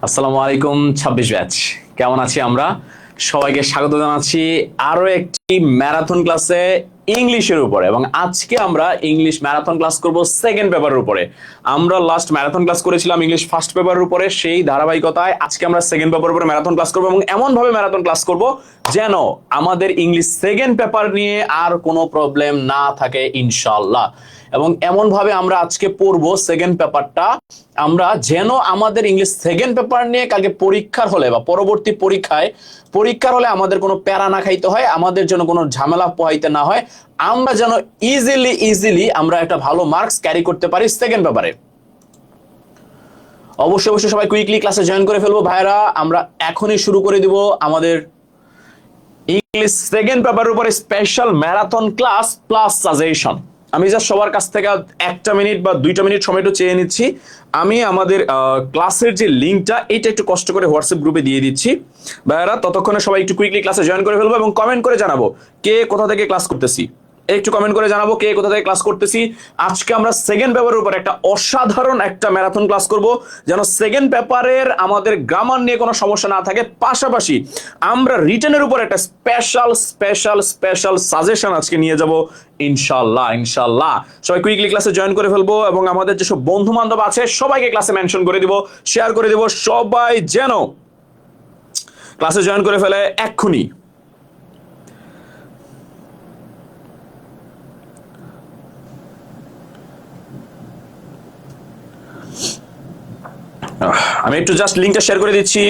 আসসালামু আলাইকুম ২৬ ব্যাচ, কেমন আছি আমরা? সবাইকে স্বাগত জানাচ্ছি আরো একটি ম্যারাথন ক্লাসে ইংলিশের উপরে। এবং আজকে আমরা ইংলিশ ম্যারাথন ক্লাস করব সেকেন্ড পেপারের উপরে। আমরা লাস্ট ম্যারাথন ক্লাস করেছিলাম ইংলিশ ফার্স্ট পেপারের উপরে, সেই ধারাবাহিকতায় আজকে আমরা সেকেন্ড পেপারের উপরে ম্যারাথন ক্লাস করব এবং এমন ভাবে ম্যারাথন ক্লাস করব যেন আমাদের ইংলিশ সেকেন্ড পেপার নিয়ে আর কোনো প্রবলেম না থাকে ইনশাআল্লাহ। এবং এমন ভাবে আমরা আজকে পড়বো সেকেন্ড পেপারটা, আমরা যেন আমাদের ইংলিশ সেকেন্ড পেপার নিয়ে কালকে পরীক্ষার হলে বা পরবর্তী পরীক্ষার হলে আমাদের কোনো প্যারা না খাইতে হয়, আমাদের যেন কোনো ঝামেলা পোহাইতে না হয়, আমরা যেন ইজিলি আমরা একটা ভালো মার্কস ক্যারি করতে পারি সেকেন্ড পেপারে। অবশ্যই সবাই কুইকলি ক্লাসে জয়েন করে ফেলবো ভাইরা। আমরা এখনই শুরু করে দিব আমাদের ইংলিশ সেকেন্ড পেপারের উপরে special marathon class plus suggestion. আমি জাস্ট সবার কাছ থেকে 1টা মিনিট বা 2টা মিনিট সময় একটু চেয়ে নিচ্ছি। আমি আমাদের ক্লাসের যে লিঙ্কটা এটা একটু কষ্ট করে হোয়াটসঅ্যাপ গ্রুপে দিয়ে দিচ্ছি ভাইয়ারা। ততক্ষণে সবাই একটু কুইকলি ক্লাসে জয়েন করে ফেলবো এবং কমেন্ট করে জানাবো কে কোথা থেকে ক্লাস করতেছি। একটু কমেন্ট করে জানাবো কে কোথা থেকে ক্লাস করতেছি। আজকে আমরা সেকেন্ড পেপারের উপর একটা অসাধারণ একটা ম্যারাথন ক্লাস করব, যেন সেকেন্ড পেপারের আমাদের গ্রামার নিয়ে কোনো সমস্যা না থাকে। পাশাপাশি আমরা রিটেনের উপর একটা স্পেশাল সাজেশন আজকে নিয়ে যাব ইনশাল্লাহ। সবাই কুইকলি ক্লাসে জয়েন করে ফেলবো এবং আমাদের যেসব বন্ধু বান্ধব আছে সবাইকে ক্লাসে মেনশন করে দিব, শেয়ার করে দিব, সবাই যেন ক্লাসে জয়েন করে ফেলে এক্ষুনি। আমি একটু জাস্ট লিঙ্কটা শেয়ার করে দিচ্ছি।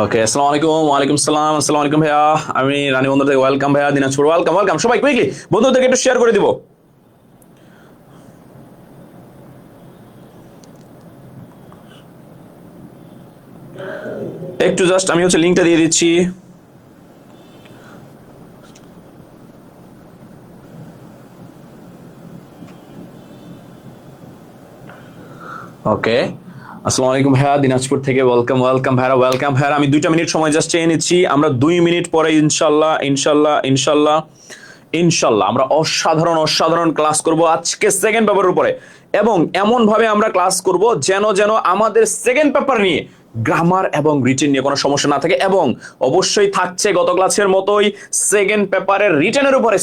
ওকে, আসসালামু আলাইকুম। ওয়ালাইকুম সালাম। আসসালামু আলাইকুম ভাইয়া, আমি রানী বন্দর থেকে। ওয়েলকাম ভাইয়া, দিনাজপুর। ওয়েলকাম সবাই কুইকলি বন্ধুদেরকে একটু শেয়ার করে দিব। একটু জাস্ট আমি লিঙ্কটা দিয়ে দিচ্ছি। ওকে, আসসালামু আলাইকুম ভাইয়া, দিনাজপুর থেকে। ওয়েলকাম ভাইয়া। আমি 2টা মিনিট সময় জাস্ট চেয়ে নিচ্ছি। আমরা 2 মিনিট পরে ইনশাল্লাহ আমরা অসাধারণ ক্লাস করব আজকে সেকেন্ড পেপারের উপরে। এবং এমন ভাবে আমরা ক্লাস করব যেন আমাদের সেকেন্ড পেপার নিয়ে গ্রামার এবং রিটেন নিয়ে কোনো সমস্যা না থাকে। এবং অবশ্যই থাকছে গত ক্লাসের মতোই সেকেন্ড পেপারের রিটেনের উপরে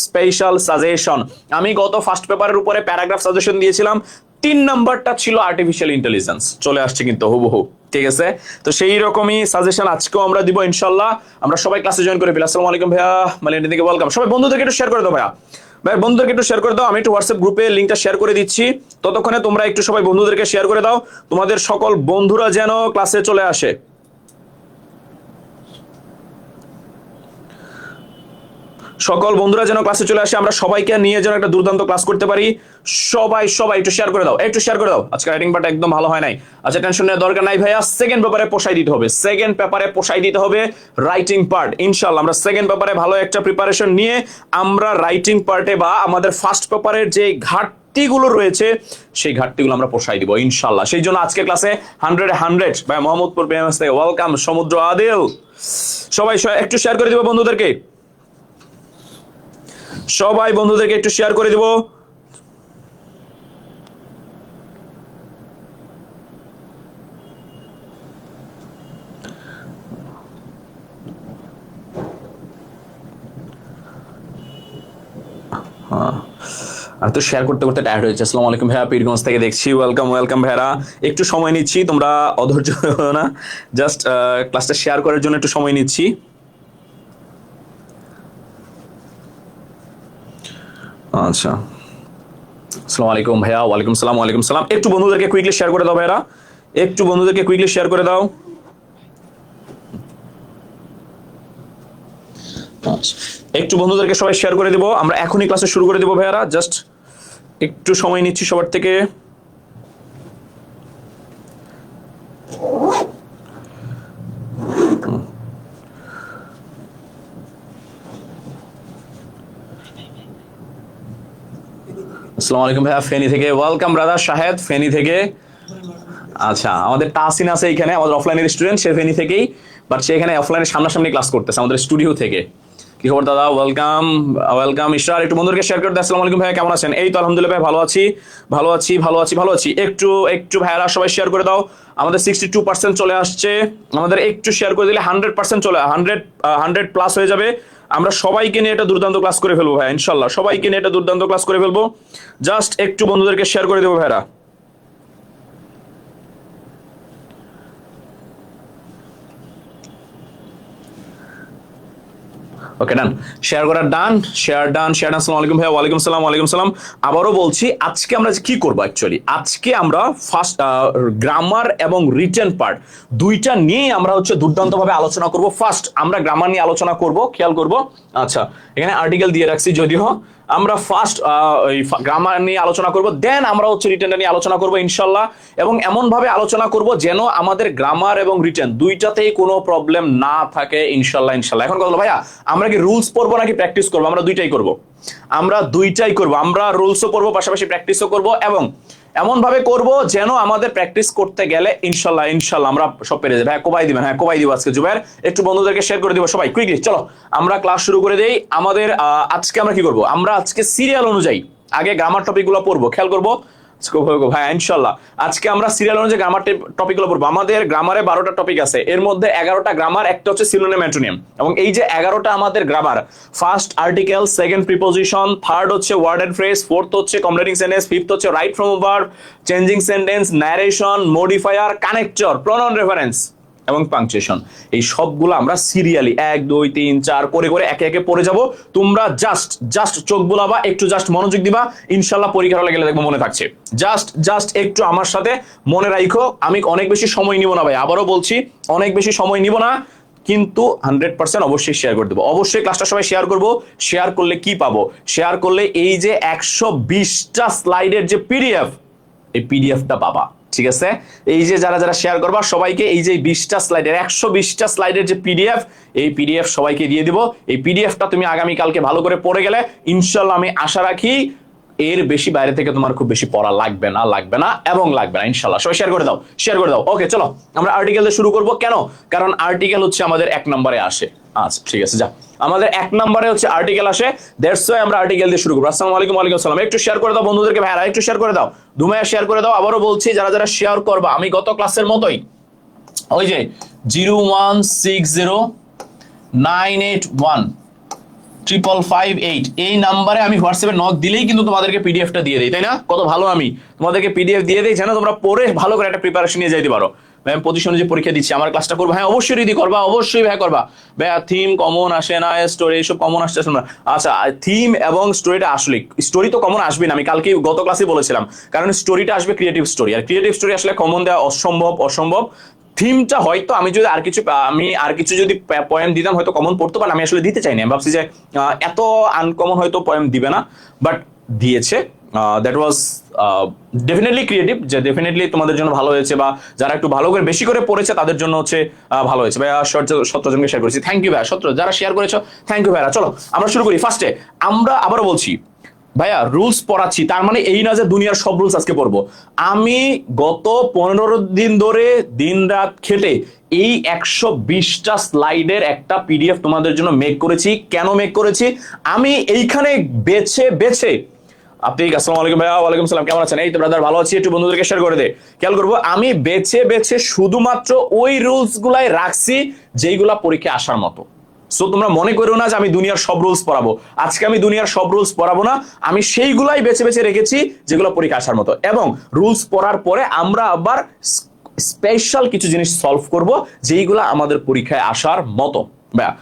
স্পেশাল সাজেশন। আমি গত ফার্স্ট পেপারের উপরে প্যারাগ্রাফ সাজেশন দিয়েছিলাম, 3 নাম্বারটা ছিল আর্টিফিশিয়াল ইন্টেলিজেন্স, চলে আসছে কিন্তু হুবহু, ঠিক আছে? তো সেই রকমই সাজেশন আজকেও আমরা দিব ইনশাল্লাহ। আমরা সবাই ক্লাসে জয়েন করে ফেলি। আসসালামু আলাইকুম ভাইয়া, মালিয়ান্ডি থেকে ওয়েলকাম। সবাই বন্ধুদেরকে একটু শেয়ার করে দাও ভাই বন্ধুদেরকে একটু শেয়ার করে দাও। আমি একটু হোয়াটসঅ্যাপ গ্রুপে লিঙ্কটা শেয়ার করে দিচ্ছি, ততক্ষণে তোমরা একটু সবাই বন্ধুদেরকে শেয়ার করে দাও, তোমাদের সকল বন্ধুরা যেন ক্লাসে চলে আসে। সকল বন্ধুরা যেন ক্লাসে চলে আসে, আমরা সবাইকে নিয়ে যেন একটা দুর্দান্ত ক্লাস করতে পারি। সবাই একটু শেয়ার করে দাও। আজকে রাইটিং পার্ট একদম ভালো হয় নাই। আচ্ছা, টেনশন নেওয়ার দরকার নাই ভাইয়া, সেকেন্ড পেপারে পোষাই দিতে হবে রাইটিং পার্ট ইনশাআল্লাহ। আমরা সেকেন্ড পেপারে ভালো একটা প্রিপারেশন নিয়ে আমরা রাইটিং পার্টে বা আমাদের ফার্স্ট পেপারের যে ঘাটতিগুলো রয়েছে সেই ঘাটতিগুলো আমরা পোষাই দিব ইনশাআল্লাহ। সেই জন্য আজকে ক্লাসে 100 ভাই মোহাম্মদপুর পেএমএস থেকে ওয়েলকাম। সমুদ্র আদিল, সবাই একটু শেয়ার করে দিব বন্ধুদেরকে, একটু শেয়ার করে দিব। আর তো শেয়ার করতে টায়ার্ড হয়েছে। আসসালামু আলাইকুম ভাইয়া, পীরগঞ্জ থেকে দেখছি। ওয়েলকাম ভাইয়া। একটু সময় নিচ্ছি, তোমরা অধৈর্য না, জাস্ট ক্লাসটা শেয়ার করার জন্য একটু সময় নিচ্ছি। আচ্ছা, আসসালামু আলাইকুম ভাইয়া। ওয়ালাইকুম সালাম। একটু বন্ধুদেরকে কুইকলি শেয়ার করে দাও ভাইরা, একটু বন্ধুদেরকে সবাই শেয়ার করে দিব। আমরা এখনই ক্লাসে শুরু করে দিব ভাইয়ারা, জাস্ট একটু সময় নিচ্ছি সবার থেকে। আসসালামু আলাইকুম ভাইয়া, ফেনী থেকে। ওয়েলকাম ব্রাদার শাহেদ, ফেনী থেকে। আচ্ছা, আমাদের তাসিন আছে এখানে, আমাদের অফলাইনের স্টুডেন্ট, সে ফেনী থেকেই, বাট সে এখানে অফলাইনে সামনাসামনি ক্লাস করতেছে আমাদের স্টুডিও থেকে। কি খবর দাদা? ওয়েলকাম ওয়েলকাম ইশরার, একটু বন্ধুদেরকে শেয়ার করে দাও। আসসালামু আলাইকুম ভাই, কেমন আছেন? এই তো আলহামদুলিল্লাহ ভাই, ভালো আছি ভালো আছি ভালো আছি ভালো আছি। একটু একটু ভাইয়ারা সবাই শেয়ার করে দাও। আমাদের 62% চলে আসছে। আমাদের একটু শেয়ার করে দিলে 100% চলে 100 প্লাস হয়ে যাবে। আমরা সবাইকে নিয়ে এটা দুর্দান্ত ক্লাস করে ফেলবো ভাই, ইনশাল্লাহ সবাইকে নিয়ে এটা দুর্দান্ত ক্লাস করে ফেলবো। জাস্ট একটু বন্ধুদেরকে শেয়ার করে দেবো ভাইরা। ওকে ডান, শেয়ার করার ডান, শেয়ার ডান, শেয়ার ডান। আসসালামু আলাইকুম ভাই। ওয়ালাইকুম সালাম, ওয়ালাইকুম সালাম। আবারও বলছি, আজকে আমরা কি করবো অ্যাকচুয়ালি, আজকে আমরা ফার্স্ট গ্রামার এবং রিটেন পার্ট দুইটা নিয়ে আমরা হচ্ছে দুর্দান্ত ভাবে আলোচনা করব। ফার্স্ট আমরা গ্রামার নিয়ে আলোচনা করব, খেয়াল করব। আচ্ছা, এখানে আর্টিকেল দিয়ে রাখছি যদিও। আমরা ফার্স্ট গ্রামার নিয়ে আলোচনা করব, দেন আমরা হচ্ছে রিটেনটা নিয়ে আলোচনা করব ইনশাল্লাহ। এবং এমন ভাবে আলোচনা করব যেন আমাদের গ্রামার এবং রিটেন দুইটাতেই কোনো প্রবলেম না থাকে ইনশাল্লাহ ইনশাল্লাহ। এখন কথা হলো ভাইয়া, আমরা কি রুলস পড়বো নাকি প্র্যাকটিস করবো? আমরা দুইটাই করব, আমরা দুইটাই করব। আমরা রুলসও পড়বো, পাশাপাশি প্র্যাকটিসও করব, এবং এমন ভাবে করব যেন আমাদের প্র্যাকটিস করতে গেলে ইনশাল্লাহ ইনশাল্লাহ আমরা সব পেরে যাই। হ্যাঁ, কোবাই দিবেন, হ্যাঁ কোবাই দিব আজকে জুবাইর। একটু বন্ধুদেরকে শেয়ার করে দিব সবাই কুইকলি। চলো আমরা ক্লাস শুরু করে দেই। আমাদের আজকে আমরা কি করব, আমরা আজকে সিরিয়াল অনুযায়ী আগে গ্রামার টপিক গুলো পড়বো, খেয়াল করবো ভাই ইনশাল্লাহ। আজকে আমরা সিরিয়াল অনুযায়ী গ্রামার টপিক গুলো পড়বো। আমাদের গ্রামারে 12টা টপিক আছে, এর মধ্যে 11টা গ্রামার, একটা হচ্ছে সিনোনিম অ্যান্টোনিম। এবং এই যে 11টা আমাদের grammar, first article, second preposition, third হচ্ছে ওয়ার্ড এন্ড ফ্রেজ, ফোর্থ হচ্ছে কমপ্লিটিং সেন্টেন্স, ফিফথ হচ্ছে right from verb, changing sentence, narration, modifier, connector, pronoun reference এবং পাংচুয়েশন। এই সবগুলো আমরা সিরিয়ালি 1 2 3 4 করে করে একে একে পড়ে যাব। তোমরা জাস্ট চোখ বুলাবা, একটু জাস্ট মনোযোগ দিবা, ইনশাল্লাহ পরীক্ষার হলে গেলে দেখবো মনে থাকছে। জাস্ট একটু আমার সাথে মনে রাখো। আমি অনেক বেশি সময় নিব না ভাই, আবারও বলছি অনেক বেশি সময় নিব না, কিন্তু 100% অবশ্যই শেয়ার করে দেবো। অবশ্যই ক্লাসটা সবাই শেয়ার করবো। শেয়ার করলে কি পাবো? শেয়ার করলে এই যে 120টা স্লাইডের যে পিডিএফ, এই পিডিএফটা পাবা, ঠিক আছে? এই যে যারা যারা শেয়ার করবা সবাইকে এই যে 20টা স্লাইডের 120টা স্লাইডের যে পিডিএফ, এই পিডিএফ সবাইকে দিয়ে দিব। এই পিডিএফটা তুমি আগামী কালকে ভালো করে পড়ে গেলে ইনশাল্লাহ আমি আশা রাখি এর বেশি বাইরে থেকে তোমার খুব বেশি পড়া লাগবে না এবং লাগবে না ইনশাল্লাহ। সবাই শেয়ার করে দাও, শেয়ার করে দাও। ওকে চলো আমরা আর্টিকেল দিয়ে শুরু করব। কেন? কারণ আর্টিকেল হচ্ছে আমাদের 1 নম্বরে আসে। আচ্ছা ঠিক আছে, যা আমাদের 1 নম্বরে হচ্ছে আর্টিকেল আসে, দ্যাটস ওয়াই আমরা আর্টিকেল দিয়ে শুরু করব। আসসালামু আলাইকুম। ওয়ালাইকুম আসসালাম। একটু শেয়ার করে দাও বন্ধুদেরকে, ভাইরা একটু শেয়ার করে দাও, ধুমায়া শেয়ার করে দাও। আবারও বলছি, যারা যারা শেয়ার করবা, আমি গত ক্লাসের মতোই ওই যে 01609815558 এই নাম্বারে আমি হোয়াটসঅ্যাপে নক দিলেই কিন্তু তোমাদেরকে পিডিএফটা দিয়ে দিই, তাই না? কত ভালো আমি তোমাদেরকে পিডিএফ দিয়ে দিই, যেন তোমরা পড়ে ভালো করে একটা প্রিপারেশন নিয়ে যাইতে পারো। ভাই আমি পজিশনে যে পরীক্ষা দিচ্ছি, আমার ক্লাসটা করবো। হ্যাঁ অবশ্যই রিদি করবা, অবশ্যই ভাই করবা। ভাইয়া থিম কমন আসে না, স্টোরি এইসব কমন আসছে না। আচ্ছা, থিম এবং স্টোরিটা আসলে, স্টোরি তো কমন আসবে না, আমি কালকে গত ক্লাসে বলেছিলাম, কারণ স্টোরিটা আসবে ক্রিয়েটিভ স্টোরি, আর ক্রিয়েটিভ স্টোরি আসলে কমন দেওয়া অসম্ভব। থিমটা হয়তো আমি যদি আর কিছু যদি পয়েম দিতাম হয়তো কমন পড়তো, বাট আমি আসলে দিতে চাইনি। আমি ভাবছি যে এত আনকমন হয়তো পয়েম দিবে না, বাট দিয়েছে। দ্যাট ওয়াজ ডেফিনেটলি ক্রিয়েটিভ, যে ডেফিনেটলি তোমাদের জন্য ভালো হয়েছে, বা যারা একটু ভালো করে বেশি করে পড়েছে তাদের জন্য হচ্ছে ভালো হয়েছে। ভাইয়া 17 জনকে শেয়ার করেছি, থ্যাংক ইউ ভাইয়া। 17 যারা শেয়ার করেছো থ্যাংক ইউ ভাইয়া। চলো আমরা শুরু করি। ফার্স্টে আমরা আবারও বলছি ভাইয়া, রুলস পড়াচ্ছি তার মানে এই না যে দুনিয়ার সব রুলস আজকে পড়বো। আমি গত 15 দিন ধরে দিন রাত খেটে এই 120টা স্লাইডের একটা পিডিএফ তোমাদের জন্য মেক করেছি। কেন মেক করেছি? আমি এইখানে বেছে আপনি, আসসালামু আলাইকুম ভাইয়া। ওয়ালাইকুম সালাম, কেমন আছেন? এই তো ব্রাদার ভালো আছি। একটু বন্ধুদেরকে শেয়ার করে দে। খেয়াল করবো, আমি বেছে শুধুমাত্র ওই রুলস গুলাই রাখছি যেইগুলা পরীক্ষায় আসার মতো। সো তোমরা মনে করো না যে আমি দুনিয়ার সব রুলস পড়াবো। আজকে আমি দুনিয়ার সব রুলস পড়াবো না, আমি সেইগুলাই বেছে রেখেছি যেগুলো পরীক্ষা আসার মতো। এবং রুলস পড়ার পরে আমরা আবার স্পেশাল কিছু জিনিস সলভ করব যেইগুলা আমাদের পরীক্ষায় আসার মতো। ভাইয়া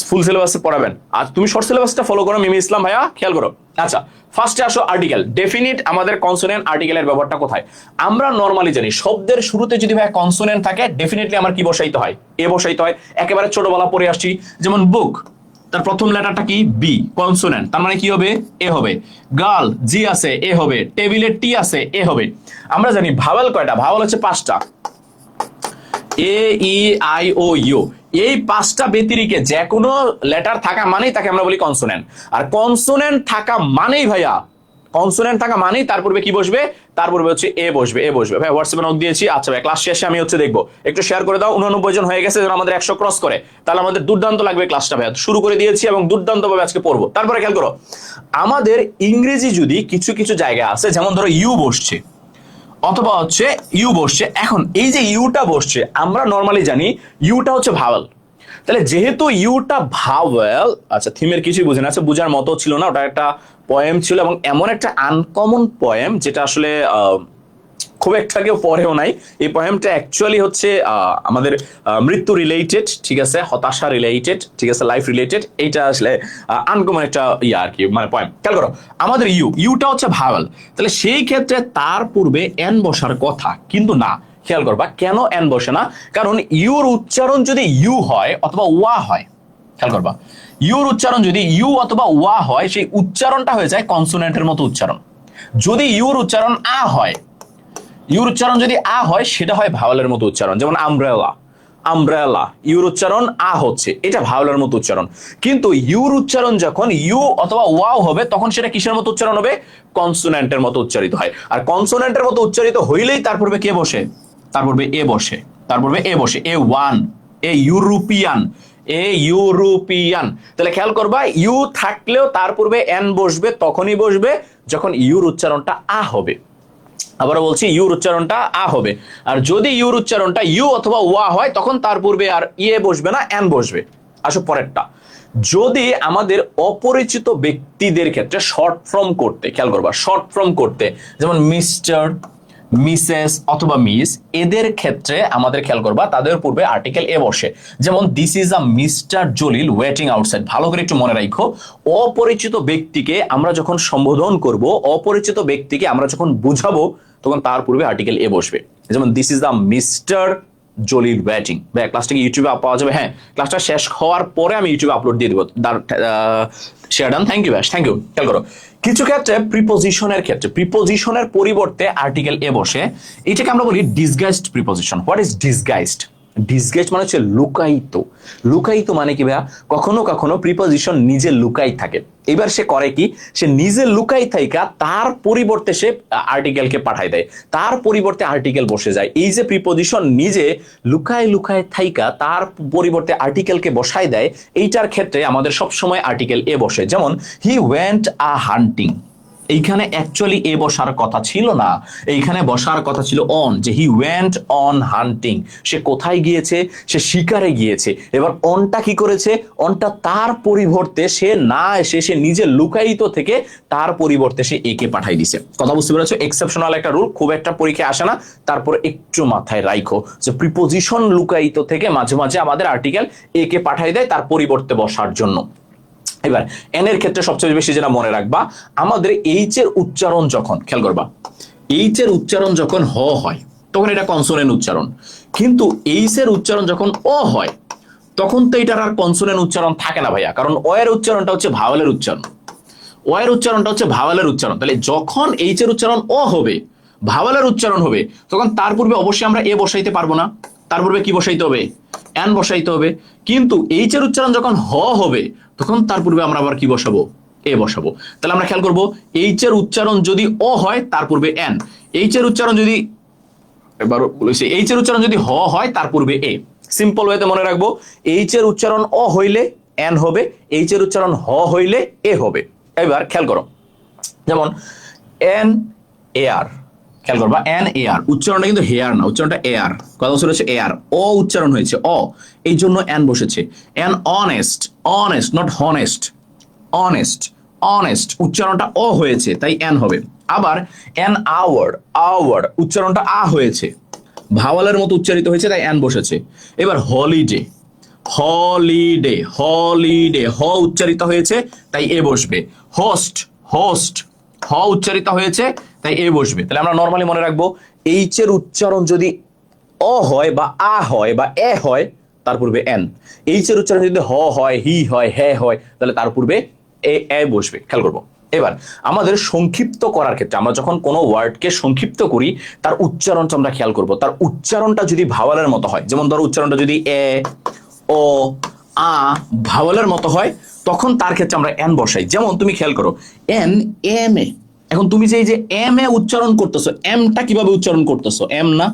ফুল সিলেবাসে পড়াবেন, আর তুমি শর্ট সিলেবাসটা ফলো করো মিমি ইসলাম ভাইয়া, খেয়াল করো। আচ্ছা ফার্স্টে আসো আর্টিকেল। ডেফিনিট আমাদের কনসোনেন্ট আর্টিকেলের ব্যবহারটা কোথায়? আমরা নরমালি জানি শব্দের শুরুতে যদি ভাই কনসোনেন্ট থাকে, ডেফিনেটলি আমার কি বসাইতে হয়? এ বসাইতে হয়। একেবারে ছোটবেলা পড়ে আসছি, যেমন বুক, তার প্রথম লেটারটা কি? বি, কনসোনেন্ট, তার মানে কি হবে? এ হবে। গার্ল, জি আছে, এ হবে। টেবিলে টি আছে, এ হবে। আমরা জানি ভাওয়েল কয়টা? ভাওয়েল হচ্ছে 5টা, এ ই আই ও ইউ। এই 5টা ব্যতিরিকে যে কোনো লেটার থাকা মানেই তাকে আমরা বলি কনসোনেন্ট। আর কনসোনেন্ট থাকা মানেই ভাইয়া কনসোনেন্ট থাকা মানেই তার পূর্বে কি বসবে, তার পূর্বে হচ্ছে এ বসবে, এ বসবে। ভাই হোয়াটসঅ্যাপে নোট দিয়েছি। আচ্ছা ভাই ক্লাস শেষে আমি হচ্ছে দেখবো, একটু শেয়ার করে দাও। 89 জন হয়ে গেছে, যেন আমাদের 100 ক্রস করে, তাহলে আমাদের দুর্দান্ত লাগবে ক্লাসটা। ভাই শুরু করে দিয়েছি এবং দুর্দান্ত ভাবে আজকে পড়বো। তারপরে খেয়াল করো, আমাদের ইংরেজি যদি কিছু কিছু জায়গা আছে, যেমন ধরো ইউ বসছে অথবা হচ্ছে ইউ বসছে। এখন এই যে ইউটা বসছে, আমরা নর্মালি জানি ইউটা হচ্ছে ভাওয়েল। তাহলে যেহেতু ইউটা ভাওয়েল, আচ্ছা থিমের কিছুই বুঝে না, আচ্ছা বুঝার মতো ছিল না, ওটা একটা পোয়েম ছিল এবং এমন একটা আনকমন পোয়েম যেটা আসলে খুব একটা কেউ পড়েও নাই। এই পোয়েমটা অ্যাকচুয়ালি হচ্ছে আমাদের মৃত্যু রিলেটেড, ঠিক আছে, হতাশা রিলেটেড, ঠিক আছে, লাইফ রিলেটেড। এইটা আসলে আনকমন একটা ইয়া আর কি, মানে পোয়েম। খেয়াল করো, আমাদের ইউটা হচ্ছে ভাওয়েল, তাহলে সেই ক্ষেত্রে তার পূর্বে এন বসার কথা, কিন্তু না। খেয়াল করবা কেন এন বসে না, কারণ ইউর উচ্চারণ যদি ইউ হয় অথবা ওয়া হয়, খেয়াল করবা ইউর উচ্চারণ যদি ইউ অথবা ওয়া হয়, সেই উচ্চারণটা হয়ে যায় কনসোনেন্টের মতো উচ্চারণ। যদি ইউর উচ্চারণ আ হয়, ইউর উচ্চারণ যদি আ হয়, সেটা হয় ভাওয়ালের মতো উচ্চারণ। যেমন আমব্রেলা, আমব্রেলা, ইউর উচ্চারণ আ হচ্ছে, এটা ভাওয়ালের মতো উচ্চারণ। কিন্তু ইউর উচ্চারণ যখন ইউ অথবা ওয়াও হবে, তখন সেটা কিসের মতো উচ্চারণ হবে, কনসোনেন্টের মতো উচ্চারিত হয়। আর কনসোনেন্টের মতো উচ্চারিত হইলেই তার পূর্বে কে বসে, তার পূর্বে এ বসে, তার পূর্বে এ বসে। A one, a European, a European. তাহলে খেয়াল করবা, ইউ থাকলেও তার পূর্বে এন বসবে, তখনই বসবে যখন ইউর উচ্চারণটা আ হবে। আবারও বলছি, ইউর উচ্চারণটা আ হবে। আর যদি ইউর উচ্চারণটা ইউ অথবা ওয়া হয়, তখন তার পূর্বে আর ইয়ে বসবে না, এন বসবে। আসো পরেরটা, যদি আমাদের অপরিচিত ব্যক্তিদের ক্ষেত্রে শর্ট ফর্ম করতে, খেয়াল করবা শর্ট ফর্ম করতে, যেমন মিস্টার, মিসেস অথবা মিস, এদের ক্ষেত্রে আমাদের খেয়াল করবা তাদের পূর্বে আর্টিকেল এ বসে। যেমন this is a mister Jalil waiting outside. ভালো করে একটু মনে রাখো, অপরিচিত ব্যক্তিকে আমরা যখন সম্বোধন করব, অপরিচিত ব্যক্তিকে আমরা যখন বুঝাবো, তখন তার পূর্বে আর্টিকেল এ বসবে। যেমন this is the mister Jalil waiting. ভাই ক্লাসটা কি ইউটিউবে পাওয়া যাবে? হ্যাঁ, ক্লাসটা শেষ হওয়ার পরে আমি ইউটিউবে আপলোড দিয়ে দেবো। শেয়ার ডান, থ্যাংক ইউ ব্যাস, থ্যাংক ইউ। খেয়াল করো, কিছু ক্ষেত্রে প্রিপোজিশনের ক্ষেত্রে প্রিপোজিশনের পরিবর্তে আর্টিকেল এ বসে। এটাকে আমরা বলি disguised preposition. What is disguised? Disguised মানে হচ্ছে লুকায়িত। লুকায়িত মানে কি ভাইয়া? কখনো কখনো প্রিপোজিশন নিজে লুকাই থাকে। এবার সে করে কি, সে নিজে লুকাই থাইকা তার পরিবর্তে সে আর্টিকেলকে পাঠাই দেয়, তার পরিবর্তে আর্টিকেল বসে যায়। এই যে প্রিপোজিশন নিজে লুকায় লুকায় থাইকা তার পরিবর্তে আর্টিকেলকে বসায় দেয়, এইটার ক্ষেত্রে আমাদের সবসময় আর্টিকেল এ বসে। যেমন হি ওয়েন্ট আ হান্টিং, এইখানে অ্যাকচুয়ালি এ বসার কথা ছিল না, এইখানে বসার কথা ছিল অন, যে হি ওয়েন্ট অন হান্টিং, সে কোথায় গিয়েছে, সে শিকারে গিয়েছে। এবার অনটা কি করেছে, অনটা তার পরিবর্তে সে না এসে সে নিজে লুকায়িত থেকে তার পরিবর্তে সে একে পাঠাই দিছে। কথা বুঝতে পেরেছো? এক্সেপশনাল একটা রুল, খুব একটা পরীক্ষায় আসে না, তারপর একটু মাথায় রাখো যে প্রিপোজিশন লুকায়িত থেকে মাঝে মাঝে আমাদের আর্টিকেল একে পাঠাই দেয় তার পরিবর্তে বসার জন্য। এবার এন এর ক্ষেত্রে সবচেয়ে বেশি যেটা মনে রাখবা, আমাদের এইচ এর উচ্চারণ যখন, খেয়াল করবা, এইচ এর উচ্চারণ যখন হ হয়, তখন এটা কনসোনেন্ট উচ্চারণ। কিন্তু এইচ এর উচ্চারণ যখন অ হয়, তখন তো এটার আর কনসোনেন্ট উচ্চারণ থাকে না ভাইয়া, কারণ অ এর উচ্চারণটা হচ্ছে ভাওয়েলের উচ্চারণ। অ এর উচ্চারণটা হচ্ছে ভাওয়েলের উচ্চারণ। তাহলে যখন এইচ এর উচ্চারণ অ হবে, ভাওয়েলের উচ্চারণ হবে, তখন তার পূর্বে অবশ্যই আমরা এ বসাইতে পারবো না, তার পূর্বে কি বসাইতে হবে, এন বসাইতে হবে। কিন্তু এইচ এর উচ্চারণ যখন হ হবে, তখন তার পূর্বে আমরা আবার কি বসাবো, এ বসাবো। তাহলে আমরা খেয়াল করবো, এইচ এর উচ্চারণ যদি অ হয়, তার পূর্বে এন। এইচ এর উচ্চারণ যদি, এবার বলেছি, এইচ এর উচ্চারণ যদি হ হয়, তার পূর্বে এ। সিম্পল ওয়েতে মনে রাখবো, এইচ এর উচ্চারণ অ হইলে এন হবে, এইচ এর উচ্চারণ হ হইলে এ হবে। এবার খেয়াল করো, যেমন এন এ আর, খেয়াল করবা এন এ আর, উচ্চারণটা কিন্তু হেয়ার না, উচ্চারণটা এ আর। কথা হচ্ছে এ আর, অ উচ্চারণ হয়েছে অ, এই জন্য এন বসেছে। N honest, honest not honest, honest, honest উচ্চারণটা অ হয়েছে, তাই এন হবে। আবার এন আওয়ার্ড, আওয়ার্ড উচ্চারণটা আ হয়েছে, ভাওয়ালের মতো উচ্চারিত হয়েছে, তাই এন বসেছে। এবার হলিডে, হলিডে, হলিডে হ উচ্চারিত হয়েছে, তাই এ বসবে। হোস্ট, হোস্ট হ উচ্চারিত হয়েছে, তাই এ বসবে। তাহলে আমরা নর্মালি মনে রাখবো, এইচ এর উচ্চারণ যদি অ হয় বা আ হয় বা এ হয়, তার পূর্বে এন। এইচ এর উচ্চারণ যদি হ হয়, হি হয়, হে হয়, তাহলে তার পূর্বে এ বসবে। খেয়াল করবো। এবার আমাদের সংক্ষিপ্ত করার ক্ষেত্রে, আমরা যখন কোনো ওয়ার্ডকে সংক্ষিপ্ত করি, তার উচ্চারণটা আমরা খেয়াল করব। তার উচ্চারণটা যদি ভাওয়ালের মতো হয়, যেমন ধরো উচ্চারণটা যদি এ, ও, আ ভাওয়ালের মতো হয়, তখন তার ক্ষেত্রে আমরা এন বসাই। যেমন তুমি খেয়াল করো, এন এম এ, এখন তুমি যে এই যে এম এ উচ্চারণ করতেছো, এমটা কিভাবে উচ্চারণ করতেছো? এম না,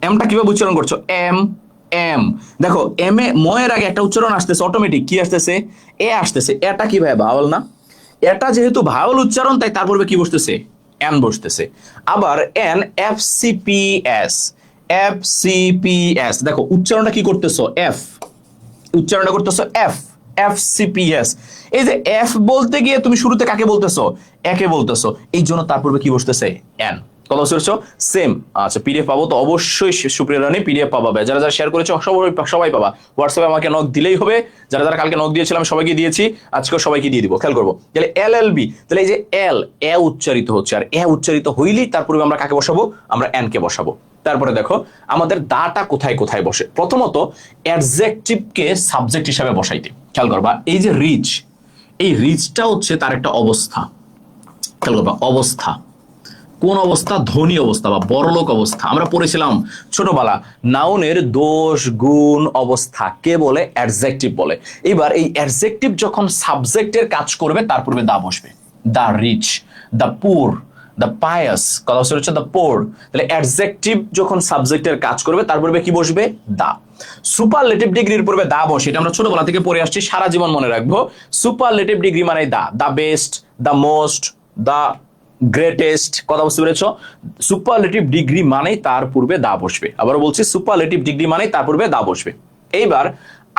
এমটা কিভাবে উচ্চারণ করছো? M, M. দেখো এম এ ময়ের আগে একটা উচ্চারণ আসতেছে, অটোমেটিক কি আসতেছে? এ আসতেছে। এটা কি ভাই ভাওয়াল না? এটা যেহেতু ভাওয়াল উচ্চারণ, তাই তার পূর্বে কি বসতেছে? এন বসতেছে। আবার N, F C P S, F C P S. দেখো উচ্চারণটা কি করতেছো? এফ, উচ্চারণটা করতেছো F, F C P S. এই যে এফ বলতে গিয়ে তুমি শুরুতে কাকে বলতেছো? একে বলতেছো, এই জন্য তার পূর্বে কি বসতেছে? এন। কথা বুঝতে পারছো? সেম। আচ্ছা, পিডিএফ পাবো তো অবশ্যই সুপ্রিয়া রানী, পিডিএফ পাবা। যারা যারা শেয়ার করেছো সবাই পাবা। হোয়াটসঅ্যাপে আমাকে নক দিলেই হবে। যারা যারা কালকে নক দিয়েছিলাম সবাইকে দিয়েছি, আজকেও সবাইকে দিয়ে দিব। খেয়াল করবো তাহলে এল এল বি, তাহলে এই যে এল, এ উচ্চারিত হচ্ছে, আর এ উচ্চারিত হইলেই তার পূর্বে আমরা কাকে বসাবো? আমরা এন কে বসাবো। তারপরে দেখো আমাদের দাটা কোথায় কোথায় বসে। প্রথমত অ্যাডজেক্টিভকে সাবজেক্ট হিসাবে বসাইতে খেয়াল করবা। এই যে রিচ, এই রিচটা হচ্ছে তার একটা অবস্থা। খেয়াল করবা, অবস্থা। কোন অবস্থা? ধনী অবস্থা বা বড়লোক অবস্থা। আমরা পড়েছিলাম ছোটবেলা, নাউনের দোষ গুণ অবস্থা কে বলে? অ্যাডজেক্টিভ বলে। এবার এই অ্যাডজেক্টিভ যখন সাবজেক্টের কাজ করবে তার পূর্বে দা বসবে। দা রিচ, দা পুর, দা পায়াস। কথা হচ্ছে দা পোর। তাহলে অ্যাডজেক্টিভ যখন সাবজেক্টের কাজ করবে তার পূর্বে কি বসবে? দা। সুপারলেটিভ ডিগ্রির পূর্বে দা বসে, এটা আমরা ছোটবেলা থেকে পড়ে আসছি, সারা জীবন মনে রাখবো। সুপারলেটিভ ডিগ্রি মানে the, the best, the most, the greatest. কথা বুঝতে পেরেছো? সুপারলেটিভ ডিগ্রি মানেই তার পূর্বে দা বসবে। আবার বলছি, সুপারলেটিভ ডিগ্রি মানেই তার পূর্বে দা বসবে। এইবার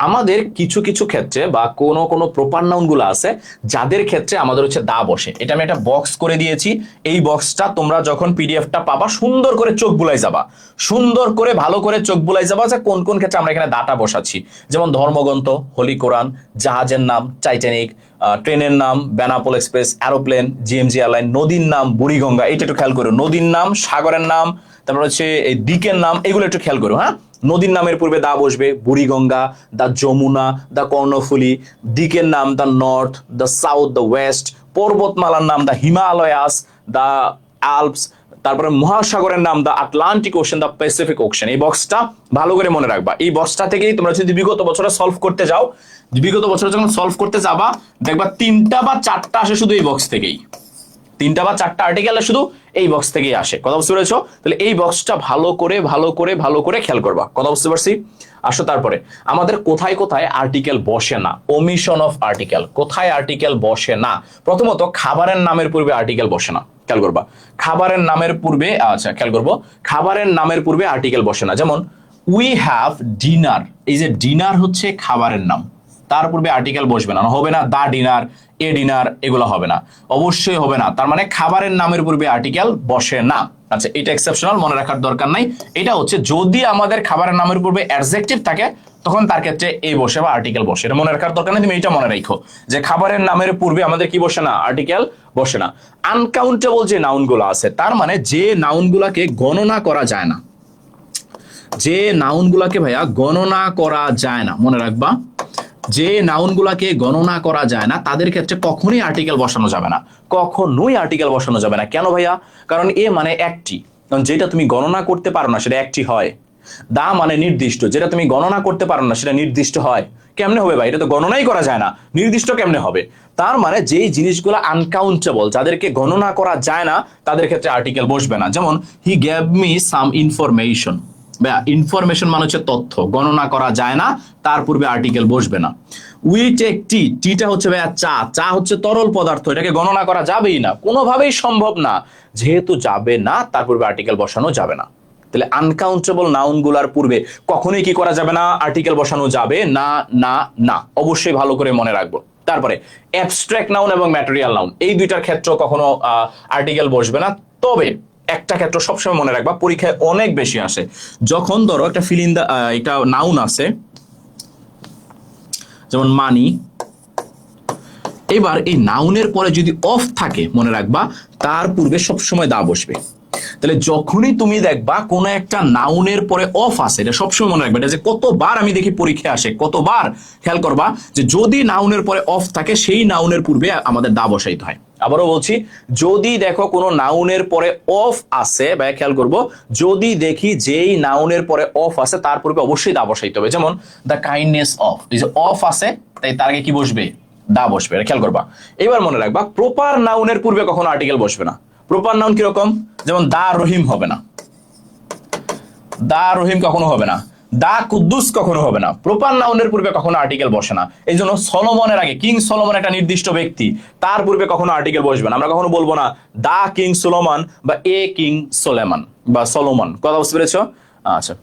আমাদের কিছু কিছু ক্ষেত্রে বা কোন কোন প্রপার নাউন গুলো আছে যাদের ক্ষেত্রে আমাদের হচ্ছে দা বসে। এটা আমি একটা বক্স করে দিয়েছি। এই বক্সটা তোমরা যখন পিডিএফটা পাবা সুন্দর করে চোখ বুলাই যাবা, সুন্দর করে ভালো করে চোখ বুলাই যাবা যে কোন কোন ক্ষেত্রে আমরা এখানে দাটা বসাচ্ছি। যেমন ধর্মগ্রন্থ, হোলি কোরআন, জাহাজের নাম টাইটানিক, ট্রেনের নাম Benapole express, aeroplane GMG airline, নদীর নাম বুড়িগঙ্গা। এটা একটু খেয়াল করো। নদীর নাম, সাগরের নাম, তারপর হচ্ছে এই দিকের নাম, এগুলো একটু খেয়াল করো। হ্যাঁ, নদীর নামের পূর্বে দা বসবে, বুড়িগঙ্গা, দা যমুনা, দা কর্ণফুলী। দিকের নাম দা নর্থ, দা সাউথ, দা ওয়েস্ট। পর্বতমালার নাম দা হিমালয়াস, দা আলপস। তারপরে মহাসাগরের নাম দা আটলান্টিক ওশান, দা প্যাসিফিক ওশান। এই বক্সটা ভালো করে মনে রাখবা। এই বক্সটা থেকেই তোমরা যদি বিগত বছরে সলভ করতে যাও, বিগত বছরে যখন সলভ করতে যাবা দেখবা 3টা বা 4টা আসে শুধু এই বক্স থেকেই। 3টা বা 4টা আর্টিকেল শুধু এই বক্স থেকেই আসে। কথা বুঝতে পেরেছো? তাহলে এই বক্সটা ভালো করে ভালো করে ভালো করে খেয়াল করবা। কথা বুঝতে পারছি? আসো তারপরে আমাদের কোথায় কোথায় আর্টিকেল বসে না। ওমিশন অফ আর্টিকেল। কোথায় আর্টিকেল বসে না? প্রথমত খাবারের নামের পূর্বে আর্টিকেল বসে না। খেয়াল করবা, খাবারের নামের পূর্বে, আচ্ছা খেয়াল করবো, খাবারের নামের পূর্বে আর্টিকেল বসে না। যেমন উই হ্যাভ ডিনার, এই যে ডিনার হচ্ছে খাবারের নাম, তার পূর্বে আর্টিকেল বসবে না। হবে না দা ডিনার, এ ডিনার, এগুলো হবে না, অবশ্যই হবে না। তার মানে খাবারের নামের পূর্বে আর্টিকেল বসে না। আচ্ছা, এটা এক্সেপশনাল, মনে রাখার দরকার নাই। এটা হচ্ছে যদি আমাদের খাবারের নামের পূর্বে অ্যাডজেক্টিভ থাকে তখন তার ক্ষেত্রে এ বসে বা আর্টিকেল বসে। এটা মনে রাখার দরকার নেই, তুমি এটা মনে রাখো যে খাবারের নামের পূর্বে আমাদের কি বসে না? আর্টিকেল বসে না। আনকাউন্টেবল যে নাউনগুলো আছে, তার মানে যে নাউনগুলোকে গণনা করা যায় না, যে নাউনগুলোকে ভাইয়া গণনা করা যায় না, মনে রাখবা, যে নাউনগুলোকে গণনা করা যায় না তাদের ক্ষেত্রে কখনোই আর্টিকেল বসানো যাবে না। কখনোই আর্টিকেল বসানো যাবে না। কেন ভাইয়া? কারণ এ মানে একটি, যেটা তুমি গণনা করতে পারো না সেটা একটি হয়। দা মানে নির্দিষ্ট, যেটা তুমি গণনা করতে পারো না সেটা নির্দিষ্ট হয়। কেমনে হবে ভাই? এটা তো গণনাই করা যায় না, নির্দিষ্ট কেমনে হবে? তার মানে যেই জিনিসগুলো আনকাউন্টেবল, যাদেরকে গণনা করা যায় না, তাদের ক্ষেত্রে আর্টিকেল বসবে না। যেমন he gave me some information. Information মানে হচ্ছে তথ্য, গণনা করা যায় না, তার পূর্বে আর্টিকেল বসবে না। উই টেক টি, টিটা হচ্ছে ভাইয়া চা, চা হচ্ছে তরল পদার্থ, এটাকে গণনা করা যাবেই না, কোনোভাবেই সম্ভব না। যেহেতু যাবে না, তার পূর্বে আর্টিকেল বসানো যাবে না। তাহলে আনকাউন্টেবল নাউন গুলার পূর্বে কখনোই কি করা যাবে না? আর্টিকেল বসানো যাবে না, না, না। অবশ্যই ভালো করে মনে রাখবো। তারপরে অ্যাবস্ট্রাক্ট নাউন এবং ম্যাটেরিয়াল নাউন, এই দুইটার ক্ষেত্রে কখনো আর্টিকেল বসবে না। তবে একটা ক্ষেত্র সবসময় মনে রাখবা, পরীক্ষায় অনেক বেশি আসে। যখন ধরো একটা ফিল ইন দা, একটা নাউন আছে যেমন মানি, এবার এই নাউনের পরে যদি অফ থাকে, মনে রাখবা তার পূর্বে সবসময় দা বসবে। তাহলে যখনই তুমি দেখবা কোন একটা নাউনের পরে অফ আছে, এটা সবসময় মনে রাখবে। এটা যে কতবার আমি দেখি পরীক্ষায় আসে, কতবার খেয়াল করবা যে যদি নাউনের পরে অফ থাকে সেই নাউনের পূর্বে আমাদের দা বসাইতে হয়। আবারও বলছি, যদি দেখো কোনো নাউনের পরে অফ আছে, বা খেয়াল করবো, যদি দেখি যেই নাউনের পরে অফ আছে তার পূর্বে অবশ্যই দা বসাইতে হবে। যেমন দ্য কাইন্ডনেস অফ, এই যে অফ আছে তাই তার আগে কি বসবে? দা বসবে, এটা খেয়াল করবা। এবার মনে রাখবা প্রপার নাউনের পূর্বে কখনো আর্টিকেল বসবে না। প্রপার নাউন কিরকম, যেমন দা রহিম হবে না, দা রহিম কখনো হবে না, দা কুদ্দুস কখনো হবে না। প্রপার নাউনের পূর্বে কখনো আর্টিকেল বসে না। এই জন্য সলোমনের আগে, কিং সলোমন একটা নির্দিষ্ট ব্যক্তি, তার পূর্বে কখনো আর্টিকেল বসবে না। আমরা কখনো বলবো না দা কিং সোলোমান বা এ কিং সোলেমান বা সলোমন। কথা বুঝতে পেরেছো? আচ্ছা,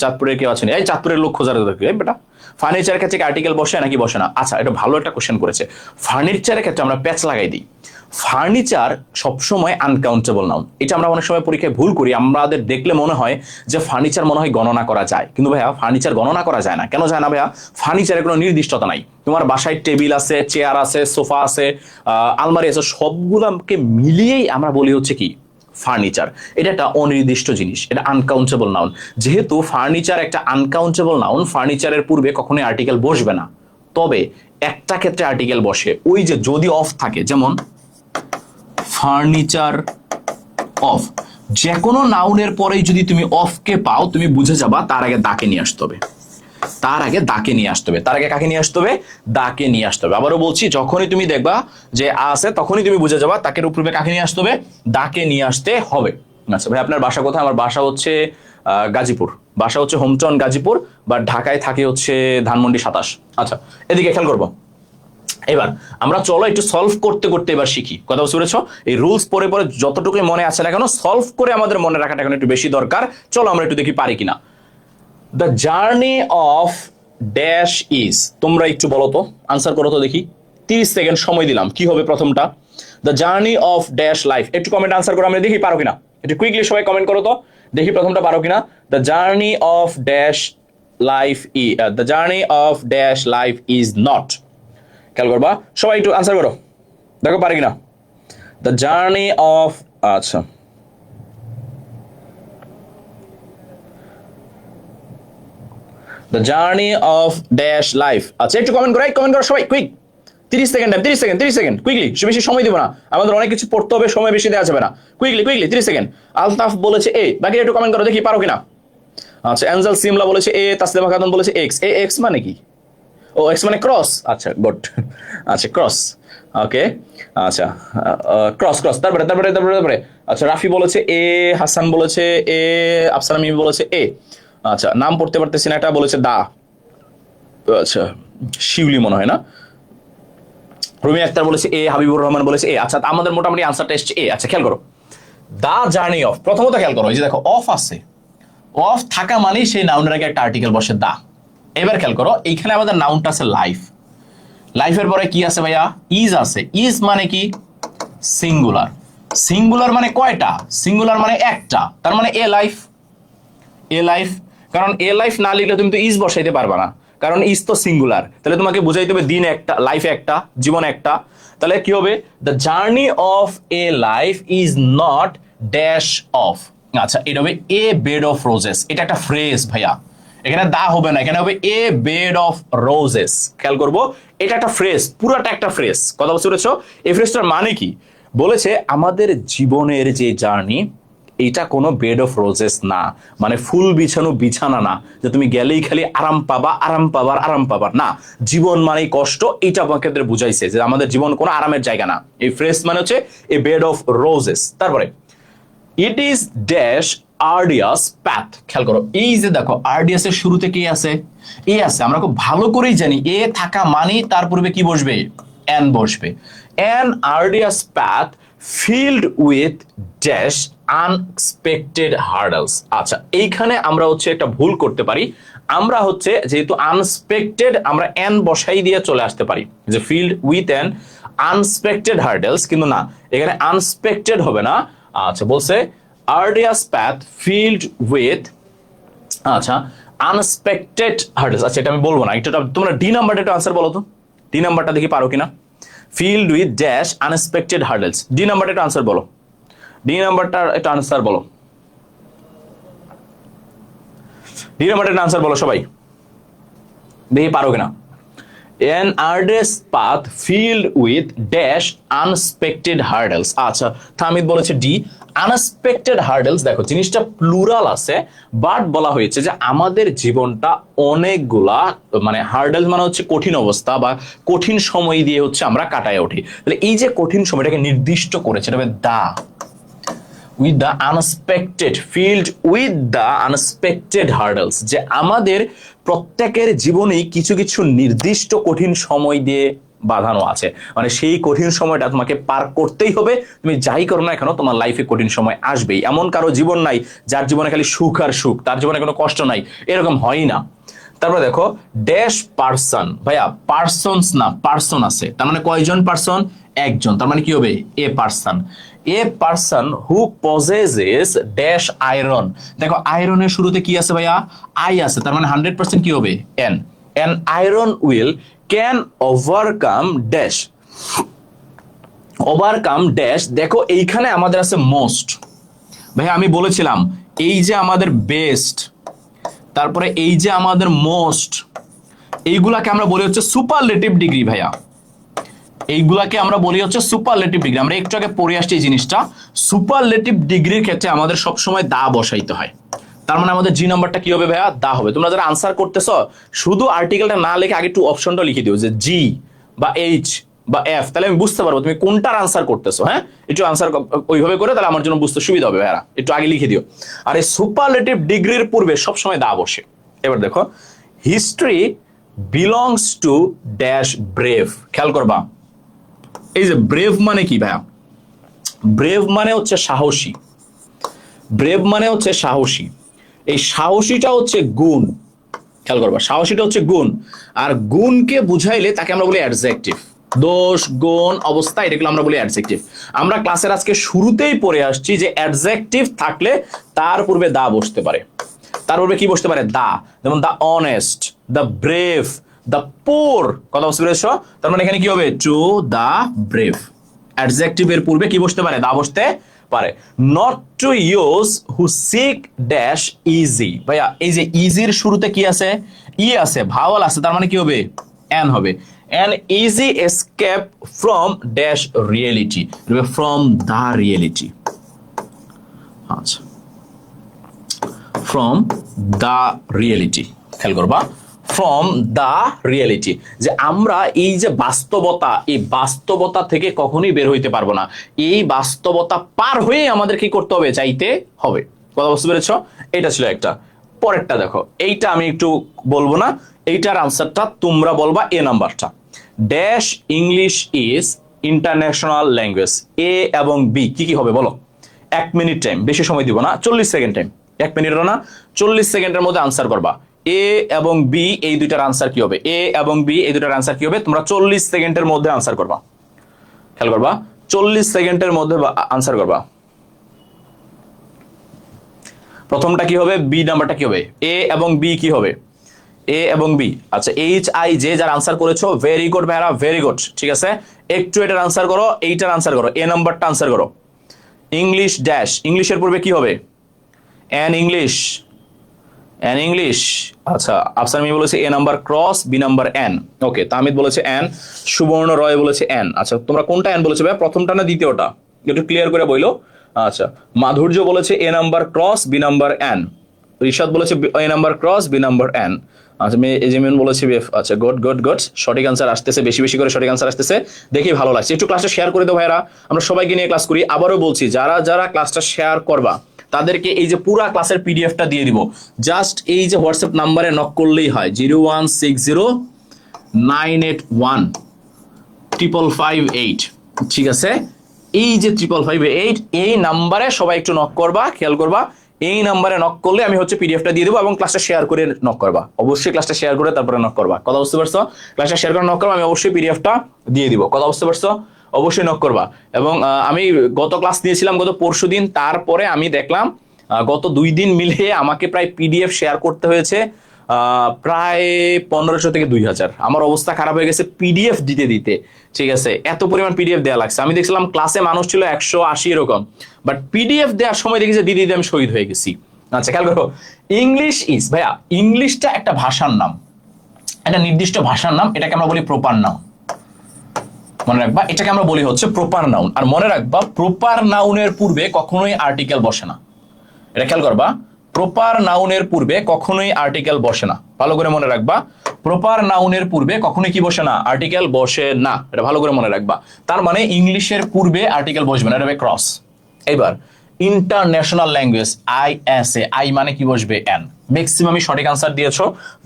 চাঁদপুরের কেউ আছেন? এই চাঁদপুরের লোক খোঁজার বেটা। ফার্নিচারের ক্ষেত্রে আর্টিকেল বসে নাকি বসে না? আচ্ছা, এটা ভালো একটা কোশ্চেন করেছে। ফার্নিচারের ক্ষেত্রে আমরা প্যাচ লাগাই দিই। ফার্নিচার সবসময় আনকাউন্টেবল নাউন। এটা আমরা অনেক সময় পরীক্ষায় ভুল করি। আমাদের দেখলে মনে হয় যে ফার্নিচার মনে হয় গণনা করা যায়, কিন্তু ভাইয়া ফার্নিচার গণনা করা যায় না। কেন যায় না ভাইয়া? ফার্নিচারের কোনো নির্দিষ্টতা নাই। তোমার বাসায় টেবিল আছে, চেয়ার আছে, সোফা আছে, আলমারি আছে, সবগুলোকে মিলিয়েই আমরা বলি হচ্ছে কি ফার্নিচার। এটা একটা অনির্দিষ্ট জিনিস, এটা আনকাউন্টেবল নাউন। যেহেতু ফার্নিচার একটা আনকাউন্টেবল নাউন, ফার্নিচারের পূর্বে কখনোই আর্টিকেল বসবে না। তবে একটা ক্ষেত্রে আর্টিকেল বসে, ওই যে যদি অফ থাকে, যেমন ফার্নিচার অফ। যে কোনো নাউনের পরেই যদি তুমি অফকে পাও, তুমি বুঝে যাবা তার আগে দাকে নিয়ে আসতে হবে, তার আগে দাকে নিয়ে আসতে হবে। তার আগে কাকে নিয়ে আসতে হবে? দাকে নিয়ে আসতে হবে। আবারও বলছি, যখনই তুমি দেখবা যে আছে, তখনই তুমি বুঝে যাবা তাকের উপরে কাকে নিয়ে আসতে হবে? দাকে নিয়ে আসতে হবে। আচ্ছা ভাই, আপনার বাসা কোথায়? আমার বাসা হচ্ছে গাজীপুর। বাসা হচ্ছে হোমটাউন গাজীপুর, বা ঢাকায় থাকে হচ্ছে ধানমন্ডি 27। আচ্ছা, এদিকে খেয়াল করবো। এবার আমরা চলো একটু সলভ করতে করতে এবার শিখি। কথা বুঝতে পেরেছো? এই রুলস পরে পরে যতটুকুই মনে আছে না কেন, সলভ করে আমাদের মনে রাখাটা এখন একটু বেশি দরকার। চলো আমরা একটু দেখি পারি কিনা। The journey of dash is, তোমরা একটু বলো তো, আনসার করো তো দেখি। 30 সেকেন্ড সময় দিলাম। কি হবে প্রথমটা? The journey of dash life. একটু কমেন্ট আনসার করো, আমরা দেখি পারো কিনা। একটু কুইকলি সবাই কমেন্ট করো তো, দেখি প্রথমটা পারো কিনা। The journey of dash life E, the journey of dash life is not. খেয়াল করবা, সবাই একটু আনসার করো, দেখো পারে কিনা। দ্য জার্নি অফ, আচ্ছা, the journey of dash life. আচ্ছা, একটু কমেন্ট করো, কমেন্ট করো সবাই, কুইক। 30 second, 30 second, quickly. বেশি সময় দিব না, আমাদের অনেক কিছু পড়তে হবে, সময় বেশি দেওয়া যাবে না। Quickly 30 second. আলতাফ বলেছে এ, বাকি একটু কমেন্ট করো, দেখি পারো কিনা। আচ্ছা, এঞ্জেল সিমলা বলেছে এ, তাসলিমা খাতুন বলেছে এক্স। এ এক্স মানে কি? ও, এক্স মানে ক্রস। আচ্ছা, গুড। আচ্ছা, ক্রস, ওকে। আচ্ছা, ক্রস ক্রস। তারপরে আচ্ছা, রাফি বলেছে এ, হাসান বলেছে এ, আফসানা মিমি বলেছে এ। আচ্ছা, নাম পড়তে পারতেছি না, এটা বলেছে দা। আচ্ছা, শিউলি মনে হয় না। রুমি আক্তার বলেছে এ, হাবিবুর রহমান বলেছে এ। আচ্ছা, আমাদের মোটামুটি আনসারটা এসছে এ। আচ্ছা, খেয়াল করো, দা জার্নি অফ। প্রথমত খেয়াল করো, এই যে দেখো অফ আছে, অফ থাকা মানেই সেই নাউনের আগে একটা আর্টিকেল বসে দা। এবার খেয়াল করো, এইখানে আমাদের নাউনটা আছে লাইফ। লাইফের পরে কি আছে ভাইয়া? ইজ আছে। ইজ মানে কি? সিঙ্গুলার। সিঙ্গুলার মানে কয়টা? সিঙ্গুলার মানে একটা, তার মানে এ লাইফ। এ লাইফ, কারণ এ লাইফ না লিখলে তুমি তো ইজ বসাইতে পারবা না, কারণ ইজ তো সিঙ্গুলার। তাহলে তোমাকে বুঝাইতে হবে দিন একটা, লাইফ একটা, জীবন একটা। তাহলে কি হবে? The journey of A life is not dash of. আচ্ছা, এটা হবে এ বেড অফ রোজেস। এটা একটা ফ্রেজ ভাইয়া, এখানে দা হবে না, এখানে হবে এ বেড অফ রোজেস। খেয়াল করবো, এটা একটা ফ্রেজ, পুরাটা একটা ফ্রেজ। কথা বুঝতে পেরেছো? এই ফ্রেজটার মানে কি? বলেছে আমাদের জীবনের যে জার্নি, এটা কোনো বেড অফ রোজেস না, মানে ফুল বিছানো বিছানা না, যে তুমি গেলেই খালি আরাম পাবা, আরাম পাবার, আরাম পাবার না। জীবন মানেই কষ্ট, এইটা আমাকে বুঝাইছে যে আমাদের জীবন কোনো আরামের জায়গা না। এই ফ্রেজ মানে হচ্ছে এ বেড অফ রোজেস। তারপরে ইট ইজ ড্যাশ আর্ডিয়াস প্যাথ। খেয়াল করো, এই যে দেখো আর্ডিয়াস এর শুরুতে কি আছে? এ আছে। আমরা খুব ভালো করেই জানি এ থাকা মানে তার পূর্বে কি বসবে? এন বসবে। An arduous path filled with dash unexpected hurdles. আচ্ছা, এইখানে আমরা হচ্ছে একটা ভুল করতে পারি। আমরা হচ্ছে যেহেতু আনএক্সপেক্টেড, আমরা এন বসাই দিয়ে চলে আসতে পারি যে filled with an unexpected hurdles, কিন্তু না, এখানে আনএক্সপেক্টেড হবে না। আচ্ছা, বলছে আর্ডিয়াস প্যাথ ফিল্ড উইথ, আচ্ছা, আনএক্সপেক্টেড হার্ডলস। আচ্ছা, এটা আমি বলবো না, এটা তোমরা ডি নাম্বারটা একটু আনসার বলো তো। ডি নাম্বারটা দেখি পারো কিনা। Field with dash unexpected hurdles. D নাম্বারটা একটু আনসার বলো। ডি নাম্বারটা একটু আনসার বলো। ডি নাম্বারটা একটু আনসার বলো সবাই, দেখি পারো কিনা। An arduous path filled with dash unexpected hurdles. আচ্ছা, থামিদ বলেছে ডি। আনএক্সপেক্টেড হার্ডেলস, দেখো জিনিসটা প্লুরাল আছে, বাট বলা হয়েছে যে আমাদের জীবনটা অনেকগুলা মানে হার্ডেলস মানে হচ্ছে কঠিন অবস্থা বা কঠিন সময় দিয়ে হচ্ছে আমরা কাটায় উঠি। তাহলে এই যে কঠিন সময়টাকে নির্দিষ্ট করেছে, এটা হবে the with the unexpected, filled with the unexpected hurdles, যে আমাদের প্রত্যেকের জীবনেই কিছু কিছু নির্দিষ্ট কঠিন সময় দিয়ে বাঁধানো আছে, মানে সেই কঠিন সময়টা তোমাকে পার করতেই হবে। তুমি যাই করো না কেন তোমার লাইফে কঠিন সময় আসবেই। এমন কারো জীবন নাই যার জীবনে খালি সুখ আর সুখ, তার জীবনে কোনো কষ্ট নাই, এরকম হয় না। তারপরে দেখো ড্যাশ পারসন, ভাইয়া পারসনস না পারসন আছে, তার মানে কয়জন পারসন? একজন, তার মানে কি হবে এ person. A person who possesses dash iron, দেখো আয়রনের শুরুতে কি আছে ভাইয়া? আই আছে, তার মানে 100% কি হবে? N. N iron will can overcome dash, overcome dash. দেখো এইখানে আমাদের আছে মোস্ট, ভাইয়া আমি বলেছিলাম এই যে আমাদের বেস্ট, তারপরে এই যে আমাদের মোস্ট, এইগুলাকে আমরা বলি হচ্ছে সুপারলেটিভ ডিগ্রি ভাইয়া, এইগুলাকে আমরা বলি হচ্ছে সুপারলেটিভ ডিগ্রি। আমরা একটু আগে পড়ে আসছি এই জিনিসটা। সুপারলেটিভ ডিগ্রির ক্ষেত্রে আমাদের সবসময় দা বসাইতে হয়, তার মানে আমাদের জি নাম্বারটা কি হবে ভাইয়া? দা হবে। তোমরা যারা আনসার করতেছ শুধু আর্টিকেলটা না লিখে আগে একটু অপশনটা লিখে দিও যে জি বা এইচ বা এফ, তাহলে আমি বুঝতে পারবো তুমি কোনটার আনসার করতেছো। হ্যাঁ, একটু আনসার ওইভাবে করে তাহলে আমার জন্য বুঝতে সুবিধা হবে ভাইয়া, একটু আগে লিখে দিও। আর এই সুপারলেটিভ ডিগ্রির পূর্বে সবসময় দা বসে। এবার দেখো history belongs to dash brave, খেয়াল করবা এই যে ব্রেভ মানে কি ভাইয়া? ব্রেভ মানে হচ্ছে সাহসী, ব্রেভ মানে হচ্ছে সাহসী। এই সাহসীটা হচ্ছে গুণ, খেয়াল করবা সাহসীটা হচ্ছে গুণ, আর গুণকে বুঝাইলে তাকে আমরা বলি অ্যাডজেক্টিভ। দোষ গুণ অবস্থা এটাগুলো আমরা বলি অ্যাডজেক্টিভ। আমরা ক্লাসের আজকে শুরুতেই পড়ে আসছি যে অ্যাডজেক্টিভ থাকলে তার পূর্বে দা বসতে পারে, তার পূর্বে কি বসতে পারে? দা। যেমন দা অনেস্ট, দা ব্রেভ, দা পোর, কথা বুঝতে পেরেছো? তার মানে এখানে কি হবে? To the brave. অ্যাডজেক্টিভের পূর্বে কি বসতে পারে? দা বসতে পারে। Not to use who sick dash easy, ভাইয়া এই যে ইজির শুরুতে কি আছে? ই আছে, ভাওয়াল আছে, তার মানে কি হবে? এন হবে। an easy escape from dash reality, from the reality, আচ্ছা from the reality, খেয়াল করবা from the reality, যে আমরা এই যে বাস্তবতা, এই বাস্তবতা থেকে কখনোই বের হইতে পারবো না, এই বাস্তবতা পার হয়ে আমাদের কি করতে হবে? চাইতে হবে। কথা বুঝতে পেরেছ? এটা ছিল একটা। পরেরটা দেখো, এইটা আমি একটু বলবো না, এইটার আনসারটা তোমরা বলবা এ নাম্বারটা। Dash English is international language, A এবং বি কি কি হবে বলো? 1 মিনিট টাইম, বেশি সময় দিব না, 40 সেকেন্ড টাইম। 1 মিনিটও না, 40 সেকেন্ডের মধ্যে আনসার করবা। এ এবং বি এই দুইটার আনসার কি হবে? এ এবং বি এই দুইটার আনসার কি হবে? তোমরা 40 সেকেন্ডের মধ্যে আনসার করবা, খেয়াল করবা 40 সেকেন্ডের মধ্যে আনসার করবা। প্রথমটা কি হবে? বি নাম্বারটা কি হবে? এ এবং বি কি হবে? এ এবং বি। আচ্ছা এইচ আই জে যারা আনসার করেছো ভেরি গুড ভাইরা, ভেরি গুড, ঠিক আছে। একটু এটার আনসার করো, এইটার আনসার করো, এ নাম্বারটা আনসার করো। ইংলিশ ড্যাশ, ইংলিশের পূর্বে কি হবে? An English, an English. আচ্ছা আফসার মি বলেছে A number cross, B number an. Okay, Tahmid বলেছে এন, সুবর্ণ রয় বলেছে এন। আচ্ছা তোমরা কোনটা এন বলেছো ভাই? প্রথমটা না দ্বিতীয়টা? একটু ক্লিয়ার করে বইলো। আচ্ছা মাধুর্য বলেছে A number cross, B number an. Rishad বলেছে A number cross, B number an. আচ্ছা এজিমিন বলেছে বিএফ। আচ্ছা গুড গুড গুড, সঠিক আনসার আসতেছে, বেশি বেশি করে সঠিক আনসার আসতেছে, দেখি ভালো লাগছে। একটু ক্লাসটা শেয়ার করে দাও ভাইরা, আমরা সবাইকে নিয়ে ক্লাস করি। আবারও বলছি যারা যারা ক্লাসটা শেয়ার করবা তাদেরকে এই যে পুরা ক্লাসের পিডিএফটা দিয়ে দিব। জাস্ট এই যে হোয়াটসঅ্যাপ নাম্বারে নক করলেই হয়, 01609815558, ঠিক আছে। এই যে 5558 এই নাম্বারে সবাই একটু নক করবা, খেয়াল করবা। এই নাম্বারে নক করলে আমি হচ্ছে পিডিএফটা দিয়ে দেবো এবং ক্লাসটা শেয়ার করে নক করবা। অবশ্যই ক্লাসটা শেয়ার করে তারপরে নক করবা, কথা বুঝতে পারছো? ক্লাসটা শেয়ার করে নক করবা, আমি অবশ্যই পিডিএফটা দিয়ে দিব, কথা বুঝতে পারছো? অবশ্যই নক করবা। এবং আমি গত ক্লাস নিয়েছিলাম গত পরশুদিন, তারপরে আমি দেখলাম গত 2 দিন মিলে আমাকে প্রায় পিডিএফ শেয়ার করতে হয়েছে প্রায় 1500 থেকে 2000। আমার অবস্থা খারাপ হয়ে গেছে পিডিএফ দিতে দিতে, ঠিক আছে। এত পরিমাণ পিডিএফ দেওয়া লাগছে। আমি দেখছিলাম ক্লাসে মানুষ ছিল 180 এরকম, বাট পিডিএফ দেওয়ার সময় দেখি যে দিদি আমি শহীদ হয়ে গেছি। আচ্ছা খেয়াল করো, ইংলিশ ইজ, ভাইয়া ইংলিশটা একটা ভাষার নাম, একটা নির্দিষ্ট ভাষার নাম, এটাকে আমরা বলি প্রপার নাম। মনে রাখবা এটাকে আমরা বলি হচ্ছে প্রপার নাউন। আর মনে রাখবা প্রপার নাউনের পূর্বে কখনোই আর্টিকেল বসে না, এটা খেয়াল করবা। প্রপার নাউনের পূর্বে কখনোই আর্টিকেল বসে না, ভালো করে মনে রাখবা। প্রপার নাউনের পূর্বে কখনোই কি বসে না, আর্টিকেল বসে না, এটা ভালো করে মনে রাখবা। তার মানে ইংলিশের পূর্বে আর্টিকেল বসবে না, এটা হবে ক্রস। এবার ইন্টারন্যাশনাল ল্যাঙ্গুয়েজ, ISA, আই মানে কি বসবে, এন। ম্যাক্সিমামই সঠিক আনসার দিয়েছো,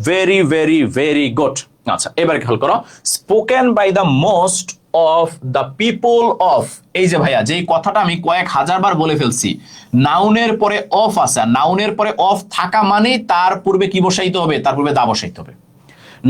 ভেরি ভেরি ভেরি গুড। আচ্ছা এবার খেয়াল করো, spoken by the most of the people of. এই যে ভাইয়া যে কথাটা আমি কয়েক হাজার বার বলে ফেলছি, নাউনের পরে অফ আছে, নাউনের পরে অফ থাকা মানে তার পূর্বে কি বসাইতে হবে, তার পূর্বে দা বসাইতে হবে।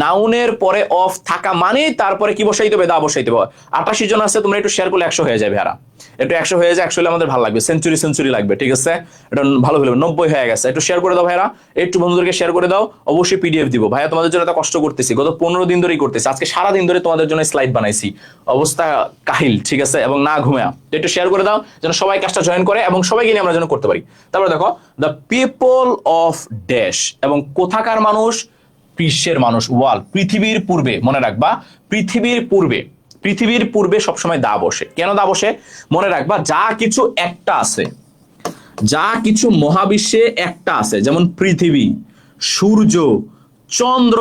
নাউনের পরে অফ থাকা মানে তারপরে কি বসাইতে হবে, দা বসাইতে হবে। 88 জন আছে, তোমরা একটু শেয়ার করলে 100 হয়ে যাবে। হারা একটু 100 হয়ে যায়, 100 হলে আমাদের ভালো লাগবে, সেঞ্চুরি লাগবে, ঠিক আছে। এটা ভালো হলো, 90 হয়ে গেছে। একটু শেয়ার করে দাও ভাইরা, একটু বন্ধুদেরকে শেয়ার করে দাও। অবশ্যই PDF দিব ভাইয়া, তোমাদের জন্য এত কষ্ট করতেছি, গত 15 দিন ধরেই করতেছি, আজকে সারা দিন ধরে তোমাদের জন্য স্লাইড বানাইছি, অবস্থা কাহিল, ঠিক আছে, এবং না ঘুমিয়া। একটু শেয়ার করে দাও যেন সবাই কাজটা জয়েন করে এবং সবাইকে নিয়ে আমরা যেন করতে পারি। তারপরে দেখো, দ্য পিপল অফ ড্যাশ, এবং কোথাকার মানুষ, বিশ্বের মানুষ, ওয়ার্ল্ড, পৃথিবীর পূর্বে। মনে রাখবা পৃথিবীর পূর্বে সবসময় দা বসে। কেন দা বসে, মনে রাখবা যা কিছু একটা আছে, যা কিছু মহাবিশ্বে একটা আছে, যেমন পৃথিবী, সূর্য, চন্দ্র,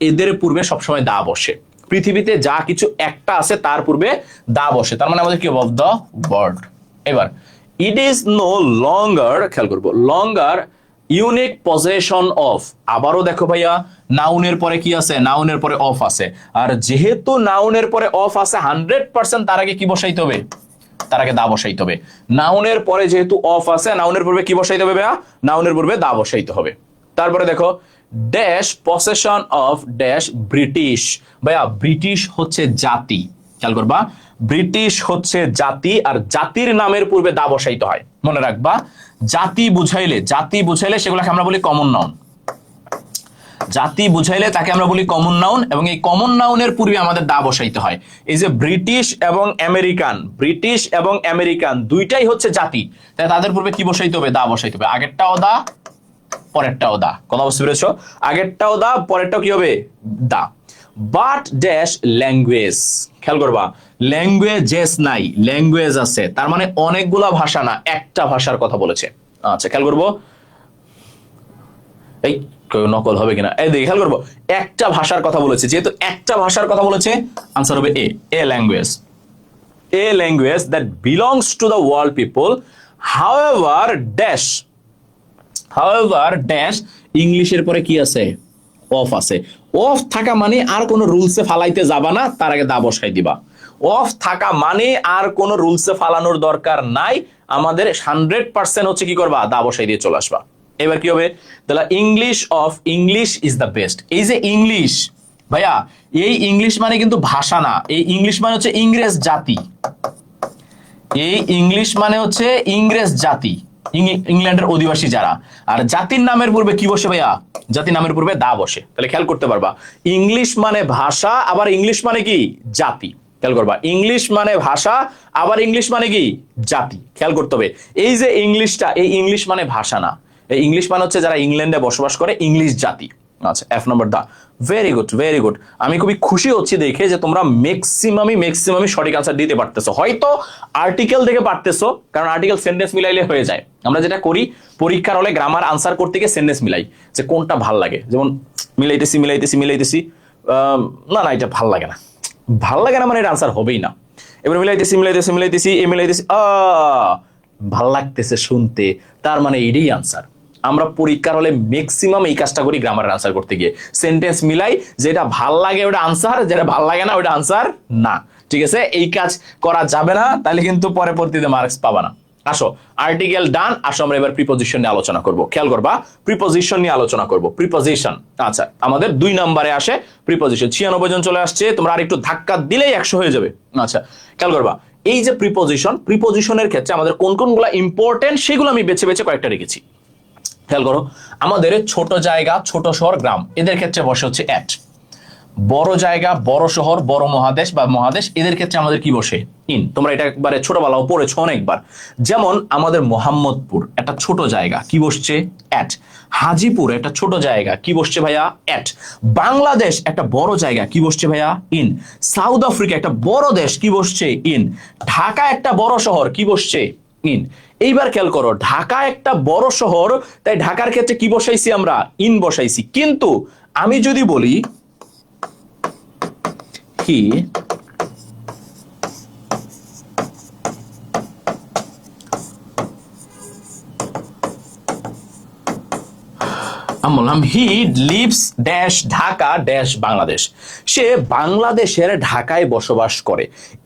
এদের পূর্বে সবসময় দা বসে। পৃথিবীতে যা কিছু একটা আছে তার পূর্বে দা বসে, তার মানে আমাদের কি অফ দ্য ওয়ার্ল্ড। এবার ইট ইজ নো লঙ্গার, খেয়াল করবো, লঙ্গার ইউনিক পজেশন অফ। আবারও দেখো ভাইয়া, নাউনের পরে কি আছে, নাউনের পরে অফ আছে। আর যেহেতু নাউনের পরে অফ আছে 100%, তার আগে কি বসাইতে হবে, তার আগে দা বসাইতে হবে। নাউনের পরে যেহেতু অফ আছে, নাউনের পূর্বে কি বসাইতে হবে ভাইয়া, নাউনের পূর্বে দা বসাইতে হবে। তারপরে দেখো, dash possession of dash British. ভাইয়া ব্রিটিশ হচ্ছে জাতি, খেয়াল করবা, ব্রিটিশ হচ্ছে জাতি, আর জাতির নামের পূর্বে দা বসাইতে হয়। মনে রাখবা জাতি বুঝাইলে সেগুলোকে আমরা বলি কমন নাউন। জাতি বুঝাইলে তাকে আমরা বলি কমন নাউন, এবং এই কমন নাউনের পূর্বে আমাদের দা বসাইতে হয়। এই যে ব্রিটিশ এবং আমেরিকান দুইটাই হচ্ছে জাতি, তাই তাদের পূর্বে কি বসাইতে হবে, দা বসাইতে হবে। আগেরটাও দা, পরেরটাও দা, কথা বুঝতে পেরেছো? আগেরটাও দা, পরেরটাও কি হবে, দা। বাট ড্যাশ ল্যাঙ্গুয়েজ, খেয়াল করবা, ল্যাঙ্গুয়েজেস নাই, ল্যাঙ্গুয়েজ আছে, তার মানে অনেকগুলা ভাষা না, একটা ভাষার কথা বলেছে। আচ্ছা খেয়াল করবো, এই নকল হবে কিনা, এই দেখি খেয়াল করবো, একটা ভাষার কথা বলেছে, যেহেতু একটা ভাষার কথা বলেছে আনসার হবে এ language that belongs to the world people, however dash ইংলিশের পরে কি আছে, অফ আছে। অফ থাকা মানে আর কোন রুলসে ফালাইতে যাবা না, তার আগে দা বসাই দিবা। অফ থাকা মানে আর কোন রুলসে ফালানোর দরকার নাই, আমাদের 100% হচ্ছে কি করবা, দা বসাই দিয়ে চলে আসবা। এবার কি হবে, তাহলে ইংলিশ ইজ দ্য বেস্ট। এই যে ইংলিশ ভাইয়া, এই ইংলিশ মানে কিন্তু ভাষা না, এই ইংলিশ মানে হচ্ছে ইংরেজ জাতি। এই ইংলিশ মানে হচ্ছে ইংরেজ জাতি, ইংল্যান্ডের অধিবাসী যারা। আর জাতির নামের পূর্বে কি বসে ভাইয়া, জাতির নামের পূর্বে দা বসে। তাহলে খেয়াল করতে পারবা, ইংলিশ মানে ভাষা, আবার ইংলিশ মানে কি, জাতি। খেয়াল করবা, ইংলিশ মানে ভাষা, আবার ইংলিশ মানে কি, জাতি। খেয়াল করতে হবে, এই যে ইংলিশটা, এই ইংলিশ মানে ভাষা না, এই ইংলিশ মানে হচ্ছে যারা ইংল্যান্ডে বসবাস করে, ইংলিশ জাতি। আচ্ছা F নম্বর দা, ভেরি গুড। আমি খুবই খুশি হচ্ছি দেখে যে তোমরা ম্যাক্সিমামই সঠিক আনসার দিতে পারতেছো। হয়তো আর্টিকেল দেখে পারতেছো, কারণ আর্টিকেল সেন্টেন্স মিলাইলে হয়ে যায়। আমরা যেটা করি পরীক্ষার হলে গ্রামার আনসার করতে গিয়ে সেন্টেন্স মিলাই, যে কোনটা ভাল লাগে, যেমন মিলাইতেছি না এটা ভাল লাগে না মানে এটা আনসার হবেই না। এবার মিলাইতেছি ভাল লাগতেছে শুনতে, তার মানে এটাই আনসার। আমরা পরীক্ষার হলে ম্যাক্সিমাম এই কাজটা করি গ্রামারের আনসার করতে গিয়ে, সেন্টেন্স মিলাই, যেটা ভাল লাগে ওটা আনসার, যেটা ভাল লাগে না ওটা আনসার না, ঠিক আছে। এই কাজ করা যাবে না, তাহলে কিন্তু পরবর্তীতে মার্কস পাবা না। আসো আর্টিকেল ডান, আসো আমরা এবার প্রিপোজিশন নিয়ে আলোচনা করব। খেয়াল করবা, প্রিপোজিশন নিয়ে আলোচনা করব। প্রিপোজিশন, আচ্ছা আমাদের 2 নম্বরে আসে প্রিপোজিশন। 96 জন চলে আসছে, তোমরা আর একটু ধাক্কা দিলেই 100 হয়ে যাবে। আচ্ছা খেয়াল করবা, এই যে প্রিপোজিশনের ক্ষেত্রে আমাদের কোনগুলো ইম্পর্টেন্ট সেগুলো আমি বেছে কয়েকটা রেখেছি। খেয়াল করো, আমাদের ছোট জায়গা, ছোট শহর, গ্রাম, এদের ক্ষেত্রে বসে হচ্ছে এট। বড় জায়গা, বড় শহর, বড় মহাদেশ বা মহাদেশ, এদের ক্ষেত্রে আমাদের কি বসে? ইন। তোমরা এটা একবারে ছোটবেলাও পড়েছো অনেকবার। যেমন আমাদের মোহাম্মদপুর একটা ছোট জায়গা, কি বসছে? অ্যাট। হাজিপুর একটা ছোট জায়গা, কি বসছে ভাইয়া? অ্যাট। বাংলাদেশ একটা বড় জায়গা, কি বসছে ভাইয়া? ইন। সাউথ আফ্রিকা একটা বড় দেশ, কি বসছে? ইন। ঢাকা একটা বড় শহর, কি বসছে? ইন। এইবার খেয়াল করো, ঢাকা একটা বড় শহর, তাই ঢাকার ক্ষেত্রে কি বসাইছি আমরা? ইন বসাইছি। কিন্তু আমি যদি বলি he আমি বললাম he lives dash Dhaka dash Bangladesh, সে বাংলাদেশের ঢাকায় বসবাস করে।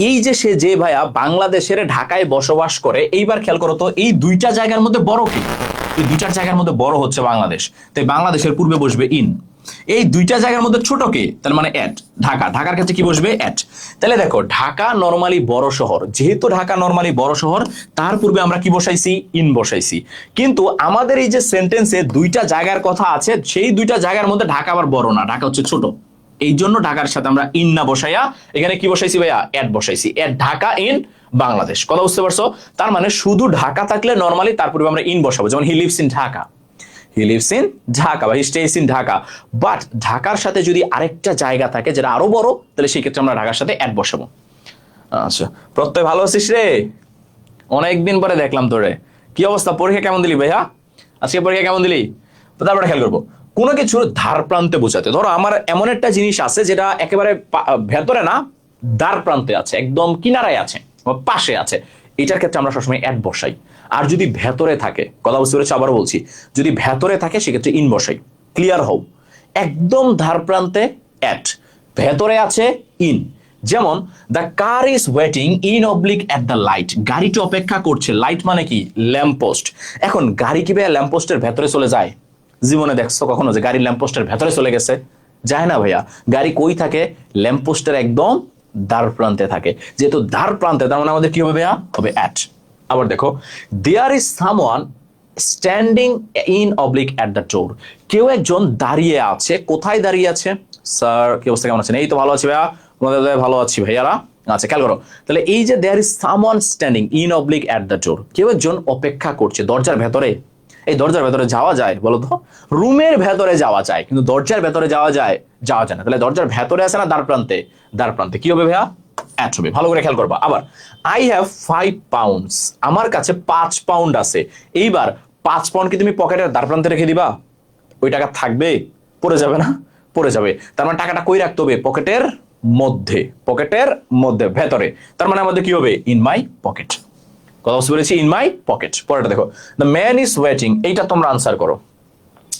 এই যে সে যে ভাইয়া বাংলাদেশের ঢাকায় বসবাস করে, এইবার খেয়াল করো তো এই দুইটা জায়গার মধ্যে বড় কি? এই দুইটার জায়গার মধ্যে বড় হচ্ছে বাংলাদেশ, তাই বাংলাদেশের পূর্বে বসবে ইন। এই দুইটা জায়গার মধ্যে ছোট কে? তাহলে মানে অ্যাট। ঢাকা, ঢাকার কাছে কি বসবে? অ্যাট। তাহলে দেখো ঢাকা নরমালি বড় শহর, যেহেতু ঢাকা নরমালি বড় শহর, তার পূর্বে আমরা কি বসাইছি? ইন বসাইছি। কিন্তু আমাদের এই যে সেন্টেন্সে দুইটা জায়গার কথা আছে, সেই দুইটা জায়গার মধ্যে ঢাকা আবার বড় না, ঢাকা হচ্ছে ছোট। এই জন্য ঢাকার সাথে আমরা ইন না বসাইয়া এখানে কি বসাইছি ভাইয়া? অ্যাট বসাইছি। At Dhaka in Bangladesh. কথা বুঝতে পারছো? তার মানে শুধু ঢাকা থাকলে নরমালি তার পূর্বে আমরা ইন বসাবো, যেমন he lives in Dhaka, he lives in Dhaka বা হি স্টেইস ইন ঢাকা। বাট ঢাকার সাথে যদি আরেকটা জায়গা থাকে যেটা আরো বড়, তাহলে সেই ক্ষেত্রে আমরা ঢাকার সাথে অ্যাড বসাবো। আচ্ছা, প্রত্যয় ভালো আছিস রে? অনেকদিন পরে দেখলাম তোরে। কি অবস্থা? পরীক্ষা কেমন দিলি ভাইয়া? আজকে পরীক্ষা কেমন দিলি? তো তারপরে খেয়াল করবো কোনো কিছুর ধার প্রান্তে বোঝাতে। ধরো আমার এমন একটা জিনিস আছে যেটা একেবারে ভেতরে না, দ্বার প্রান্তে আছে, একদম কিনারায় আছে, পাশে আছে, এটার ক্ষেত্রে আমরা সবসময় অ্যাড বসাই। আর যদি ভেতরে থাকে, কথা বুঝতে পেরেছি, আবার বলছি, যদি ভেতরে থাকে সেক্ষেত্রে ইন বসাই। ক্লিয়ার হও? একদম ধার প্রান্তে অ্যাট, ভেতরে আছে ইন। যেমন the car is waiting in oblique at the light, গাড়িটি অপেক্ষা করছে, লাইট মানে কি? ল্যাম্পপোস্ট। এখন গাড়ি কি ভাইয়া ল্যাম্পপোস্টের ভেতরে চলে যায়? জীবনে দেখছো কখনো যে গাড়ি ল্যাম্পপোস্টের ভেতরে চলে গেছে? যায় না ভাইয়া। গাড়ি কই থাকে? ল্যাম্পপোস্টের একদম দ্বার প্রান্তে থাকে। যেহেতু দ্বার প্রান্তে, তার মানে আমাদের কি হবে ভাইয়া? হবে অ্যাট। আবার দেখো, there is someone standing in oblique at the door, কেউ একজন দাঁড়িয়ে আছে। কোথায় দাঁড়িয়ে আছে? স্যার কি অবস্থা, কেমন আছেন? এই তো ভালো আছি ভাইয়া, তোমাদের ভালো আছি ভাইয়ারা। আচ্ছা খেয়াল করো, তাহলে এই যে there is someone standing in oblique at the door, কেউ একজন অপেক্ষা করছে দরজার ভেতরে। এই দরজার ভেতরে যাওয়া যায় বলো তো? রুমের ভেতরে যাওয়া যায়, কিন্তু দরজার ভেতরে যাওয়া যায়? যাওয়া যায় না। তাহলে দরজার ভেতরে আছে না দ্বার প্রান্তে? দ্বার প্রান্তে। কি হবে ভাইয়া? অ্যাট হবে। ভালো করে খেয়াল করবা। আবার আই হ্যাভ 5 পাউন্ডস, আমার কাছে 5 পাউন্ড আছে। এইবার 5 পাউন্ড কি তুমি পকেটের দ্বার প্রান্তে রেখে দিবা? ওই টাকা থাকবে? পড়ে যাবে না? পড়ে যাবে। তার মানে টাকাটা কই রাখতে হবে? পকেটের মধ্যে, পকেটের মধ্যে, ভেতরে। তার মানে আমাদের কি হবে? In my pocket. কথা বুঝতে পেরেছি? In my pocket. পরেরটা দেখো, দ্য ম্যান ইজ ওয়েটিং, এইটা তোমরা আনসার করো,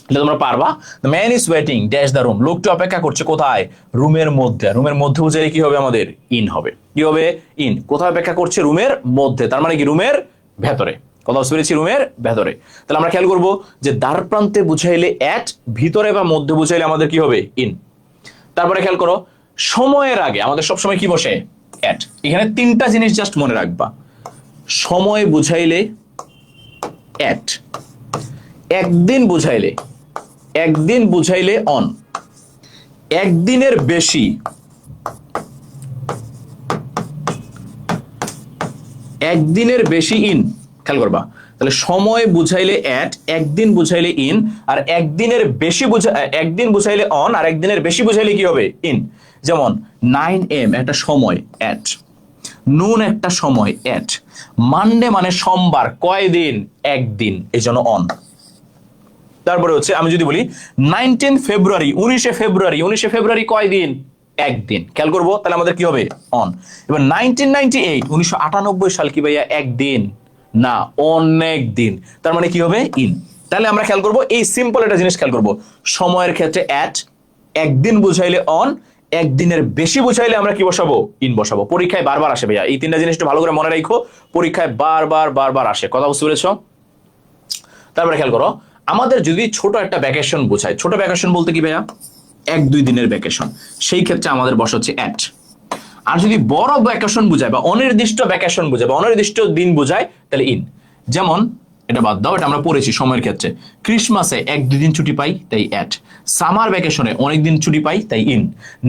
এটা তোমরা পারবা। The man is waiting dash the room, লোকটি অপেক্ষা করছে কোথায়? রুমের মধ্যে। রুমের মধ্যে বুঝাইলে কি হবে আমাদের? ইন হবে। কি হবে? ইন। কোথায় অপেক্ষা করছে? রুমের মধ্যে, তার মানে কি? রুমের ভেতরে। কথা বুঝতে পেরেছি? রুমের ভেতরে। তাহলে আমরা খেয়াল করবো যে দ্বার প্রান্তে বুঝাইলে অ্যাট, ভিতরে বা মধ্যে বুঝাইলে আমাদের কি হবে? ইন। তারপরে খেয়াল করো, সময়ের আগে আমাদের সবসময় কি বসে? অ্যাট। এখানে তিনটা জিনিস জাস্ট মনে রাখবা। সময় বুঝাইলে অ্যাট, একদিন বুঝাইলে, একদিন বুঝাইলে অন, একদিনের বেশি, একদিনের বেশি ইন। খেয়াল করবা, তাহলে সময় বুঝাইলে অ্যাট, একদিন বুঝাইলে ইন, আর একদিনের বেশি একদিন বুঝাইলে অন, আর একদিনের বেশি বুঝাইলে কি হবে? ইন। যেমন 9 AM একটা সময়, অ্যাট। নুন একটা সময়, অ্যাট। মানডে মানে সোমবার, কয়দিন? একদিন, এই জন্য অন। তারপরে হচ্ছে আমি যদি বলি 19 ফেব্রুয়ারি, 19শে ফেব্রুয়ারি, 19শে ফেব্রুয়ারি কয়দিন? একদিন। খেয়াল করবো, তাহলে আমাদের কি হবে? অন। এবার 1998, 1998 সাল কি ভাইয়া? একদিন না, অনেক দিন। তার মানে কি হবে? ইন। তাহলে আমরা খেয়াল করবো এই সিম্পল একটা জিনিস খেয়াল করবো, সময়ের ক্ষেত্রে অ্যাট, একদিন বুঝাইলে অন, একদিনের বেশি বুঝাইলে আমরা কি বসাবো? ইন বসাবো। পরীক্ষায় বারবার আসে ভাইয়া, এই তিনটা জিনিস একটু ভালো করে মনে রাখো, পরীক্ষায় বারবার বারবার আসে। কথা বুঝতে পেরেছো? তারপরে খেয়াল করো, আমাদের যদি ছোট একটা ভ্যাকেশন বোঝায়, ছোট ভ্যাকেশন বলতে কি ভাইয়া? 1-2 দিনের ভ্যাকেশন, সেই ক্ষেত্রে আমাদের বসা হচ্ছে অ্যাট। আর যদি বড় ভ্যাকেশন বোঝায় বা অনির্দিষ্ট ভ্যাকেশন বোঝায় বা অনির্দিষ্ট দিন বোঝায়, তাহলে ইন। যেমন এটা বাদ দাও, এটা আমরা পড়েছি সময়ের ক্ষেত্রে। ক্রিসমাসে 1-2 দিন ছুটি পাই, তাই অ্যাট। সামার ভ্যাকেশনে অনেক দিন ছুটি পাই, তাই ইন।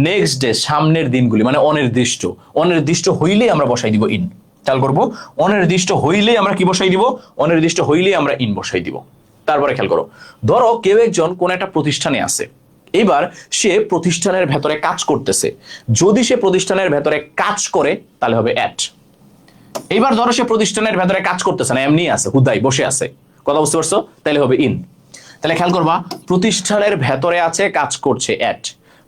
নেক্সট ডে, সামনের দিনগুলি, মানে অনির্দিষ্ট। অনির্দিষ্ট হইলেই আমরা বসাই দিব ইন। খেয়াল করবো, অনির্দিষ্ট হইলেই আমরা কি বসাই দিব? অনির্দিষ্ট হইলেই আমরা ইন বসাই দিব। তারপরে খেয়াল করো, ধরো কেউ একজন কোন একটা প্রতিষ্ঠানে আছে, এবার সে প্রতিষ্ঠানের ভেতরে কাজ করতেছে। যদি সে প্রতিষ্ঠানের ভেতরে কাজ করে তাহলে হবে অ্যাট। এইবার ধরো সে প্রতিষ্ঠানের ভেতরে কাজ করতেছে না, এমনি আছে, হুদাই বসে আছে, কথা বুঝতে পারছো? তাহলে হবে ইন। তাহলে খেয়াল করবা, প্রতিষ্ঠানের ভেতরে আছে, কাজ করছে, অ্যাট।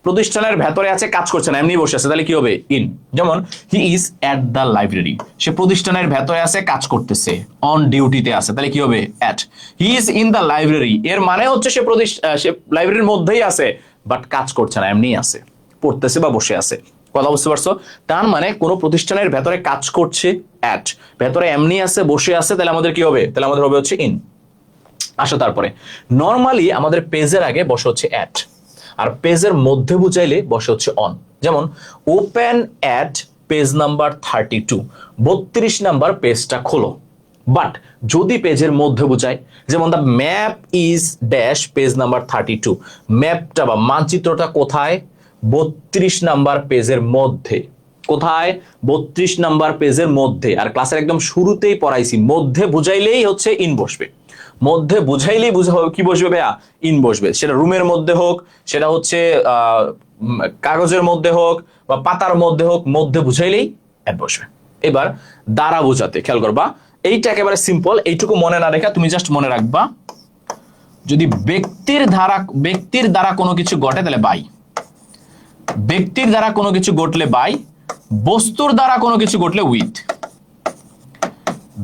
প্রতিষ্ঠানের ভেতরে আছে, কাজ করছে না, এমনি বসে আছে, তাহলে কি হবে? ইন। যেমন he is at the library, সে প্রতিষ্ঠানের ভেতরে আছে, কাজ করতেছে, অন ডিউটিতে আছে, তাহলে কি হবে? At. He is in the library, এর মানে হচ্ছে সে লাইব্রেরির মধ্যেই আছে, বাট কাজ করছে না, এমনি আছে, পড়তেছে বা বসে আছে, কথা বুঝতে পারছো? তার মানে কোন প্রতিষ্ঠানের ভেতরে কাজ করছে, অ্যাট। ভেতরে এমনি আছে, বসে আছে, তাহলে আমাদের কি হবে? তাহলে আমাদের হবে হচ্ছে ইন। আসো তারপরে, নর্মালি আমাদের পেজের আগে বসে হচ্ছে অ্যাট, আর পেজের মধ্যে বুঝাইলে বসে হচ্ছে অন। যেমন open at page number 32, 32 number পেজটা খোলো। বাট যদি পেজের মধ্যে বুঝায়, যেমন the map is dash page number 32, ম্যাপটা বা মানচিত্রটা কোথায়? 32 নাম্বার পেজের মধ্যে। কোথায়? 32 নাম্বার পেজের মধ্যে। আর ক্লাসের একদম শুরুতেই পড়াইছি, মধ্যে বুঝাইলেই হচ্ছে ইন বসবে। মধ্যে বুঝাইলেই কি বসবে ভাইয়া? ইন বসবে। সেটা রুমের মধ্যে হোক, সেটা হচ্ছে কাগজের মধ্যে হোক, বা পাতার মধ্যে হোক, মধ্যে বুঝাইলেই অ্যাট বসবে। এবার দ্বারা বোঝাতে খেয়াল করবা, এইটা একেবারে সিম্পল, এইটুকু মনে না রেখা তুমি জাস্ট মনে রাখবা, যদি ব্যক্তির দ্বারা কোনো কিছু ঘটে তাহলে বাই, ব্যক্তির দ্বারা কোনো কিছু ঘটলে বাই, বস্তুর দ্বারা কোনো কিছু ঘটলে উইথ।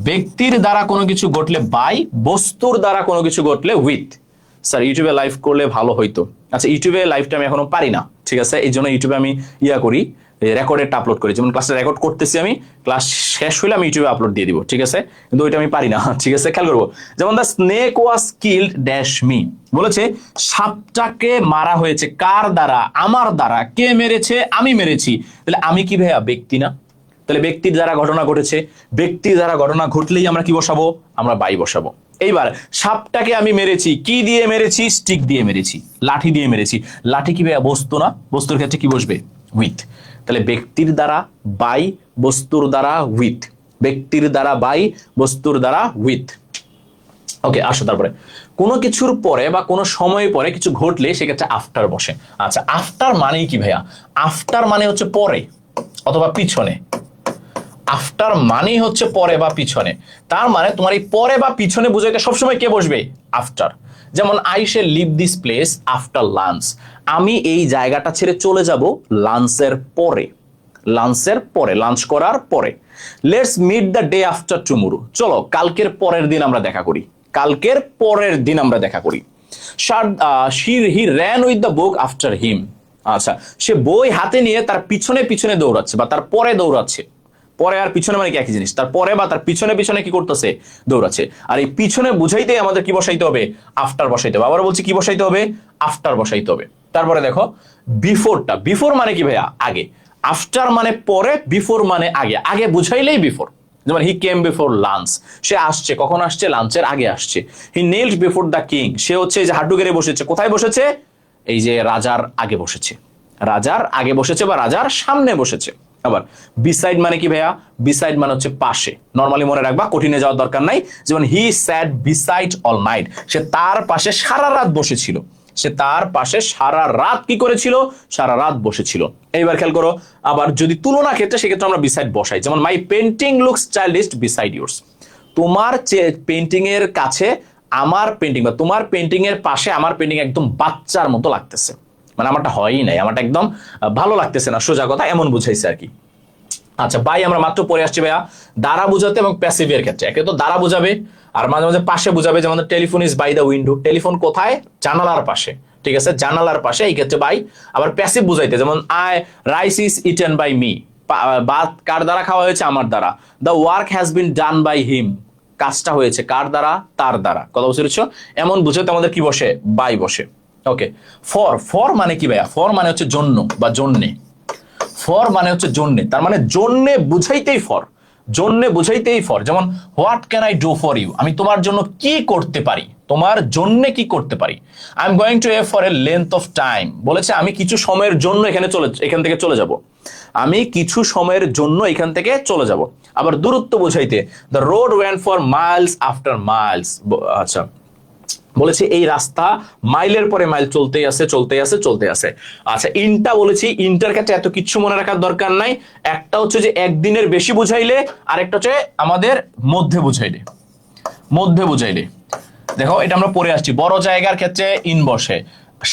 ব্যক্তির দ্বারা কোনো কিছু ঘটলে বাই, বস্তুর দ্বারা কোনো কিছু ঘটলে উইথ। স্যার ইউটিউবে লাইভ করলে ভালো হইতো। আচ্ছা, ইউটিউবে লাইভটা আমি এখনো পারি না, ঠিক আছে, এই জন্য ইউটিউবে আমি করি, রেকর্ডেডটা আপলোড করি। যেমন ক্লাসে রেকর্ড করতেছি আমি, ক্লাস শেষ হলে আমি ইউটিউবে আপলোড দিয়ে দিব, ঠিক আছে, কিন্তু ওইটা আমি পারি না, ঠিক আছে। খেয়াল করবো, যেমন the snake was killed dash me, বলেছে সাপটাকে মারা হয়েছে কার দ্বারা? আমার দ্বারা। কে মেরেছে? আমি মেরেছি। তাহলে আমি কি ভাইয়া? ব্যক্তি না? তাহলে ব্যক্তির দ্বারা ঘটনা ঘটেছে, ব্যক্তির দ্বারা ঘটনা ঘটলেই আমরা কি বসাবো? আমরা বাই বসাবো। এইবার সাপটাকে আমি মেরেছি, কি দিয়ে মেরেছি? স্টিক দিয়ে মেরেছি, লাঠি দিয়ে মেরেছি। লাঠি কি ভাইয়া? বস্তু না? বস্তুর ক্ষেত্রে কি বসবে? উইথ। তাহলে ব্যক্তির দ্বারা বাই, বস্তুর দ্বারা উইথ। ব্যক্তির দ্বারা বাই, বস্তুর দ্বারা উইথ। ওকে, আসো তারপরে, কোনো কিছুর পরে বা কোনো সময় পরে কিছু ঘটলে সেক্ষেত্রে আফটার বসে। আচ্ছা, আফটার মানেই কি ভাইয়া? আফটার মানে হচ্ছে পরে অথবা পিছনে। আফটার মানেই হচ্ছে পরে বা পিছনে। তার মানে তোমার এই পরে বা পিছনে বুঝাইতে সবসময় কে বসবে? আফটার। যেমন I shall leave this place after lunch, আমি এই জায়গাটা ছেড়ে চলে যাব লাঞ্চের পরে। লাঞ্চের পরে, লাঞ্চ করার পরে। Let's meet the day after tomorrow, চলো কালকের পরের দিন আমরা দেখা করি। কালকের পরের দিন আমরা দেখা করি। He ran with the book after him, আচ্ছা, সে বই হাতে নিয়ে তার পিছনে পিছনে দৌড়াচ্ছে বা তার পরে দৌড়াচ্ছে। পরে আর পিছনে মানে কি একই জিনিস, তার পরে বা তার পিছনে পিছনে কি করতেছে? দৌড়াচ্ছে। আর এই পিছনে বুঝাইতে আমাদের কি বসাইতে হবে? আফটার বসাইতে হবে। আবার বলছি কি বসাইতে হবে? আফটার বসাইতে হবে। তারপরে দেখো বিফোরটা, বিফোর মানে কি ভাইয়া? আগে। আফটার মানে পরে, বিফোর মানে আগে। আগে বুঝাইলেই বিফোর। যেমন হি কেম বিফোর লাঞ্চ, সে আসছে, কখন আসছে? লাঞ্চের আগে আসছে। হি নেলড বিফোর দ্য কিং, সে হচ্ছে যে হাঁটু গেড়ে বসেছে। কোথায় বসেছে? এই যে রাজার আগে বসেছে। রাজার আগে বসেছে বা রাজার সামনে বসেছে। আবার বিসাইড মানে কি ভাইয়া? বিসাইড মানে হচ্ছে পাশে। নরমালি মনে রাখবা, কঠিনে যাওয়ার দরকার নাই। যেমন হি স্যাট বিসাইড অল নাইট, সে তার পাশে সারা রাত বসেছিল। সে তার পাশে সারা রাত কি করেছিল? সারা রাত বসেছিল। এইবার খেয়াল করো, আবার যদি তুলনা ক্ষেত্রে সেক্ষেত্রে আমরা বিসাইড বসাই। যেমন my painting looks childish beside yours, তোমার পেন্টিং এর কাছে আমার পেন্টিং বা তোমার পেন্টিং এর পাশে আমার পেন্টিং একদম বাচ্চার মতো লাগতেছে। মানে আমারটা হয়ই নাই, আমারটা একদম ভালো লাগতেছে না, সোজা কথা, এমন বুঝাইছে আর কি। আচ্ছা, বাই আমরা মাত্র পরে আসছি ভাইয়া দ্বারা বুঝাতে এবং প্যাসিভের ক্ষেত্রে। একে তো দ্বারা বুঝাবে আর মাঝে মাঝে পাশে বুঝাবে। যেমন telephone is by the window, telephone কোথায়? জানালার পাশে, ঠিক আছে, জানালার পাশে, এই ক্ষেত্রে বাই। আবার প্যাসিভ বুঝাইতে যেমন rice is eaten by me, ভাত কার দ্বারা খাওয়া হয়েছে? আমার দ্বারা। The work has been done by him, কাজটা হয়েছে কার দ্বারা? তার দ্বারা। কথা বুঝতে? এমন বুঝাতে আমাদের কি বসে? বাই বসে। ওকে, ফর, ফর মানে কি ভাইয়া? ফর মানে হচ্ছে জন্য বা জন্যে। ফর মানে হচ্ছে জন্যে, তার মানে জন্যে বুঝাইতেই ফর। জন্য বুঝাইতেই ফর, যেমন what can I do for you, আমি তোমার জন্য কি করতে পারি, তোমার জন্য কি করতে পারি। I am going to for a length of time, বলেছে আমি কিছু সময়ের জন্য এখান থেকে চলে যাব, আমি কিছু সময়ের জন্য এখান থেকে চলে যাব। আবার দূরত্ব বুঝাইতে the road went for Miles after Miles, আচ্ছা বলেছে এই রাস্তা মাইলের পরে মাইল চলতেই আছে চলতেই আছে চলতেই আছে। আচ্ছা ইনটা বলেছি, ইনটার ক্ষেত্রে এত কিছু মনে রাখার দরকার নাই, একটা হচ্ছে যে একদিনের বেশি বুঝাইলে, আরেকটা হচ্ছে আমাদের মধ্যে বুঝাইলে, মধ্যে বুঝাইলে। দেখো এটা আমরা পড়ে আসছি, বড় জায়গার ক্ষেত্রে ইন বসে,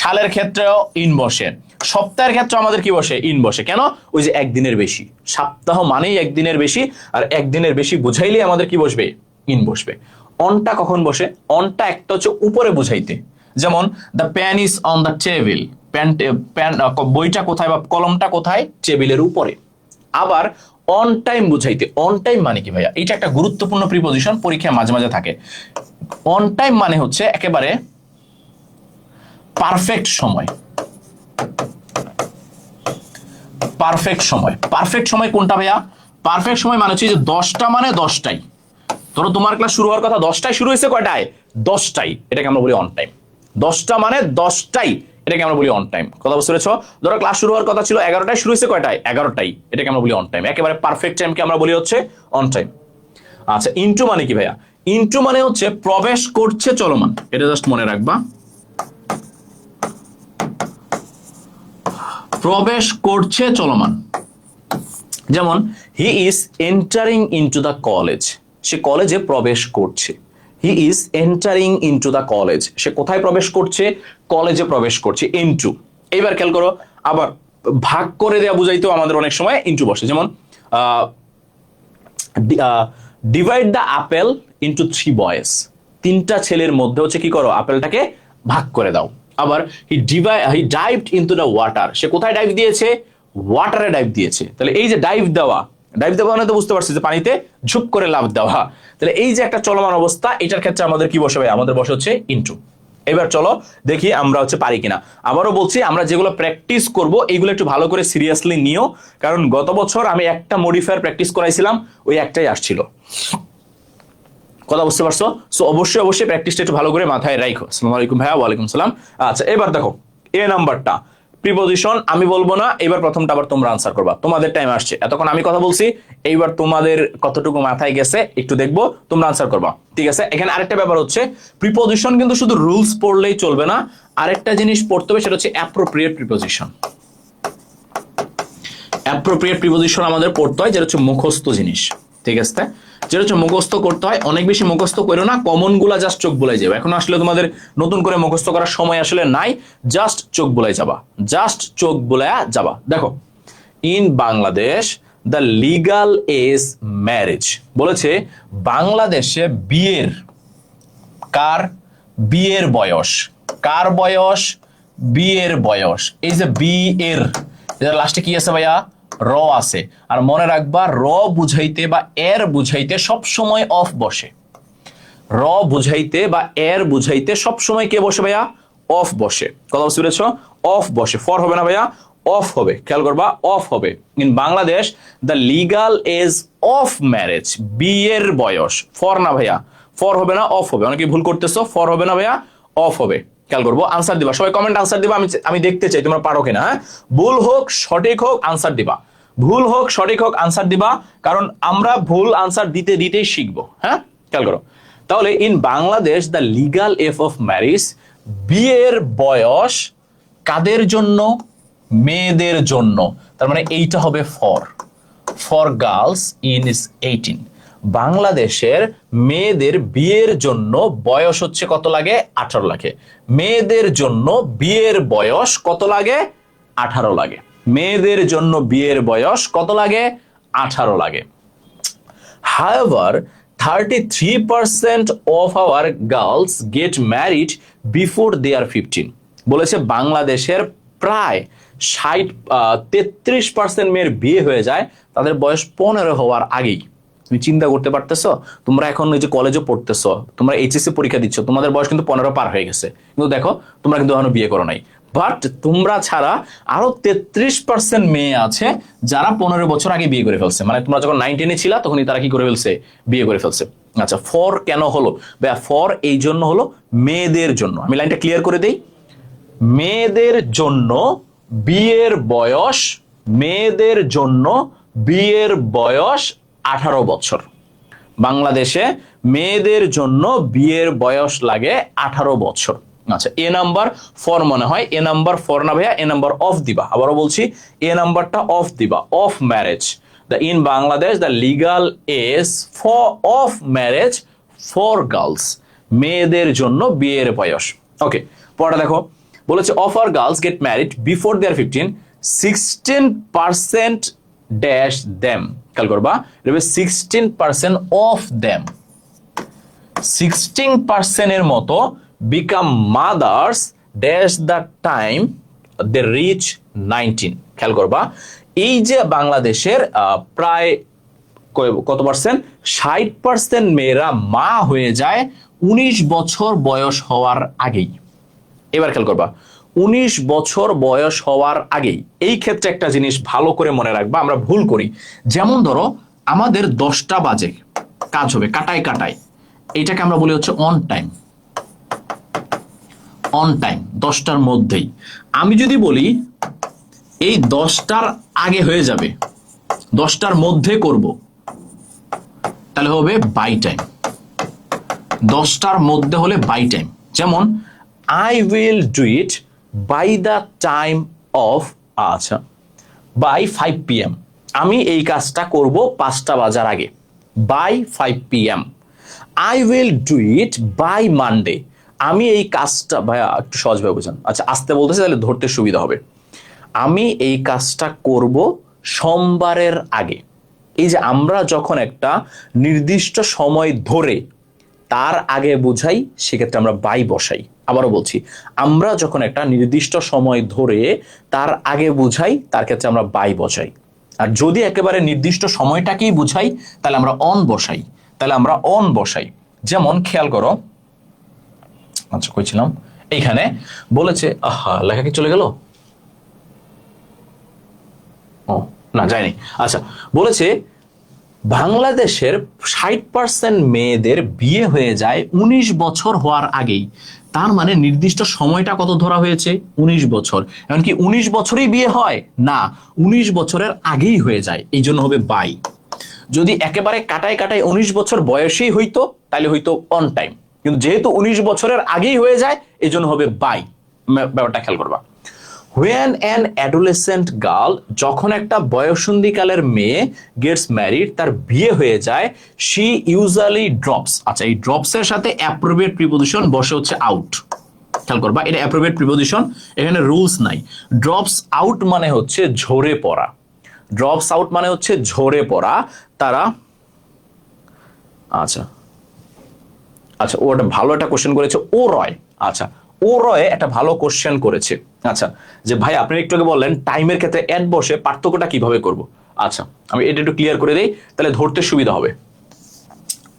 সালের ক্ষেত্রেও ইন বসে, সপ্তাহের ক্ষেত্রে আমাদের কি বসে, ইন বসে। কেন? ওই যে একদিনের বেশি, সপ্তাহ মানেই একদিনের বেশি, আর একদিনের বেশি বুঝাইলে আমাদের কি বসবে, ইন বসবে। অনটা কখন বসে? অনটা একটা হচ্ছে উপরে বুঝাইতে, যেমন the pen is on the table, বইটা কোথায় বা কলমটা কোথায়, টেবিলের উপরে। আবার অন টাইম বুঝাইতে, অন টাইম মানে কি ভাইয়া, এটা একটা গুরুত্বপূর্ণ প্রিপজিশন, পরীক্ষায় মাঝে মাঝে থাকে। অন টাইম মানে হচ্ছে একেবারে পারফেক্ট সময়, পারফেক্ট সময়। পারফেক্ট সময় কোনটা ভাইয়া? পারফেক্ট সময় মানে হচ্ছে যে 10টা মানে 10টাই, ধরো তোমার ক্লাস শুরু হওয়ার কথা 10টায়, শুরু হয়েছে কয়টায়, 10টায়, এটাকে আমরা বলি অন টাইম। 10টা মানে 10টাই, এটাকে আমরা বলি অন টাইম। কথা বুঝতে পেরেছো? ধরো ক্লাস শুরু হওয়ার কথা ছিল 11টায়, শুরু হয়েছে কয়টায়, 11টায়, এটাকে আমরা বলি অন টাইম। একেবারে পারফেক্ট টাইমকে আমরা বলি হচ্ছে অন টাইম। আচ্ছা ইনটু মানে কি ভাইয়া? ইনটু মানে হচ্ছে প্রবেশ করছে চলমান, এটা জাস্ট মনে রাখবা, প্রবেশ করছে চলমান। যেমন he is entering into the college, সে কলেজে প্রবেশ করছে। He is entering into the college, সে কোথায় প্রবেশ করছে, কলেজে প্রবেশ করছে, ইনটু। এইবার খেয়াল করো, আবার ভাগ করে দেওয়া বুঝাইতেও আমাদের অনেক সময় ইনটু বসে, যেমন divide the apple into 3 boys, 3টা ছেলের মধ্যে হচ্ছে কি করো, আপেলটাকে ভাগ করে দাও। আবার হি ডাইভড ইনটু দ্য ওয়াটার, সে কোথায় ডাইভ দিয়েছে, ওয়াটারে ডাইভ দিয়েছে। তাহলে এই যে ডাইভ দেওয়া মানে তো বুঝতে পারছি যে পানিতে ঝুপ করে লাফ দেওয়া। তাহলে এই যে একটা চলমান অবস্থা, এটার ক্ষেত্রে আমাদের কি বসে ভাই, আমাদের বসে হচ্ছে ইনটু। এবার চলো দেখি আমরা হচ্ছে পারি কিনা। আবারও বলছি, আমরা যেগুলো প্র্যাকটিস করব এইগুলো একটু ভালো করে সিরিয়াসলি নিও, কারণ গত বছর আমি একটা মডিফায়ার প্র্যাকটিস করাইছিলাম, ওই একটাই আসছিল। কথা বুঝতে পারছো? সো অবশ্যই প্র্যাকটিসটা একটু ভালো করে মাথায় রাখো। আসসালামু আলাইকুম ভাইয়া। ওয়ালাইকুম সালাম। আচ্ছা এবার দেখো এ নাম্বারটা প্রিপজিশন আমি বলবো না, এবার প্রথমটা আবার তোমরা আনসার করবা, তোমাদের টাইম আসছে। এতক্ষণ আমি কথা বলছি, এইবার তোমাদের কতটুকু মাথায় গেছে একটু দেখবো, তোমরা আনসার করবা, ঠিক আছে? এখানে আরেকটা ব্যাপার হচ্ছে, প্রিপজিশন কিন্তু শুধু রুলস পড়লেই চলবে না, আরেকটা জিনিস পড়তে হবে, সেটা হচ্ছে অ্যাপ্রোপ্রিয়েট প্রিপজিশন। অ্যাপ্রোপ্রিয়েট প্রিপজিশন আমাদের পড়তে হয়, যেটা হচ্ছে মুখস্থ জিনিস, ঠিক আছে? যেটা হচ্ছে মুখস্থ করতে হয়, অনেক বেশি মুখস্থ করো না, কমন গুলা জাস্ট চোখ বুলাই যাবে। এখন আসলে তোমাদের নতুন করে মুখস্থ করার সময় আসলে নাই, জাস্ট চোখ বুলাই যাবা, জাস্ট চোখ বুলায়া যাবা। দেখো in Bangladesh the legal age marriage, বলেছে বাংলাদেশে বিয়ের, কার বিয়ের বয়স, কার বয়স, বিয়ের বয়স। এই যে বিয়ের, লাস্টে কি আছে ভাইয়া, র আছে। আর মনে রাখবা র বুঝাইতে বা এর বুঝাইতে সব সময় অফ বসে, র বুঝাইতে বা এর বুঝাইতে সব সময় কে বসে ভাইয়া, অফ বসে। কথা বুঝতে পেরেছো? অফ বসে, ফর হবে না ভাইয়া, অফ হবে, খেয়াল করবা, অফ হবে। In Bangladesh the legal age of marriage, বিয়ের বয়স, ফর না ভাইয়া, ফর হবে না, অফ হবে। অনেকে ভুল করতেছো, ফর হবে না ভাইয়া, অফ হবে। খেয়াল করবো, আনসার দিবা, সবাই কমেন্ট আনসার দিবা, আমি দেখতে চাই তোমরা পারো কিনা। হ্যাঁ, ভুল হোক সঠিক হোক আনসার দিবা, ভুল হোক সঠিক হোক আনসার দিবা, কারণ আমরা ভুল আনসার দিতে দিতেই শিখবো। হ্যাঁ, খেয়াল করো। তাহলে in Bangladesh the legal age of marriage, বিয়ের বয়স কাদের জন্য, মেয়েদের জন্য। তার মানে এইটা হবে ফর গার্লস ইন ইজ 18। বাংলাদেশের মেয়েদের বিয়ের জন্য বয়স হচ্ছে কত লাগে, 18 লাগে। মেয়েদের জন্য বিয়ের বয়স কত লাগে, 18 লাগে। মেয়েদের জন্য বিয়ের বয়স কত লাগে, 18 লাগে। However, 33% of our girls get married before they are 15. বলেছে বাংলাদেশের প্রায় 33% মেয়ের বিয়ে হয়ে যায় তাদের বয়স 15 হওয়ার আগেই। তুমি চিন্তা করতে পারতেছো? তোমরা এখন এই যে কলেজে পড়তেছো, তোমরা এইচএসসি পরীক্ষা দিচ্ছ, তোমাদের বয়স কিন্তু 15 পার হয়ে গেছে, কিন্তু দেখো তোমরা কিন্তু এখনো বিয়ে করো নাই। বাট তোমরা ছাড়া আরো 33% মেয়ে আছে যারা 15 বছর আগে বিয়ে করে ফেলছে। মানে তোমরা যখন 19-এ ছিলা তখনই তারা কি করে ফেলছে? বিয়ে করে ফেলছে। আচ্ছা, ফর কেন হলো ভাইয়া? ফর এই জন্য হলো মেয়েদের জন্য। আমি লাইনটা ক্লিয়ার করে দেই। মেয়েদের জন্য বিয়ের বয়স, মেয়েদের জন্য বিয়ের বয়স 18 বছর। বাংলাদেশে মেয়েদের জন্য বিয়ের বয়স লাগে 18 বছর। আচ্ছা, এ নাম্বার ফর মনে হয়, এ নাম্বার ফর না ভাইয়া, এ নাম্বার অফ দিবা। আবারও বলছি, এ নাম্বারটা অফ দিবা, of marriage. In Bangladesh the legal age for of marriage for girls, মেয়েদের জন্য বিয়ের বয়স। ওকে, পড়া দেখো, বলেছে of our girls get married before they are 15, 16% dash them. খেয়াল করবা, 16% অফ দেম, 16% এর মতো become mothers dash the time they reach 19। খেয়াল করবা, এই যে বাংলাদেশের প্রায় কত পার্সেন্ট, 60% মেয়েরা মা হয়ে যায় 19 বছর বয়স হওয়ার আগেই। এবার খেয়াল করবা, 19 বছর বয়স হওয়ার আগেই। এই ক্ষেত্রে একটা জিনিস ভালো করে মনে রাখবা, আমরা ভুল করি। যেমন ধরো আমাদের 10টা বাজে কাজ হবে, কাটায় কাটায়, এইটাকে আমরা বলি হচ্ছে অন টাইম। অন টাইম 10টার মধ্যেই। আমি যদি বলি এই 10টার আগে হয়ে যাবে, 10টার মধ্যে করব, তাহলে হবে বাই টাইম। 10টার মধ্যে হলে বাই টাইম। যেমন I will do it by the time of, আচ্ছা, by 5 PM, আমি এই কাজটা করব 5টা বাজার আগে, by 5 PM। I will do it by Monday, আমি এই কাজটা, ভাইয়া একটু সহজভাবে বোঝান। আচ্ছা, আস্তে বলতেছি তাহলে ধরতে সুবিধা হবে। আমি এই কাজটা করব সোমবারের আগে। এই যে আমরা যখন একটা নির্দিষ্ট সময় ধরে তার আগে বুঝাই, সেক্ষেত্রে আমরা বাই বসাই। আবারও বলছি, আমরা যখন একটা নির্দিষ্ট সময় ধরে তার আগে বুঝাই, তার ক্ষেত্রে আমরা বাই বসাই। আর যদি একেবারে নির্দিষ্ট সময়টাকেই বুঝাই, তাহলে আমরা অন বসাই, তাহলে আমরা অন বসাই। যেমন খেয়াল করো, আচ্ছা কইছিলাম, এইখানে বলেছে, আহা লেখা কি চলে গেল? ও না, যায়নি। আচ্ছা, বলেছে বাংলাদেশের 60% মেয়েদের বিয়ে হয়ে যায় 19 বছর হওয়ার আগেই। তার মানে নির্দিষ্ট সময়টা কত ধরা হয়েছে? 19 বছর। এমনকি 19 বছরেই বিয়ে হয় না, 19 বছরের আগেই হয়ে যায়, এই জন্য হবে বাই। যদি একেবারে কাটায় কাটায় 19 বছর বয়সেই হইতো, তাহলে হইতো অন টাইম, কিন্তু যেহেতু 19 বছরের আগেই হয়ে যায়, এই জন্য হবে বাই। ব্যাপারটা খেয়াল করবা। When an adolescent girl, যখন একটা বয়ঃসন্ধিকালের মেয়ে গেটস ম্যারিড, তার বিয়ে হয়ে যায়, she usually drops। আচ্ছা, এই ড্রপস এর সাথে অ্যাপ্রোপ্রিয়েট প্রিপোজিশন বসে হচ্ছে আউট। খেয়াল করবা, এটা অ্যাপ্রোপ্রিয়েট প্রিপোজিশন, এখানে রুলস নাই। ড্রপস আউট মানে হচ্ছে ঝরে পড়া, ড্রপস আউট মানে হচ্ছে ঝরে পড়া। তারা, আচ্ছা আচ্ছা, ও একটা ভালো একটা কোশ্চেন করেছে, ও রয়। আচ্ছা, ও রয় একটা ভালো কোশ্চেন করেছে। আচ্ছা, যে ভাই আপনি একটু আগে বললেন টাইমের ক্ষেত্রে এড বসে পার্থক্যটা কিভাবে করব। আচ্ছা, আমি এটা একটু ক্লিয়ার করে দেই, তাহলে ধরতে সুবিধা হবে।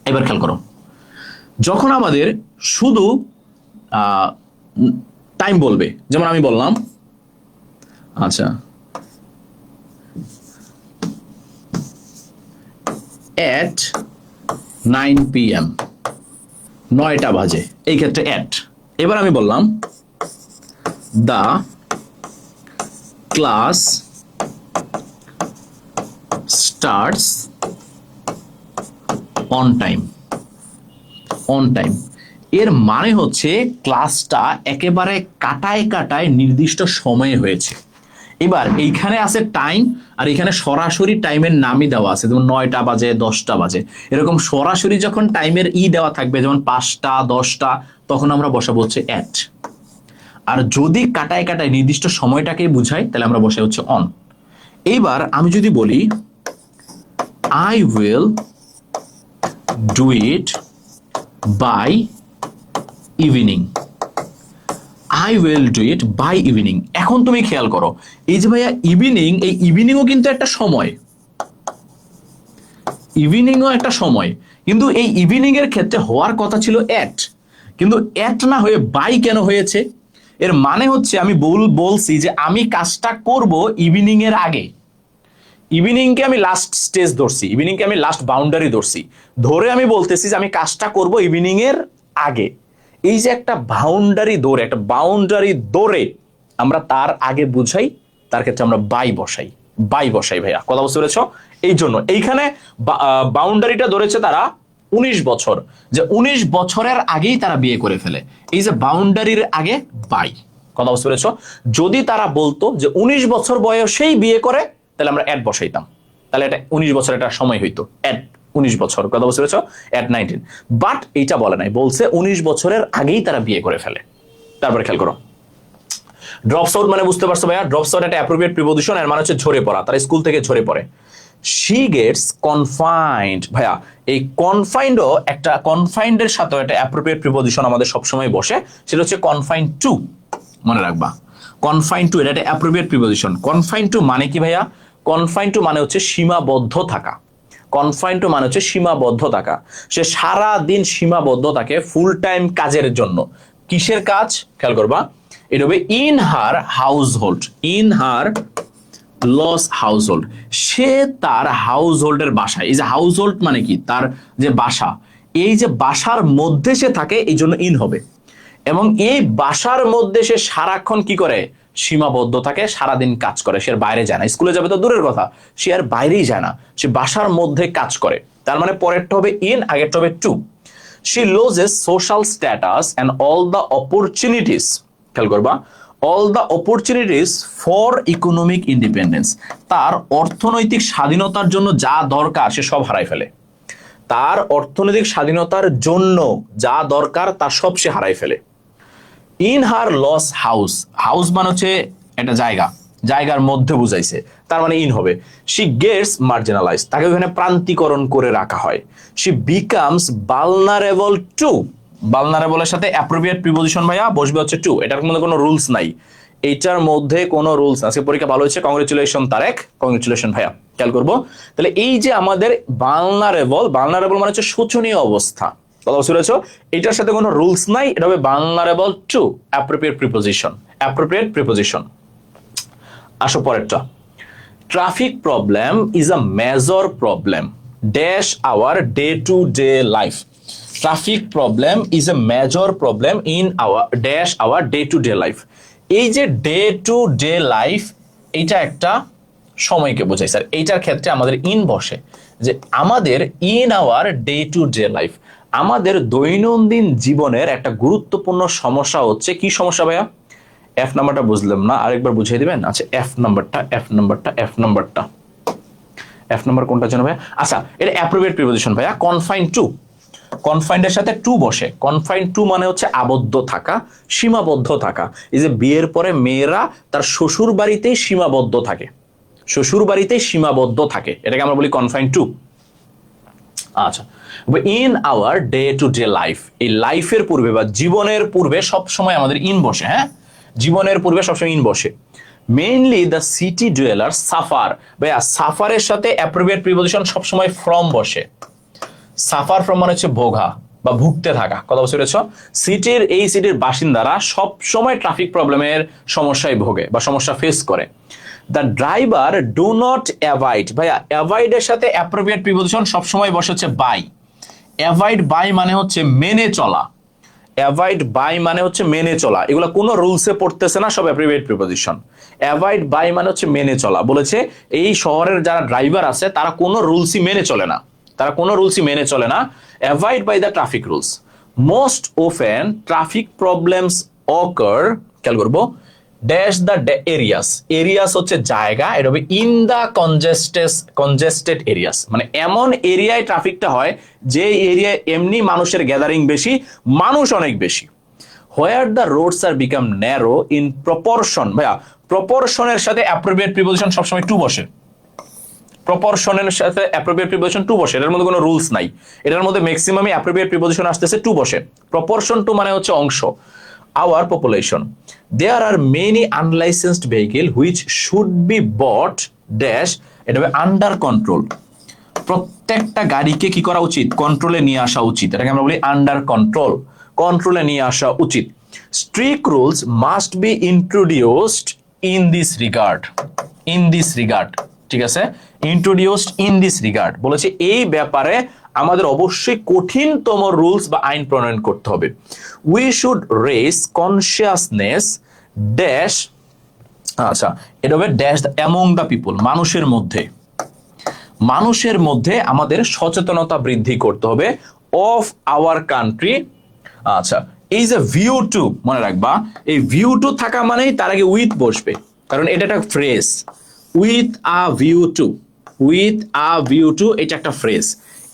এবার খেয়াল করো, যখন আমাদের শুধু টাইম বলবে, যেমন আমি বললাম, আচ্ছা, at 9 PM, 9টা বাজে, এই ক্ষেত্রে এট। এবার আমি বললাম the class starts on time. On time এর মানে হচ্ছে ক্লাসটা একেবারে কাটায় কাটায় নির্দিষ্ট সময়ে হয়েছে। এবার এইখানে আছে টাইম, আর এখানে সরাসরি টাইমের নামই দেওয়া আছে, যেমন 9টা বাজে, 10টা বাজে। এরকম সরাসরি যখন টাইমের দেওয়া থাকবে, যেমন 5টা, 10টা, তখন আমরা বসাবো হচ্ছে এট। আর যদি কাটায় কাটায় নির্দিষ্ট সময়টাকে বুঝাই, তাহলে আমরা বসাই হচ্ছে অন। এইবার আমি যদি বলি I will do it by evening, I will do it by evening। এখন তুমি খেয়াল করো, এই যে ভাইয়া ইভিনিং, এই ইভিনিংও কিন্তু একটা সময়। ইভিনিংও একটা সময়, কিন্তু এই ইভিনিং এর ক্ষেত্রে হওয়ার কথা ছিল এট, কিন্তু এট না হয়ে বাই কেন হয়েছে? এর মানে হচ্ছে আমি বলছি যে আমি কাজটা করব ইভিনিং এর আগে। ইভিনিংকে আমি লাস্ট স্টেজ ধরছি, ইভিনিংকে আমি লাস্ট বাউন্ডারি ধরছি, ধরে আমি বলতেছি যে আমি কাজটা করব ইভিনিং এর আগে। এই যে একটা বাউন্ডারি ধরে, একটা বাউন্ডারি ধরে আমরা তার আগে বুঝাই, তার ক্ষেত্রে আমরা বাই বসাই ভাইয়া, কথা বুঝতে পেরেছ? এই জন্য এইখানে বাউন্ডারিটা ধরেছে তারা 19 বছর, যে 19 বছরের আগেই তারা বিয়ে করে ফেলে, এই যে বাউন্ডারির আগে বাই, কথা বুঝতে পেরেছ? যদি তারা বলতো যে 19 বছর বয়সেই বিয়ে করে, তাহলে আমরা অ্যাড বসাইতাম, তাহলে এটা 19 বছর একটা সময় হইতো, অ্যাড 19 বছর, কথা বুঝতে পেরেছ? অ্যাট 19। বাট এইটা বলে নাই, বলছে 19 বছরের আগেই তারা বিয়ে করে ফেলে। তারপরে খেয়াল করো, ড্রপস আউট মানে বুঝতে পারছো ভাইয়া? ড্রপস আউট একটা অ্যাপ্রোপ্রিয়েট প্রিপোজিশন, এর মানে হচ্ছে ঝরে পড়া, তারা স্কুল থেকে ঝরে পড়ে। শি গেটস কনফাইন্ড, ভাইয়া এই কনফাইন্ডও একটা, কনফাইন্ডের সাথে একটা অ্যাপ্রোপ্রিয়েট প্রিপোজিশন আমাদের সবসময় বসে, সেটা হচ্ছে কনফাইন্ড টু, মনে রাখবা কনফাইন্ড টু, এটা একটা অ্যাপ্রোপ্রিয়েট প্রিপোজিশন। কনফাইন্ড টু মানে কি ভাইয়া? কনফাইন্ড টু মানে হচ্ছে সীমাবদ্ধ থাকা, কনফাইন্ড টু মানে হচ্ছে সীমাবদ্ধ থাকা। সে সারা দিন সীমাবদ্ধ থাকে ফুল টাইম কাজের জন্য। কিসের কাজ? খেয়াল করবা, এটা হবে in her household, in her loss household, সে তার হাউসহোল্ডের বাসায়। এই যে হাউসহোল্ড মানে কি? তার যে বাসা, এই যে বাসার মধ্যে সে থাকে, এই জন্য ইন হবে। এবং এই বাসার মধ্যে সে সারাক্ষণ কি করে? সীমাবদ্ধ থাকে, সারাদিন কাজ করে, সে বাইরে যায় না, স্কুলে যাবে তো দূরের কথা, সে আর বাইরেই যায় না, সে বাসার মধ্যে কাজ করে। তার মানে পরেরটা হবে ইন, আগেরটা হবে to. She loses social status and all the opportunities, খেয়াল করবা, all the opportunities for economic independence, তার অর্থনৈতিক স্বাধীনতার জন্য যা দরকার সে সব হারাই ফেলে। তার অর্থনৈতিক স্বাধীনতার জন্য যা দরকার তার সব সে হারাই ফেলে। In her laws house, house মানে হচ্ছে একটা জায়গা, জায়গার মধ্যে বুঝাইছে, তার মানে ইন হবে। শি গেটস মার্জিনালাইজ, তাকে ওখানে প্রান্তিকরণ করে রাখা হয়। শি বিকামস ভালনারেবল টু, ভালনারেবলের সাথে অ্যাপ্রোপ্রিয়েট প্রিপোজিশন ভাইয়া বসবে হচ্ছে টু, এটার মধ্যে কোনো রুলস নাই, এইটার মধ্যে কোনো রুলস আছে। পরীক্ষা ভালো হয়েছে, কংগ্রেচুলেশন তারেক, কংগ্রেচুলেশন ভাইয়া। খেয়াল করবো তাহলে এই যে আমাদের ভালনারেবল, ভালনারেবল মানে হচ্ছে শোচনীয় অবস্থা, কথা বুঝতে পেরেছো? এটার সাথে কোনো রুলস নাই, এটা হবে vulnerable to appropriate preposition, appropriate preposition. আসো পরেরটা, traffic problem is a major problem dash our day to day life. Traffic problem is a major problem in our dash our day to day life. এই যে day to day life, এইটা একটা সময়কে বোঝায় sir, এইটার ক্ষেত্রে আমাদের in বসে, যে আমাদের in our day to day life, আমাদের দৈনন্দিন জীবনের একটা গুরুত্বপূর্ণ সমস্যা হচ্ছে, কি সমস্যা ভাইয়া? এফ নাম্বারটা বুঝলাম না, আরেকবার বুঝিয়ে দিবেন? আচ্ছা এফ নাম্বারটা, এফ নাম্বারটা, এফ নাম্বারটা, এফ নাম্বার কোনটা জানো ভাইয়া? আচ্ছা এটা অ্যাপ্রোপ্রিয়েট প্রিপোজিশন ভাইয়া, কনফাইন্ড টু, কনফাইন্ডের সাথে টু বসে। কনফাইন্ড টু মানে হচ্ছে আবদ্ধ থাকা, সীমাবদ্ধ থাকা। এই যে বিয়ের পরে মেয়েরা তার শ্বশুর বাড়িতেই সীমাবদ্ধ থাকে, শ্বশুর বাড়িতেই সীমাবদ্ধ থাকে, এটাকে আমরা বলি কনফাইন্ড টু। আচ্ছা in our day to day life, এই লাইফের পূর্বে বা জীবনের পূর্বে সবসময় আমাদের ইন বসে, হ্যাঁ জীবনের পূর্বে সবসময় ইন বসে। Mainly the city dweller suffer, ভাইয়া সাফারের সাথে অ্যাপ্রোপ্রিয়েট প্রিপোজিশন সবসময় ফ্রম বসে। সাফার ফ্রম মানে হচ্ছে ভোগা বা ভুগতে থাকা, কথা বুঝতে পেরেছ? সিটির, এই সিটির বাসিন্দারা সব সময় ট্রাফিক প্রবলেমের সমস্যায় ভোগে বা সমস্যা ফেস করে। The driver do not avoid, ভাইয়া অ্যাভয়েড এর সাথে অ্যাপ্রোপ্রিয়েট প্রিপোজিশন সবসময় বসে হচ্ছে বাই। অ্যাভয়েড বাই মানে হচ্ছে মেনে চলা, অ্যাভয়েড বাই মানে হচ্ছে মেনে চলা, এগুলো কোনো রুলসে পড়তেছে না, সব অ্যাপ্রোপ্রিয়েট প্রিপোজিশন। অ্যাভয়েড বাই মানে হচ্ছে মেনে চলা, বলেছে এই শহরের যারা ড্রাইভার আছে তারা কোনো রুলসই মেনে চলে না, তারা কোনো রুলসই মেনে চলে না। Avoid by the traffic rules. Most often traffic problems occur, খেয়াল করবো, ড্যাশ দ্য এরিয়াস, এরিয়াস হচ্ছে জায়গা, এটা হবে ইন দ্য কনজেস্টেড এরিয়াস, মানে এমন এরিয়ায় ট্রাফিকটা হয় যে এরিয়ায় এমনি মানুষের গ্যাদারিং বেশি, মানুষ অনেক বেশি। Where the roads R become narrow in proportion, ভাইয়া প্রপোর্শনের সাথে অ্যাপ্রোপ্রিয়েট প্রিপোজিশন সবসময় টু বসে, প্রপোর্শনের সাথে অ্যাপ্রোপ্রিয়েট প্রিপোজিশন টু বসে, এটার মধ্যে কোনো রুলস নাই, এটার মধ্যে ম্যাক্সিমামই অ্যাপ্রোপ্রিয়েট প্রিপোজিশন আসতেছে টু বসে। প্রপোর্শন টু মানে হচ্ছে অংশ। Our population, there are many unlicensed vehicle which should be bought dash, এটা হবে আন্ডার কন্ট্রোল, প্রত্যেকটা গাড়িকে কি করা উচিত, কন্ট্রোলে নিয়ে আসা উচিত, এটাকে আমরা বলি আন্ডার কন্ট্রোল, কন্ট্রোলে নিয়ে আসা উচিত। Strict rules must be introduced in this regard, in this regard, ঠিক আছে, ইন্ট্রোডিউসড ইন দিস রিগার্ড বলেছে এই ব্যাপারে আমাদের অবশ্যই কঠিনতম রুলস বা আইন প্রণয়ন করতে হবে। We should raise consciousness dash, আচ্ছা এটা হবে ড্যাশ অ্যামং দ্য পিপল, মানুষের মধ্যে, মানুষের মধ্যে আমাদের সচেতনতা বৃদ্ধি করতে হবে অফ আওয়ার কান্ট্রি। আচ্ছা এই যে ভিউ টু মনে রাখবা, এই ভিউ টু থাকা মানেই তার আগে উইথ বসবে, কারণ এটা একটা phrase, with a view to, with a view to এটা একটা ফ্রেজ,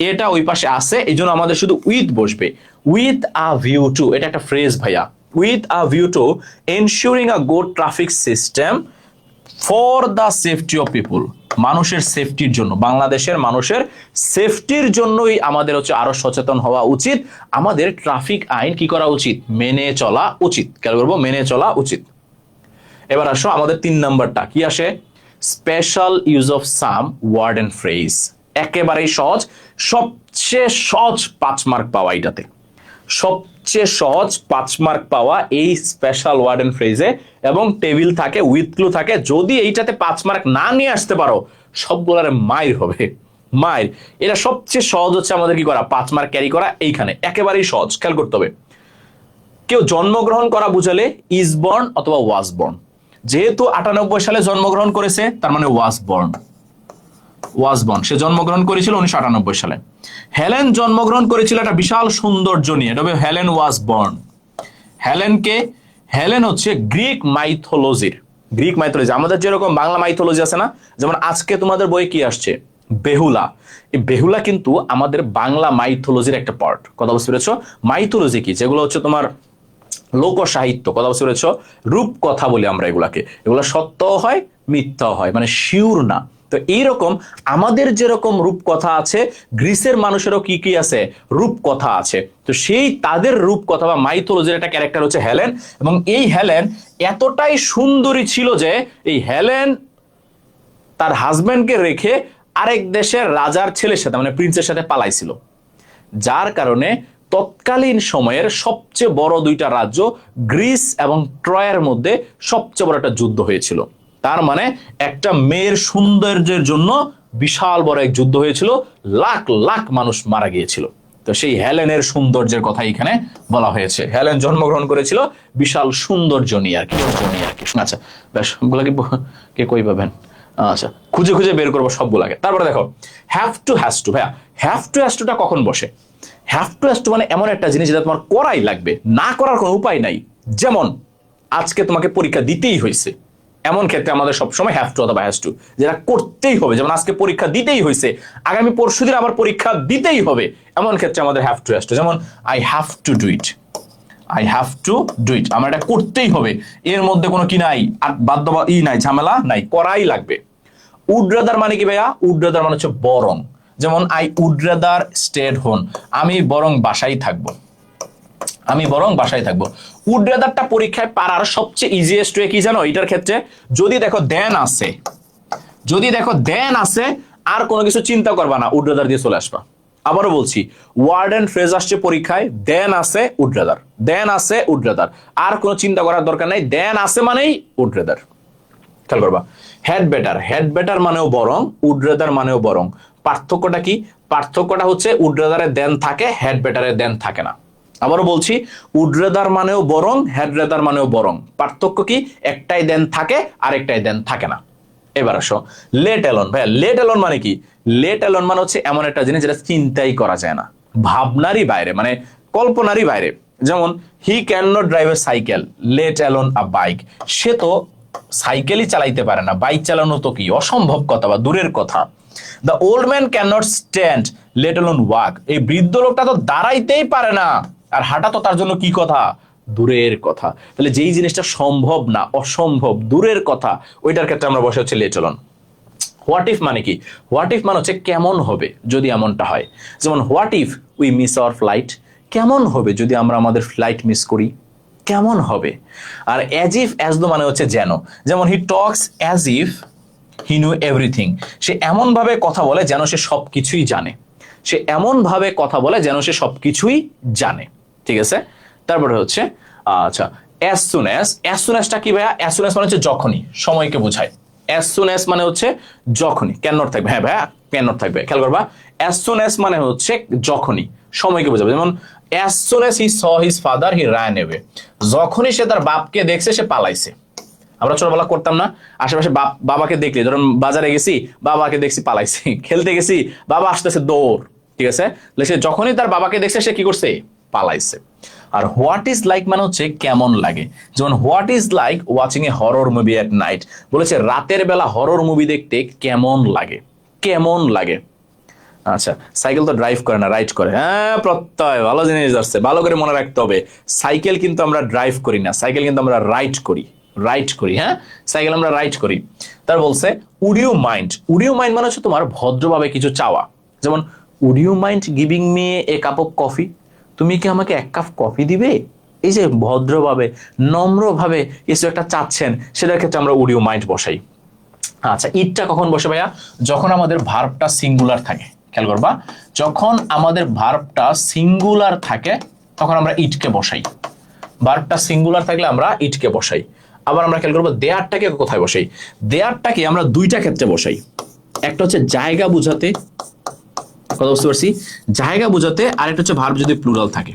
এটা ওই পাশে আছে এই জন্য আমাদের শুধু উইথ বসবে। উইথ আ ভিউ টু এটা একটা ফ্রেজ ভাইয়া, with a view to ensuring a good traffic system for the safety of people, মানুষের সেফটির জন্য, বাংলাদেশের মানুষের সেফটির জন্যই আমাদের হচ্ছে আরো সচেতন হওয়া উচিত, আমাদের ট্রাফিক আইন কি করা উচিত, মেনে চলা উচিত, খেয়াল করবো মেনে চলা উচিত। এবার আসো আমাদের 3 নাম্বারটা কি আসে, special use of some word and phrase, একেবারেই সহজ, সবচেয়ে সহজ 5 মার্ক পাওয়া এটাতে, সবচেয়ে সহজ 5 মার্ক পাওয়া এই স্পেশাল ওয়ার্ড এন্ড ফ্রেজে, এবং টেবিল থাকে উইথ ক্লু থাকে, যদি এইটাতে 5 মার্ক না নিয়ে আসতে পারো সবগুলার মাইর হবে, মাইর। এটা সবচেয়ে সহজ হচ্ছে আমাদের কি করা, 5 মার্ক ক্যারি করা, এইখানে একেবারেই সহজ, খেয়াল করতে হবে। কেউ জন্মগ্রহণ করা বুঝালে ইজ বর্ন অথবা ওয়াজ বর্ন, যেহেতু 98 সালে জন্মগ্রহণ করেছে তার মানে ওয়াজ বর্ন, ওয়াজ বর্ন, সে জন্মগ্রহণ করেছিল 1998 সালে। হেলেন জন্মগ্রহণ করেছিল একটা বিশাল সৌন্দর্য নিয়ে, এটা হবে হেলেন ওয়াজ বর্ন। হেলেনকে, হেলেন হচ্ছে গ্রিক মাইথোলজির, গ্রিক মাইথোলজি, আমাদের যেরকম বাংলা মাইথোলজি আছে না, যেমন আজকে তোমাদের বই কি আসছে বেহুলা, এই বেহুলা কিন্তু আমাদের বাংলা মাইথোলজির একটা পার্ট, কথা বুঝতে পেরেছো? মাইথোলজি কি, যেগুলো হচ্ছে তোমার লোক সাহিত্য, কথা বুঝতে পেরেছো, রূপকথা বলি আমরা এগুলাকে, এগুলো সত্যও হয় মিথ্যাও হয়, মানে শিওর না। তো এইরকম আমাদের যেরকম রূপকথা আছে, গ্রিসের মানুষেরও কি কি আছে, রূপকথা আছে। তো সেই তাদের রূপকথা বা মাইথোলজির একটা ক্যারেক্টার হচ্ছে হেলেন, এবং এই হেলেন এতটাই সুন্দরী ছিল যে এই হেলেন তার হাজবেন্ডকে রেখে আরেক দেশের রাজার ছেলের সাথে মানে প্রিন্সের সাথে পালাইছিল, যার কারণে তৎকালীন সময়ের সবচেয়ে বড় 2টা রাজ্য গ্রিস এবং ট্রয়ের মধ্যে সবচেয়ে বড় একটা যুদ্ধ হয়েছিল। তার মানে একটা মেয়ের সৌন্দর্যের জন্য বিশাল বড় এক যুদ্ধ হয়েছিল, লাখ লাখ মানুষ মারা গিয়েছিল। তো সেই হেলেনের সৌন্দর্যের কথা এখানে বলা হয়েছে, হেলেন জন্মগ্রহণ করেছিল বিশাল সৌন্দর্য নিয়ে আর কি। আচ্ছা বেশ, ওগুলাকে কে কই পাবেন, আচ্ছা খুঁজে খুঁজে বের করবো সবগুলাকে। তারপরে দেখো হ্যাভ টু হ্যাজ টু, ভাইয়া হ্যাভ টু হ্যাজ টুটা কখন বসে? হ্যাভ টু হ্যাজ টু মানে এমন একটা জিনিস যেটা তোমার করাই লাগবে, না করার কোনো উপায় নাই। যেমন আজকে তোমাকে পরীক্ষা দিতেই হয়েছে, এমন ক্ষেত্রে আমাদের সবসময় হ্যাভ টু অথবা হ্যাজ টু, যেটা করতেই হবে। যেমন আজকে পরীক্ষা দিতেই হয়েছে, আগামী পরশুদিন আবার পরীক্ষা দিতেই হবে, এমন ক্ষেত্রে আমাদের হ্যাভ টু হ্যাজ টু। যেমন I have to do it, I have to do it, আমার এটা করতেই হবে, এর মধ্যে কোনো কি নাই, আর বাধ্য নাই, ঝামেলা নাই, করাই লাগবে। উড রাদার মানে কি ভাইয়া? উড রাদার মানে হচ্ছে বরং, যেমন I would rather stay at home, আমি বরং বাসায় থাকবো, আমি বরং বাসায় থাকবো। উড রাদারটা পরীক্ষায় পারার সবচেয়ে ইজিয়েস্ট ওয়ে কি জানো এটার ক্ষেত্রে? যদি দেখো দেন আছে, যদি দেখো দেন আছে, আর কোনো কিছু চিন্তা করবা না, উড রাদার দিয়ে চলে আসবা। আবারও বলছি, ওয়ার্ড এন্ড ফ্রেজ আসছে পরীক্ষায়, দেন আছে উড রাদার, দেন আছে উড রাদার, আর কোনো চিন্তা করার দরকার নাই, দেন আছে মানেই উড রাদার। খেয়াল করবা, হেড বেটার, হেড বেটার মানেও বরং, উড রাদার মানেও বরং। পার্থক্যটা কি? পার্থক্যটা হচ্ছে উড রাদারে দেন থাকে, হেড বেটারে দেন থাকে না। আবারও বলছি, উড রাদার মানেও বরং, হেড রাদার মানেও বরং। পার্থক্য কি? একটাই দেন থাকে আর একটাই দেন থাকে না। এবার আসো লেট অ্যালোন। ভাইয়া লেট অ্যালোন মানে কি? লেট অ্যালোন মানে হচ্ছে এমন একটা জিনিস যেটা চিন্তাই করা যায় না, ভাবনারই বাইরে, মানে কল্পনারই বাইরে। যেমন he can not drive a cycle let alone a bike, সে তো সাইকেলই চালাইতে পারে না, বাইক চালানো তো কি অসম্ভব কথা বা দূরের কথা। The old man can not stand let alone walk, এই বৃদ্ধ লোকটা তো দাঁড়াইতেই পারে না, আর হাঁটা তো তার জন্য কি কথা, দূরের কথা। তাহলে যেই জিনিসটা সম্ভব না, অসম্ভব, দূরের কথা, ওইটার ক্ষেত্রে আমরা বসে হচ্ছে লেট অ্যালোন। হোয়াট ইফ মানে কি? হোয়াট ইফ মানে হচ্ছে কেমন হবে যদি এমনটা হয়। যেমন what if we miss hour flight, কেমন হবে যদি আমরা আমাদের ফ্লাইট মিস করি, কেমন হবে। আর অ্যাজ ইফ অ্যাজ দো মানে হচ্ছে যেন, যেমন he talks as if he knew everything, সে এমন ভাবে কথা বলে যেন সে সবকিছুই জানে, সে এমন ভাবে কথা বলে যেন সে সবকিছুই জানে। ঠিক আছে, তারপরে হচ্ছে আচ্ছা as soon as টা কি ভাইয়া? as soon as মানে হচ্ছে যখনই, সময়কে বোঝায়। as soon as মানে হচ্ছে যখনই, ক্যান নট থাকবে, হ্যাঁ ভাইয়া ক্যান নট থাকবে, খেয়াল করবা। as soon as মানে হচ্ছে যখনই, সময়কে বোঝাবে। যেমন as soon as he saw his father he ran away, যখনই সে তার বাপকে দেখছে সে পালাইছে। আমরা ছোটবেলা করতাম না, আশেপাশে বাবাকে দেখলে, ধরুন বাজারে গেছি বাবাকে দেখছি পালাইছি, খেলতে গেছি বাবা আসতেছে দৌড়। ঠিক আছে, সে যখনই তার বাবাকে দেখছে সে কি করছে? পালাইছে। আর হোয়াট ইজ লাইক মানে হচ্ছে কেমন লাগে। যেমন what is like watching a horror movie at night, বলেছে রাতের বেলা হরর মুভি দেখতে কেমন লাগে, কেমন লাগে। আচ্ছা, সাইকেল তো ড্রাইভ করে না, রাইড করে। হ্যাঁ প্রত্যয়, ভালো জিনিস আসছে, ভালো করে মনে রাখতে হবে। সাইকেল কিন্তু আমরা ড্রাইভ করি না, সাইকেল কিন্তু আমরা রাইড করি, রাইড করি। হ্যাঁ, সাইকেল আমরা রাইড করি। তার বলছে would you mind, would you mind মানে হচ্ছে তোমার ভদ্রভাবে কিছু চাওয়া। যেমন would you mind giving me a cup of coffee, তুমি কি আমাকে এক কাপ কফি দিবে? এই যে ভদ্রভাবে নম্রভাবে কিছু একটা চাচ্ছেন, সেটার ক্ষেত্রে আমরা উড ইউ মাইন্ড বসাই। আচ্ছা, ইটটা কখন বসে ভাইয়া? যখন আমাদের ভার্বটা সিঙ্গুলার থাকে। খেয়াল করবা, যখন আমাদের ভার্বটা সিঙ্গুলার থাকে তখন আমরা ইটকে বসাই। ভার্বটা সিঙ্গুলার থাকলে আমরা ইটকে বসাই। আবার আমরা খেয়াল করবো দেয়ারটাকে কোথায় বসাই? দেয়ারটাকে আমরা দুইটা ক্ষেত্রে বসাই। একটা হচ্ছে জায়গা বুঝাতে, কথা বুঝতে পারছি, জায়গা বুঝাতে। আরেকটা হচ্ছে ভার্ব যদি প্লুরাল থাকে।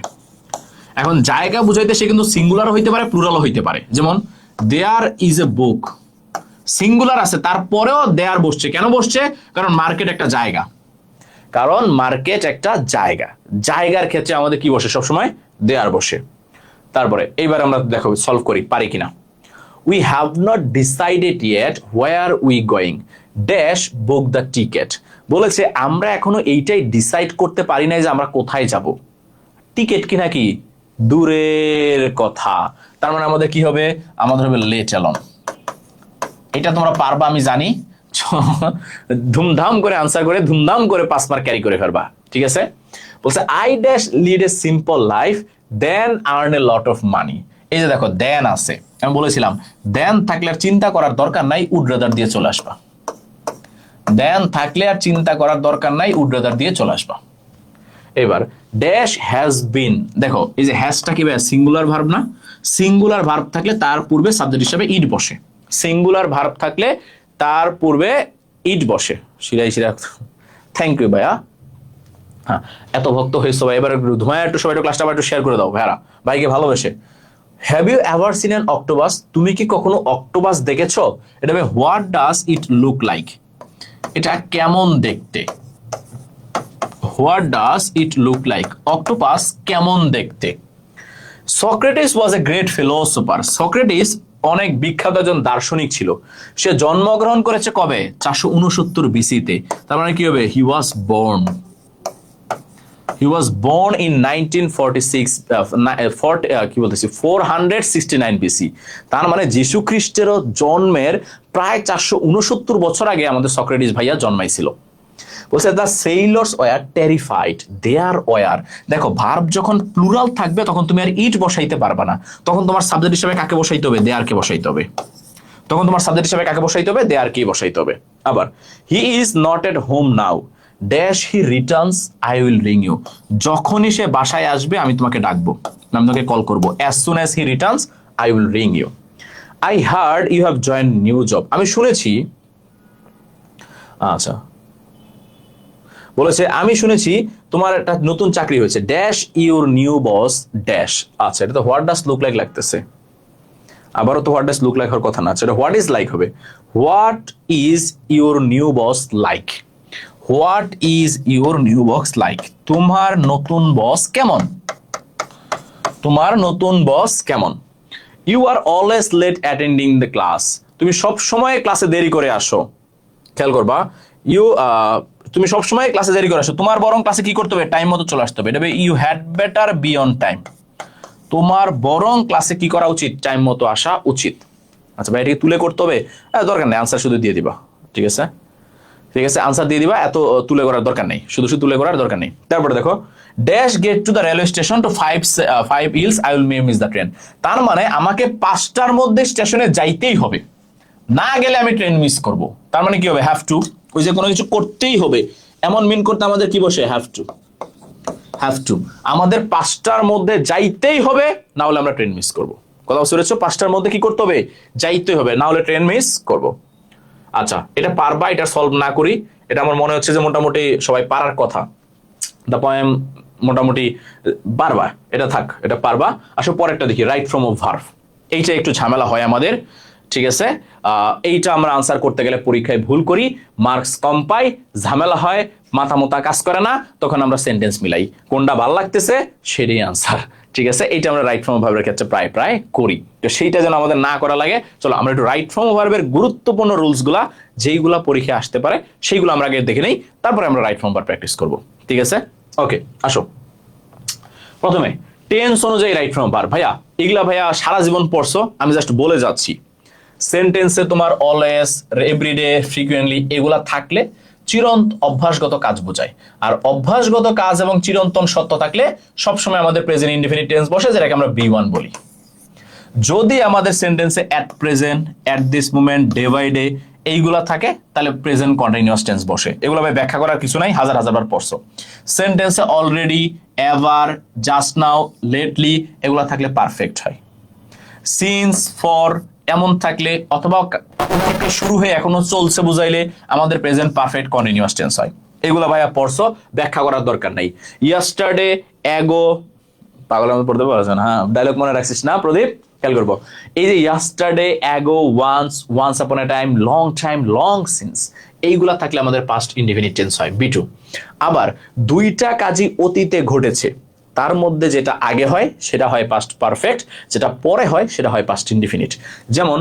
এখন জায়গা বুঝাইতে সে কিন্তু সিঙ্গুলার হইতে পারে, প্লুরাল হইতে পারে। যেমন there is a book, singular আছে তারপরেও দেয়ার বসছে। কেন বসছে? কারণ মার্কেট একটা জায়গা, কারণ মার্কেট একটা জায়গা, জায়গার ক্ষেত্রে আমাদের কি বসে? সবসময় দেয়ার বসে। তারপরে এইবার আমরা দেখো সলভ করি পারি কিনা। We have not decided yet where we going dash book the ticket, বলেছে আমরা এখনো এইটাই ডিসাইড করতে পারি নাই যে আমরা কোথায় যাব। টিকেট কি নাকি দূরের কথা, তার মানে আমাদের কি হবে? আমাদের হবে লেট অ্যালং। এটা তোমরা পারবা আমি জানি, ধুমধাম করে আনসার করে ধুমধাম করে 5 মার্ক ক্যারি করে ফেলবা। ঠিক আছে, বলছে I dash lead a simple life than earn a lot of money. এই যে দেখো দেন আছে, আমি বলেছিলাম দেন থাকলে আর চিন্তা করার দরকার নাই, উড রাদার দিয়ে চলে আসবা। দেন থাকলে আর চিন্তা করার দরকার নাই, উড রাদার দিয়ে চলে আসবা। এবার ড্যাশ হ্যাজ বিন, দেখো এই যে হ্যাজটা কি ভাই? সিঙ্গুলার ভার্ব না? সিঙ্গুলার ভার্ব থাকলে তার পূর্বে সাবজেক্ট হিসেবে ইট বসে। সিঙ্গুলার ভার্ব থাকলে তার পূর্বে ইট বসে। শিরাই শিরা, থ্যাংক ইউ ভাইয়া। হ্যাঁ, এত ভক্ত হয়েছো ভাই, এবার ধোঁয়া একটু সবাই ক্লাসটা একটু শেয়ার করে দাও ভাইয়ারা, ভাইকে ভালোবেসে। Have you ever seen an octopus, তুমি কি কখনো অক্টোপাস দেখেছো? এটা হবে what does it look like, এটা কেমন দেখতে। What does it look like, octopus কেমন দেখতে। Socrates was a great philosopher, Socrates অনেক বিখ্যাত একজন দার্শনিক ছিল। সে জন্মগ্রহণ করেছে কবে? 469 বিসিতে। তার মানে কি হবে? He was born, he was born in 1946 কি বলতেছি 469 বিসি। তার মানে যীশু খ্রিস্টেরও জন্মের প্রায় 469 বছর আগে আমাদের সক্রেটিস ভাইয়া জন্মাইছিল। বলছে the sailors were terrified there were. দেখো ভার্ব যখন প্লুরাল থাকবে তখন তুমি আর ইট বসাইতে পারবে না, তখন তোমার সাবজেক্ট হিসেবে কাকে বসাইতে হবে? দেয়ারকে বসাইতে হবে। তখন তোমার সাবজেক্ট হিসেবে কাকে বসাইতে হবে? দেয়ারকে বসাইতে হবে। আবার he is not at home now dash he returns I will ring you, যখনই সে বাসায় আসবে আমি তোমাকে ডাকবো, আমি তোমাকে কল করবো। As soon as he returns I will ring you. I heard you have joined new job, আমি শুনেছি। আচ্ছা, বলেছে আমি শুনেছি তোমার একটা নতুন চাকরি হয়েছে dash your new boss dash. আচ্ছা, এটা তো হোয়াট ডাজ লুক লাইক লাগতেছে, আবারও তো হোয়াট ডাজ লুক লাইক হওয়ার কথা না। সেটা হোয়াট ইজ লাইক হবে। What is your new boss like, what is your new boss like, তোমার নতুন বস কেমন, তোমার নতুন বস কেমন। You are always late attending the class, তুমি সব সময় ক্লাসে দেরি করে আসো। খেয়াল করবা, তুমি সবসময় ক্লাসে দেরি করে আসো, তোমার বরং ক্লাসে কি করতে হবে? টাইম মতো চলে আসতে হবে। এটা you had better be on time, তোমার বরং ক্লাসে কি করা উচিত? টাইম মতো আসা উচিত। আচ্ছা ভাই, এটাকে তুলে করতে হবে? দরকার নেই, আনসার শুধু দিয়ে দিবা। ঠিক আছে, ঠিক আছে, আনসার দিয়ে দিবা, এত তুলে করার দরকার নেই, শুধু শুধু তুলে করার দরকার নেই। তারপরে দেখো dash get to the railway station to 5 else I will miss the train, তার মানে আমাকে 5টার মধ্যে স্টেশনে যাইতেই হবে। না গেলে আমি ট্রেন মিস করব। তার মানে কি হবে, হ্যাভ টু। ওই যে কোনো কিছু করতেই হবে এমন মিন করতে আমাদের কি বসে, হ্যাভ টু। হ্যাভ টু, আমাদের 5টার মধ্যে যাইতেই হবে, না হলে আমরা ট্রেন মিস করব। কথা বুঝতে পেরেছো? 5টার মধ্যে কি করতে হবে, যাইতেই হবে, না হলে ট্রেন মিস করব। আচ্ছা, এটা পারবা, এটা সলভ না করি, এটা আমার মনে হচ্ছে যে মোটামুটি সবাই পারার কথা। দ্য পয়েম মোটামুটি পারবা, এটা থাক, এটা পারবা। আসলে পরেরটা দেখি, রাইট ফ্রম অফ ভার্ব। এইটা একটু ঝামেলা হয় আমাদের, ঠিক আছে? এইটা আমরা আনসার করতে গেলে পরীক্ষায় ভুল করি, মার্কস কম পাই, ঝামেলা হয়, মাথা মোতা কাজ করে না, তখন আমরা সেন্টেন্স মিলাই, কোনটা ভাল লাগতেছে সেটাই আনসার, ঠিক আছে? এইটা আমরা রাইট ফ্রম ভার্বের ক্ষেত্রে প্রায় প্রায় করি, তো সেইটা যেন আমাদের না করা লাগে। চলো আমরা একটু রাইট ফ্রম ভার্বের গুরুত্বপূর্ণ রুলস গুলা, যেইগুলা পরীক্ষায় আসতে পারে সেইগুলো আমরা আগে দেখে নেই, তারপরে আমরা রাইট ফ্রম ভার্ব প্র্যাকটিস করব, ঠিক আছে? ওকে, আসো প্রথমে টেন্স অনুযায়ী রাইট ফ্রম ভার্ব। ভাইয়া এগুলা ভাইয়া সারা জীবন পড়ছো, আমি জাস্ট বলে যাচ্ছি। সেন্টেন্সে তোমার অলওয়েজ, এভরিডে, ফ্রিকুয়েন্টলি এগুলা থাকলে চিরন্ত অভ্যাসগত কাজ বোঝায়। আর অভ্যাসগত কাজ এবং চিরন্তন সত্য থাকলে সবসময় আমাদের প্রেজেন্ট ইনডেফিনিট টেন্স বসে, যেটাকে আমরা B1 বলি। যদি আমাদের সেন্টেন্সে at present, at this moment, day by day এইগুলা থাকে, তাহলে প্রেজেন্ট কন্টিনিউয়াস টেন্স বসে। এগুলো ভাই ব্যাখ্যা করার কিছু নাই, হাজার হাজার বার পড়ছো। সেন্টেন্সে already, ever, just now, lately এগুলা থাকলে পারফেক্ট হয়। সিন্স, ফর এমন থাকলে অথবা শুরু হয়ে এখনো চলছে বুঝাইলে আমাদের প্রেজেন্ট পারফেক্ট কন্টিনিউয়াস টেন্স হয়। এগুলো ভাইয়া পড়ছো, ব্যাখ্যা করার দরকার নাই। ইয়েস্টারডে, অ্যাগো, পাগল আমি পড়তে পারছেন, হ্যাঁ ডায়লগ মনে রাখছিস না প্রদীপ, খেয়াল করবো। এই যে yesterday, ago, once, once upon এ টাইম, লং সিন্স এইগুলা থাকলে আমাদের পাস্ট ইনডেফিনিট টেন্স হয়, B2। আবার দুইটা কাজই অতীতে ঘটেছে, তার মধ্যে যেটা আগে হয় সেটা হয় পাস্ট পারফেক্ট, যেটা পরে হয় সেটা হয় পাস্ট ইনডেফিনিট। যেমন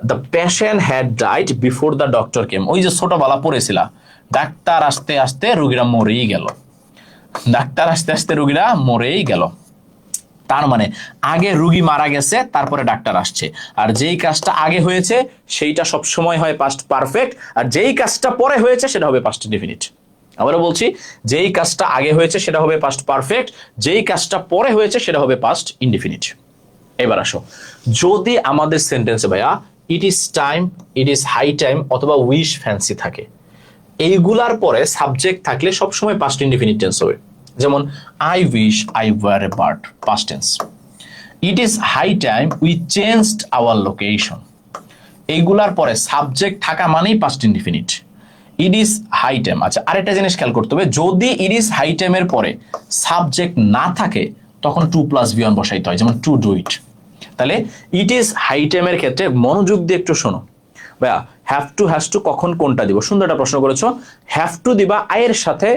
the patient had died before the doctor came. ওই যে ছোটবেলা পড়েছিলা, ডাক্তার আসতে আসতে রোগীরা মরেই গেল, ডাক্তার আসতে আসতে রোগীরা মরেই গেল। তার মানে আগে রুগী মারা গেছে, তারপরে ডাক্তার আসছে। আর যেই কাজটা আগে হয়েছে সেইটা সব সময় হয় পাস্ট পারফেক্ট, আর যেই কাজটা পরে হয়েছে সেটা হবে পাস্ট ইনডেফিনিট। আবারও বলছি, যেই কাজটা আগে হয়েছে সেটা হবে পাস্ট পারফেক্ট, যেই কাজটা পরে হয়েছে সেটা হবে পাস্ট ইনডেফিনিট। এবার আসো, যদি আমাদের সেন্টেন্সে ভাইয়া it is time, it is high time অথবা উইশ ফ্যান্সি থাকে, এইগুলার পরে সাবজেক্ট থাকলে সবসময় পাস্ট ইনডেফিনিট টেন্স হবে। যেমন I wish I were a bird, past tense. It is high time we changed our location, এইগুলার পরে সাবজেক্ট থাকা মানেই past indefinite. It is high time. আচ্ছা, আরেকটা জিনিস খেয়াল করতে হবে, যদি ইট ইজ হাই টাইমের পরে সাবজেক্ট না থাকে তখন 2+V1 বসাইতে হয়, যেমন টু ডু ইট। তাহলে ইট ইজ হাই টাইমের ক্ষেত্রে মনোযোগ দিয়ে একটু শোনো ভাইয়া, হ্যাভ টু, হ্যাজ টু কখন কোনটা দিব? সুন্দর একটা প্রশ্ন করেছো। হ্যাভ টু দিবা আয়ের সাথে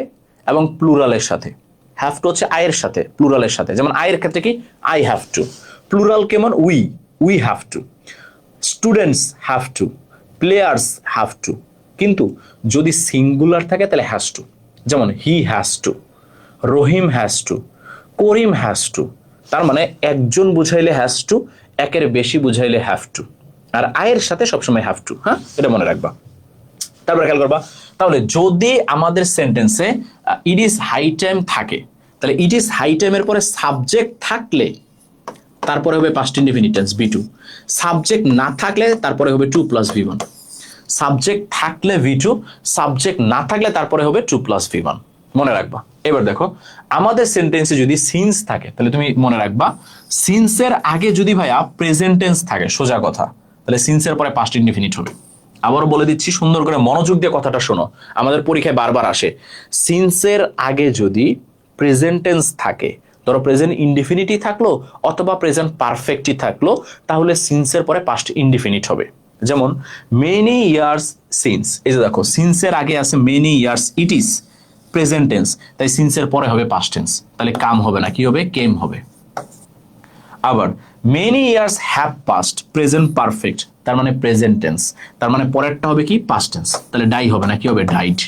এবং প্লুরালের সাথে। হ্যাভ টু হচ্ছে আয়ের সাথে, প্লুরালের সাথে। যেমন আয়ের ক্ষেত্রে কি, আই হ্যাভ টু। প্লুরাল কেমন, we have to. Students have to, players have to. কিন্তু যদি সিঙ্গুলার থাকে তাহলে হ্যাজ টু। যেমন he has to, Rahim has to, Karim has to. তার মানে একজন বুঝাইলে হ্যাজ টু, একের বেশি বুঝাইলে হ্যাভ টু। আর আয়ের সাথে সবসময় হ্যাভ টু, হ্যাঁ এটা মনে রাখবা। তারপরে খেয়াল করবা, তাহলে যদি আমাদের সেন্টেন্সে ইট ইজ হাই টাইম থাকে, তাহলে ইট ইজ হাই টাইমের পরে সাবজেক্ট থাকলে তারপরে হবে past indefinite tense, B2। Subject না থাকলে তারপরে হবে 2+V1। সাবজেক্ট থাকলে V2, সাবজেক্ট না থাকলে তারপরে হবে 2+V1, মনে রাখবা। এবার দেখো, আমাদের সেন্টেন্সে যদি সিন্স থাকে তাহলে তুমি মনে রাখবা, সিন্সের আগে যদি ভাইয়া প্রেজেন্ট টেন্স থাকে, সোজা কথা, তাহলে সিন্সের পরে পাস্ট ইনডেফিনিট হবে। আবারও বলে দিচ্ছি, সুন্দর করে মনোযোগ দিয়ে কথাটা শোনো, আমাদের পরীক্ষায় বারবার আসে। সিন্সের আগে যদি প্রেজেন্ট টেন্স থাকে, ধরো প্রেজেন্ট ইনডিফিনিটই থাকলো অথবা প্রেজেন্ট পারফেক্টই থাকলো, তাহলে সিন্সের পরে পাস্ট ইনডিফিনিট হবে। যেমন মেনি ইয়ার্স সিন্স, এই যে দেখো সিন্সের আগে আছে many years, it is present tense, তাই সিন্সের পরে হবে পাস্ট টেন্স, তাহলে কাম হবে না, কি হবে, কেম হবে। আবার many years have passed, present perfect, তার মানে প্রেজেন্ট টেন্স, তার মানে পরেরটা হবে কি, পাস্ট টেন্স, তাহলে ডাই হবে না, কি হবে, ডাইড।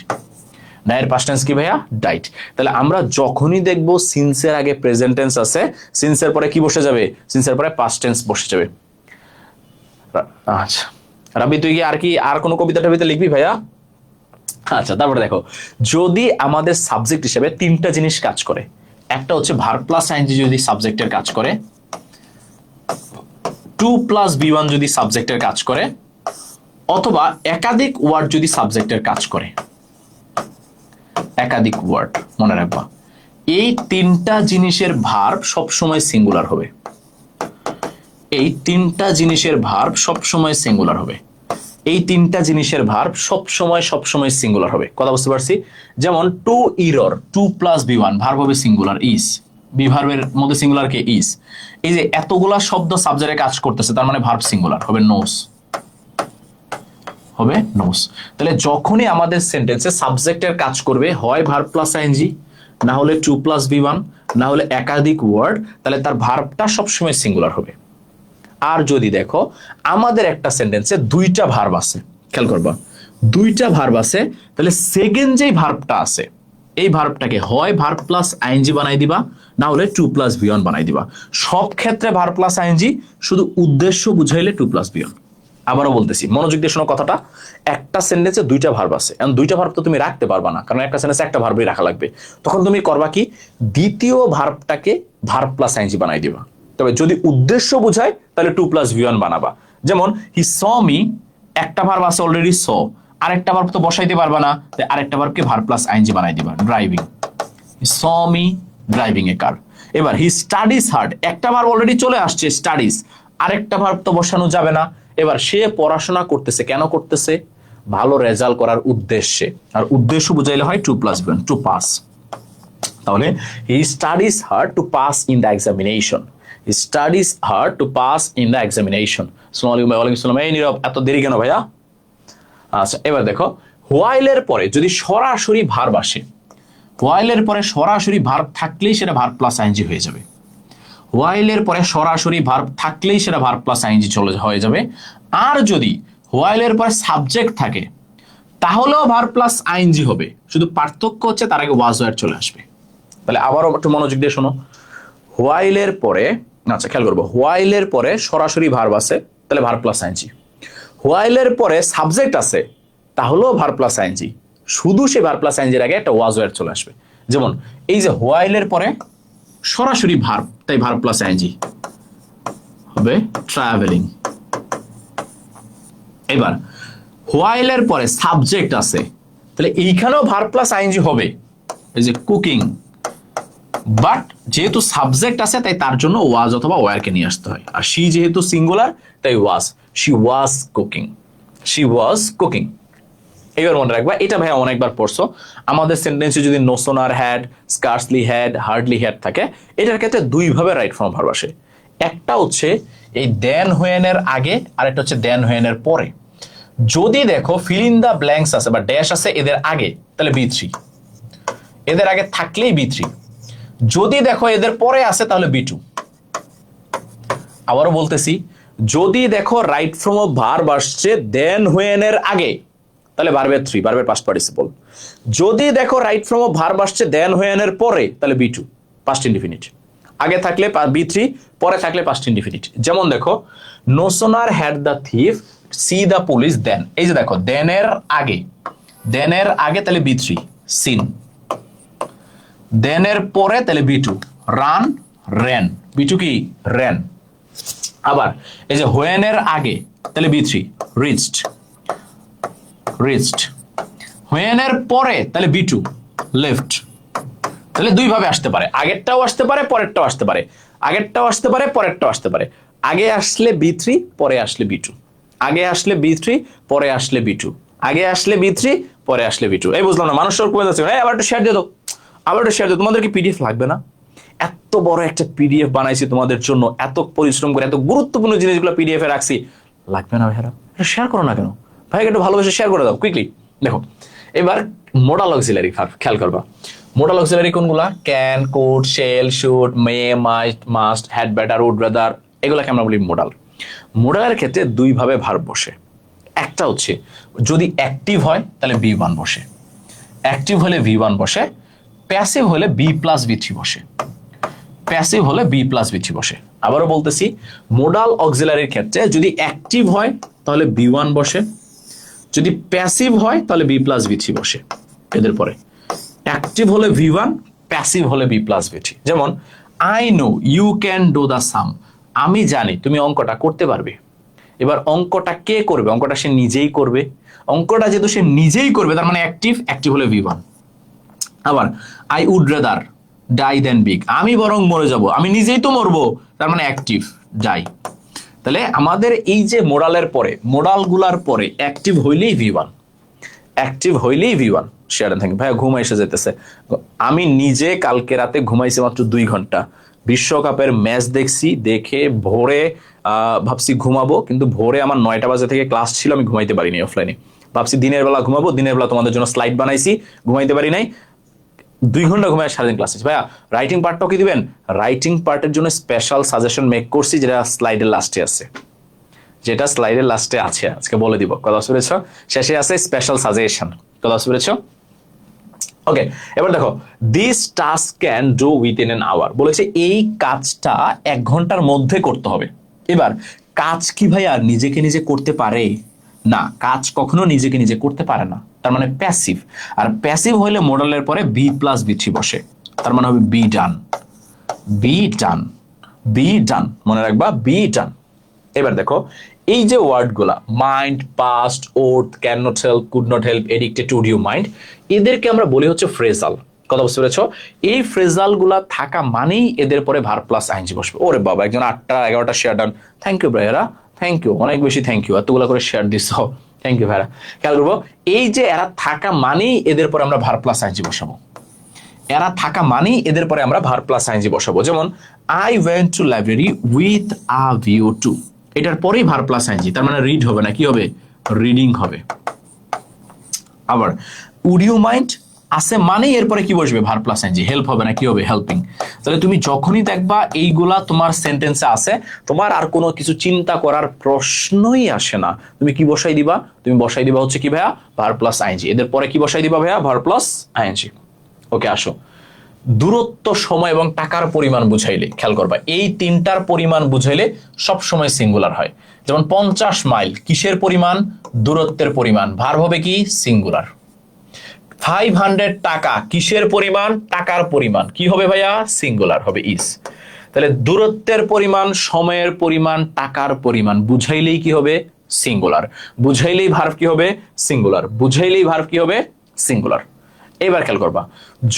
ডাইয়ের পাস্ট টেন্স কি ভাইয়া, ডাইড। তাহলে আমরা যখনই দেখবো সিন্সের আগে প্রেজেন্ট টেন্স আছে, সিন্সের পরে কি বসে যাবে, সিন্সের পরে পাস্ট টেন্স বসে যাবে। আচ্ছা রাবি, তুই কি আর কোনো কবিতা টবিতা লিখবি ভাইয়া? আচ্ছা, তারপরে দেখো, যদি আমাদের সাবজেক্ট হিসেবে তিনটা জিনিস কাজ করে, একটা হচ্ছে ভার্ব প্লাস আইএনজি যদি সাবজেক্টের কাজ করে, 2+V1 যদি সাবজেক্টের কাজ করে, অথবা একাধিক ওয়ার্ড যদি সাবজেক্টের কাজ করে, একাধিক ওয়ার্ড, মনে রাখবা এই তিনটা জিনিসের ভার্ব সবসময় সিঙ্গুলার হবে। এই তিনটা জিনিসের ভার্ব সবসময় সিঙ্গুলার হবে। এই তিনটা জিনিসের ভার্ব সবসময় সিঙ্গুলার হবে। কথা বুঝতে পারছি? যেমন টু ইরর, টু প্লাস বি1 ভার্ব হবে সিঙ্গুলার ইজ, বি ভার্বের মধ্যে সিঙ্গুলার কে ইজ। এই যে এতগুলা শব্দ সাবজেক্টে কাজ করতেছে, তার মানে ভার্ব সিঙ্গুলার হবে নোস, হবে নোস। তাহলে যখনই আমাদের সেন্টেন্সে সাবজেক্টের কাজ করবে, হয় ভার্ব প্লাস আইএনজি, না হলে টু প্লাস বি1, না হলে একাধিক ওয়ার্ড, তাহলে তার ভার্বটা সবসময় সিঙ্গুলার হবে। আর যদি দেখো আমাদের একটা সেন্টেন্সে দুইটা ভার্ব আছে, খেয়াল করবা দুইটা ভার্ব আছে, তাহলে সেকেন্ড যেই ভার্বটা আছে এই ভার্বটাকে হয় ভার্ব প্লাস আইএনজি বানাই দিবা, না হলে টু প্লাস বি1 বানাই দিবা। সব ক্ষেত্রে ভার্ব প্লাস আইএনজি, শুধু উদ্দেশ্য বুঝাইলে টু প্লাস বি1। আবারও বলতেছি, মনোযোগ দিয়ে শোনো কথাটা। একটা সেন্টেন্সে দুইটা ভার্ব আছে, এখন দুইটা ভার্ব তো তুমি রাখতে পারবা না, কারণ একটা সেন্টেন্সে একটা ভার্বই রাখা লাগবে। তখন তুমি করবা কি, দ্বিতীয় ভার্বটাকে ভার্ব প্লাস আইএনজি বানাই দিবা। তবে যদি উদ্দেশ্য বুঝায় তাহলে টু প্লাস বি1 বানাবা। যেমন হি স মি, একটা ভার্ব আছে অলরেডি স, আরেকটা ভার্ব তো বসাইতে পারবা না, তাই আরেকটা ভার্বকে ভার্ব প্লাস আইএনজি বানাই দিবা। ড্রাইভিং, স মি ড্রাইভিং এ কার। এবার হি স্টাডিজ হার্ড, একটা ভার্ব অলরেডি চলে আসছে স্টাডিজ, আরেকটা ভার্ব তো বসানো যাবে না। এবার সে পড়াশোনা করতেছে, কেন করতেছে? ভালো রেজাল্ট করার উদ্দেশ্যে। আর উদ্দেশ্য বুঝাইলে হয় টু প্লাস বি1, টু পাস। তাহলে he studies hard to pass in the examination, he studies hard to pass in the examination. আসসালামু আলাইকুম। ওয়ালাইকুম আসসালাম। এই নীরব, এত দেরি কেন ভাইয়া? আচ্ছা, এবার দেখো হোয়াইলের পরে যদি সরাসরি ভার্ব আসে, হোয়াইলের পরে সরাসরি ভার্ব থাকলেই সেটা ভার্ব প্লাস আইএনজি হয়ে যাবে। হোয়াইলের পরে সরাসরি ভার্ব থাকলেই সেটা ভার্ব প্লাস আইএনজি হয়ে যাবে। আর যদি হোয়াইলের পরে সাবজেক্ট থাকে তাহলেও ভার্ব প্লাস আইএনজি হবে, শুধু পার্থক্য হচ্ছে তার আগে ওয়াজ ওয়ার চলে আসবে। তাহলে আবারও একটু মনোযোগ দিয়ে শোনো। হোয়াইলের পরে, আচ্ছা খেয়াল করবো, হোয়াইলের পরে সরাসরি ভার্ব আছে, তাহলে ভার্ব প্লাস আইএনজি। হোয়াইলের পরে সাবজেক্ট আছে, তাহলেও ভার্ব প্লাস আইএনজি, শুধু সে ভার্ব প্লাস আইএনজির আগে একটা ওয়াজ ওয়ার চলে আসবে। যেমন এই যে হোয়াইলের পরে সরাসরি ভার্ব, তাই ভার্ব প্লাস আইএনজি হবে ট্রাভেলিং। এবার হোয়াইলের পরে সাবজেক্ট আছে, তাহলে এইখানেও ভার্ব প্লাস আইএনজি হবে, এই যে কুকিং। বাট যেহেতু সাবজেক্ট আছে তাই তার জন্য ওয়াজ অথবা ওয়ারকে নিয়ে আসতে হয়। আর শি যেহেতু সিঙ্গুলার তাই was, she was cooking, she was cooking. এবার মনে রাখবা, এটা ভাই অনেকবার পড়ছো, আমাদের সেন্টেন্সে যদি no sooner had, scarcely had, hardly had থাকে, এটার ক্ষেত্রে দুইভাবে রাইট ফর্ম ভার্ব আসে। একটা হচ্ছে এই দেন হোয়েনের আগে, আর একটা হচ্ছে দেন হোয়েনের পরে। যদি দেখো ফিল ইন দা ব্ল্যাঙ্কস আছে বা ড্যাশ আছে এদের আগে, তাহলে বি3, এদের আগে থাকলেই বি3। যদি দেখো এদের পরে আছে তাহলে বি2। আবারও বলতেছি, যদি দেখো রাইট ফর্ম অফ ভার্ব আসছে দেন হোয়েনের আগে, তাহলে ভার্বের 3, ভার্বের পাস্ট পার্টিসিপল। যদি দেখো রাইট ফর্ম অফ ভার্ব আসছে দেন হোয়েনের পরে, তাহলে বি2, পাস্ট ইনডিফিনিট। আগে থাকলে বি3, পরে থাকলে পাস্ট ইনডিফিনিট। যেমন দেখো no sooner had the thief see the police than, এই যে দেখো দেনের আগে, দেনের আগে তাহলে বি3 সিন, দেনের পরে তাহলে বি2 রান রেন, বি2 কি রেন। আবার এই যে হোয়েনের আগে তাহলে বি3 রিচড, রিচড। হোয়েনের পরে তাহলে বি2 লেফট। তাহলে দুই ভাবে আসতে পারে, আগেরটাও আসতে পারে পরেরটাও আসতে পারে, আগেরটাও আসতে পারে পরেরটাও আসতে পারে। আগে আসলে বি3, পরে আসলে বি2, আগে আসলে বি3, পরে আসলে বি2, আগে আসলে বি3, পরে আসলে বি2। এই বুঝলাম না, মানুষ কমে যাচ্ছে। আবার একটু শেয়ার দিয়ে দাও, আবার একটু শেয়ার দিও। তোমাদের কি পিডিএফ লাগবে না? এত বড় একটা পিডিএফ বানাইছি তোমাদের জন্য, এত পরিশ্রম করে এত গুরুত্বপূর্ণ জিনিসগুলো পিডিএফ এ রাখছি, লাগবে না ভাইরা? এটা শেয়ার করো না কেন ভাই? একটু ভালোবেসে শেয়ার করে দাও কুইকলি। দেখো এবার মোডাল অক্সিলারি ভার্ব খেয়াল করবা। মোডাল অক্সিলারি কোনগুলা? Can, could, shall, should, may, might, must, had better, would rather, এগুলাকে আমরা বলি মোডাল। মোডালের ক্ষেত্রে দুই ভাবে ভার্ব বসে। একটা হচ্ছে যদি অ্যাক্টিভ হয় তাহলে বি1 বসে, অ্যাক্টিভ হলে বি1 বসে, প্যাসিভ হলে বি প্লাস বি3 বসে, প্যাসিভ হলে বি প্লাস বি3 বসে। আবারও বলতেছি, মোডাল অক্সিলারির ক্ষেত্রে যদি অ্যাক্টিভ হয় তাহলে বি1 বসে, যদি প্যাসিভ হয় তাহলে বি প্লাস বি3 বসে। এদের পরে অ্যাক্টিভ হলে বি1, প্যাসিভ হলে বি প্লাস বি3। যেমন I know you can do the same, আমি জানি তুমি অঙ্কটা করতে পারবে। এবার অঙ্কটা কে করবে? অঙ্কটা সে নিজেই করবে। অঙ্কটা যেহেতু সে নিজেই করবে তার মানে অ্যাক্টিভ, অ্যাক্টিভ হলে V1। আবার I would rather die than beg, আমি বরং মরে যাব, আমি নিজেই তো মরবো, তার মানে অ্যাক্টিভ, ডাই। তাহলে আমাদের এই যে মোডালের পরে, মোডালগুলার পরে অ্যাক্টিভ হইলেই V1, অ্যাক্টিভ হইলেই V1। শেয়ার থ্যাংক ভাইয়া ঘুম এসে যেতেছে। আমি নিজে কালকে রাতে ঘুমাইছি মাত্র 2 ঘন্টা। বিশ্বকাপের ম্যাচ দেখছি, দেখে ভোরে ভাবছি ঘুমাবো, কিন্তু ভোরে আমার 9টা বাজে থেকে ক্লাস ছিল, আমি ঘুমাইতে পারিনি অফলাইনে। ভাবছি দিনের বেলা ঘুমাবো, দিনের বেলা তোমাদের জন্য স্লাইড বানাইছি, ঘুমাইতে পারি নাই। 2 ঘন্টা ঘুমায় সারাদিন ক্লাস। ভাইয়া রাইটিং পার্টটাও কি দিবেন? রাইটিং পার্টের জন্য স্পেশাল সাজেশন মেক করছি, যেটা স্লাইডের লাস্টে আছে, যেটা স্লাইডের লাস্টে আছে, আজকে বলে দিব। কথা বুঝতে পেরেছ? শেষে আছে স্পেশাল সাজেশন। কথা বুঝতে পেরেছ? ওকে, এবার দেখো, this task can do within an hour, বলেছে এই কাজটা 1 ঘন্টার মধ্যে করতে হবে। এবার কাজ কি ভাইয়া নিজেকে নিজে করতে পারে? না, কাজ কখনো নিজেকে নিজে করতে পারে না, তার মানে প্যাসিভ। আর প্যাসিভ হইলে মডেলের পরে বি প্লাস বি3 বসে, তার মানে হবে be done, be done, be done, মনে রাখবা, বি ডান। এবার দেখো, এই যে ওয়ার্ডগুলা mind, past, worth, can not help, could not help, addicted to you mind, এদেরকে আমরা বলি হচ্ছে ফ্রেজাল। কথা বুঝতে পেরেছ? এই ফ্রেজাল গুলা থাকা মানেই এদের পরে ভার্ব প্লাস আইএনজি বসবে। ওরে বাবা, একজন 8টা 11টা শেয়ার ডান, থ্যাংক ইউ ভাইয়ারা, থ্যাংক ইউ, অনেক বেশি থ্যাংক ইউ, এতগুলা করে শেয়ার দিচ্ছ, থ্যাংক ইউ ভাইয়ারা। খেয়াল করবো, এই যে এরা থাকা মানেই এদের পরে আমরা ভার্ব প্লাস আইএনজি বসাবো, এরা থাকা মানেই এদের পরে আমরা ভার্ব প্লাস আইএনজি বসাবো। যেমন I went to library with a view to, এটার পরেই ভার্ব প্লাস আইএনজি, তার মানে রিড হবে না, কি হবে? রিডিং হবে। আবার উড ইউ মাইন্ড আছে মানেই এরপরে কি বসবে? ভার্ব প্লাস আইএনজি, হেল্প হবে না, কি হবে? হেল্পিং। তাহলে তুমি যখনই দেখবা এইগুলা তোমার সেন্টেন্সে আছে, তোমার আর কোনো কিছু চিন্তা করার প্রশ্নই আসে না। তুমি কি বসাই দিবা? তুমি বসাই দিবা হচ্ছে কি ভাইয়া? Verb plus ING. এদের পরে কি বসাই দিবা ভাইয়া? Verb plus ING. ওকে, আসো, দূরত্ব, সময় এবং টাকার পরিমাণ বুঝাইলে খেয়াল করবা, এই 3টার পরিমাণ বুঝাইলে সব সময় সিঙ্গুলার হয়। যেমন 50 মাইল কিসের পরিমাণ? দূরত্বের পরিমাণ, ভার্ব হবে কি? সিঙ্গুলার। 500 টাকা কিসের পরিমাণ? টাকার পরিমাণ, কি হবে ভাইয়া? সিঙ্গুলার হবে, ইজ। তাহলে দূরত্বের পরিমাণ, সময়ের পরিমাণ, টাকার পরিমাণ বুঝাইলেই কি হবে? সিঙ্গুলার। বুঝাইলেই ভার্ব কি হবে? সিঙ্গুলার। বুঝাইলেই ভার্ব কি হবে? সিঙ্গুলার। এবার খেয়াল করবা,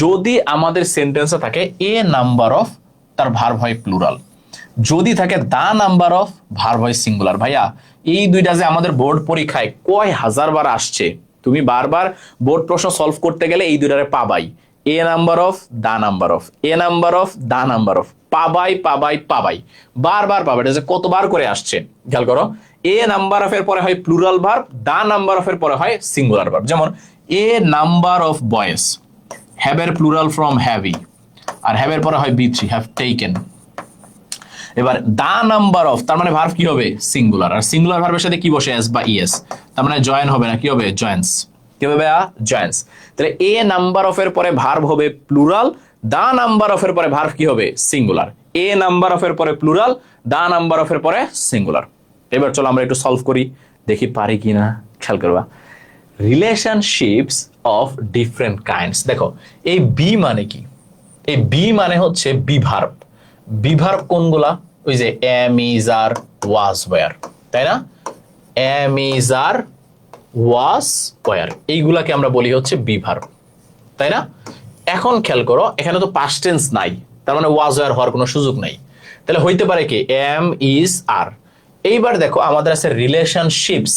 যদি আমাদের সেন্টেন্সে থাকে এ নাম্বার অফ, তার ভার্ব হয় প্লুরাল। যদি থাকে দা নাম্বার অফ, ভার্ব হয় সিঙ্গুলার। ভাইয়া এই দুইটা যে আমাদের বোর্ড পরীক্ষায় কয় হাজার বার আসছে, তুমি বারবার বোর্ড প্রশ্ন সলভ করতে গেলে এই দুইটারে পাবাই, a number of, the number of, a number of, the number of, পাবাই পাবাই পাবাই, বারবার পাবা। এটা যে কতবার করে আসছে খেয়াল করো। এ নাম্বার অফ এর পরে হয় plural verb, the number of এর পরে হয় সিঙ্গুলার ভার্ব। যেমন a number of boys, have এর প্লুরাল ফ্রম হ্যাভি, আর হ্যাভ এর পরে হয় বি3, হ্যাভ টেকেন। এবার দা নাম্বার অফ, তার মানে ভার্ব কি হবে? সিঙ্গুলার। আর সিঙ্গুলার ভার্বের সাথে কি বসে? এস বা ইএস, তার মানে জয়েন হবে না, কি হবে? জয়েন্স। কি হবে ভাইয়া? জয়েন্স। তাহলে এ নাম্বার অফ এর পরে ভার্ব হবে প্লুরাল, দা নাম্বার অফ এর পরে ভার্ব কি হবে? সিঙ্গুলার। এ নাম্বার অফ এর পরে প্লুরাল, দা নাম্বার অফ এর পরে সিঙ্গুলার। এবার চলো আমরা একটু সলভ করি, দেখি পারি কিনা। খেয়াল করবা, রিলেশনশিপস অফ ডিফারেন্ট কাইন্ডস। দেখো এই বি মানে কি? এই বি মানে হচ্ছে বিভার্ব। বিভার্ব কোনগুলা? ওই যে am, is, are, was, were, তাই না? Am, is, are, was, were, এইগুলাকে আমরা বলি হচ্ছে বিভার্ব, তাই না? এখন খেয়াল করো, এখানে তো পাস্ট টেন্স নাই, তার মানে ওয়াজ, ওয়্যার হওয়ার কোনো সুযোগ নাই। তাহলে হইতে পারে কি? এম, ইজ, আর। এইবার দেখো আমাদের আছে রিলেশনশিপস,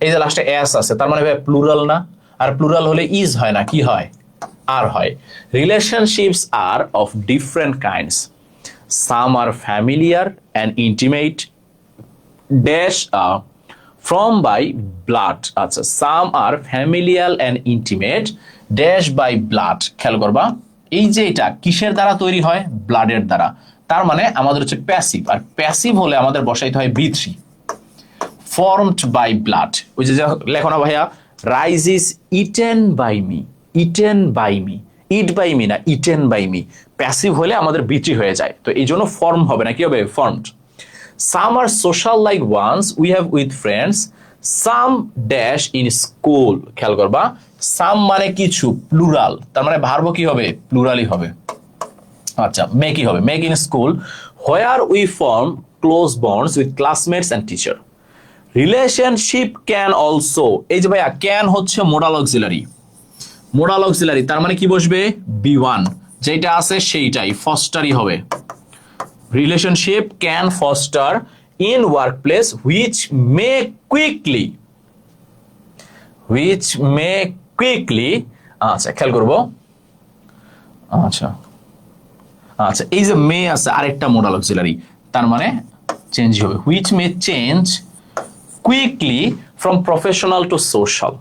এই যে লাস্টে এস আছে, তার মানে প্লুরাল না? আর প্লুরাল হলে ইজ হয় না, কি হয়? আর হয়। Relationships are of different kinds, some are familiar and intimate dash from by blood. আচ্ছা, some are familiar and intimate dash by blood. খেয়াল করবা, এই যে এটা কিসের দ্বারা তৈরি হয়? ব্লাডের দ্বারা। তার মানে আমাদের হচ্ছে প্যাসিভ, আর প্যাসিভ হলে আমাদের বসাইতে হয় বি3, formed by blood। ওই যে লেখো না ভাইয়া, rice is eaten by me, eaten by me, eat by me না, ইটেন বাই মি। প্যাসিভ হলে আমাদের বিচি হয়ে যায়, তো এই জন্য ফর্ম হবে না, কি হবে? Formed. Some are social like ones we have with friends, some dash in school. খেয়াল করবা, সাম মানে কিছু, প্লুরাল, তার মানে ভার্ব কি হবে? প্লুরালই হবে। আচ্ছা, মেক কি হবে? Make in school, where we form close bonds with classmates and teacher. Relationship can also, এই যে ভাইয়া ক্যান হচ্ছে মোডাল অক্সিলারি, মোডাল অক্সিলারি তার মানে কি বসবে বি ওয়ান, যেটা আছে সেইটাই ফস্টারই হবে। Relationship can foster in workplace which may quickly, which may quickly, আচ্ছা খেয়াল করবো, আচ্ছা আচ্ছা এই যে মে আছে আরেকটা মোডাল অক্সিলারি, তার মানে চেঞ্জ হবে, which may change quickly from professional to social,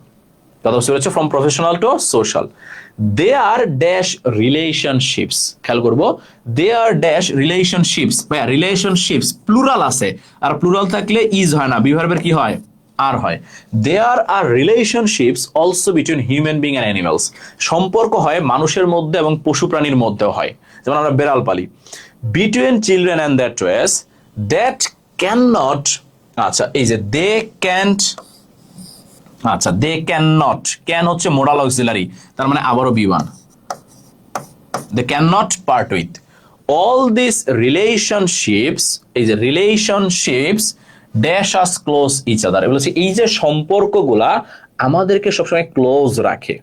কথা বুঝতে পেরেছো, from professional to social. They are dash relationships, খেয়াল করবো দে আর ড্যাশ রিলেশনশিপস, ভাইয়া রিলেশনশিপস প্লুরাল আছে, আর প্লুরাল থাকলে ইজ হয় না, বিভার্বের কি হয় আর হয়। There are relationships also between human being and animals, সম্পর্ক হয় মানুষের মধ্যে এবং পশু প্রাণীর মধ্যেও হয়, যেমন আমরা বেড়াল পালি। Between children and that ways that can not, আচ্ছা এই যে দে ক্যান্ট, আচ্ছা দে ক্যান নট, ক্যান হচ্ছে মোডাল অক্সিলারি, তার মানে আবারও V one, they can not part with all this relationships, এই যে relationships dash us close each other, বলছি এই যে সম্পর্কগুলা আমাদেরকে সবসময় ক্লোজ রাখে,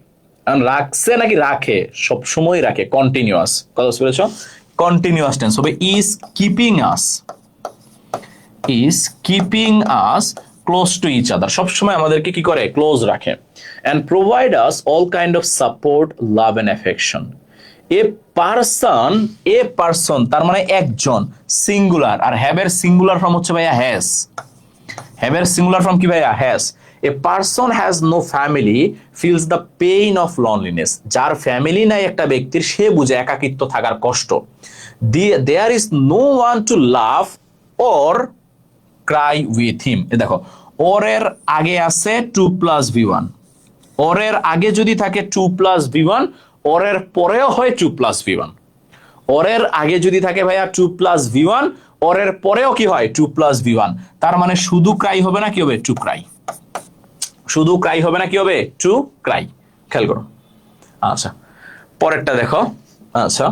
রাখছে নাকি রাখে, সবসময় রাখে, কন্টিনিউয়াস, কথা বুঝতে পেরেছো, কন্টিনিউয়াস টেন্স হবে is keeping us, is keeping us close to each other, সবসময় আমাদেরকে কি করে ক্লোজ রাখে। And provide us all kind of support love and affection. A person, a person তার মানে একজন, সিঙ্গুলার, আর হ্যাভের সিঙ্গুলার ফর্ম হচ্ছে ভাইয়া হ্যাজ, হ্যাভের সিঙ্গুলার ফর্ম কি ভাইয়া has. A person has no family feels the pain of loneliness, যার ফ্যামিলি নাই একটা ব্যক্তির সে বুঝে একাকিত্ব থাকার কষ্ট। There is no one to love or cry with him, দেখো ওরের আগে আছে টু প্লাস ভি ওয়ান, ওরের আগে যদি থাকে টু প্লাস ভি ওয়ান, ওরের পরেও হয় টু প্লাস ভি ওয়ান, ওরের আগে যদি থাকে ভাইয়া টু প্লাস ভি ওয়ান, ওরের পরেও কি হয় টু প্লাস ভি ওয়ান, তার মানে শুধু ক্রাই হবে না কি হবে টু ক্রাই, শুধু ক্রাই হবে না কি হবে টু ক্রাই, খেয়াল করো। আচ্ছা পরেরটা দেখো, আচ্ছা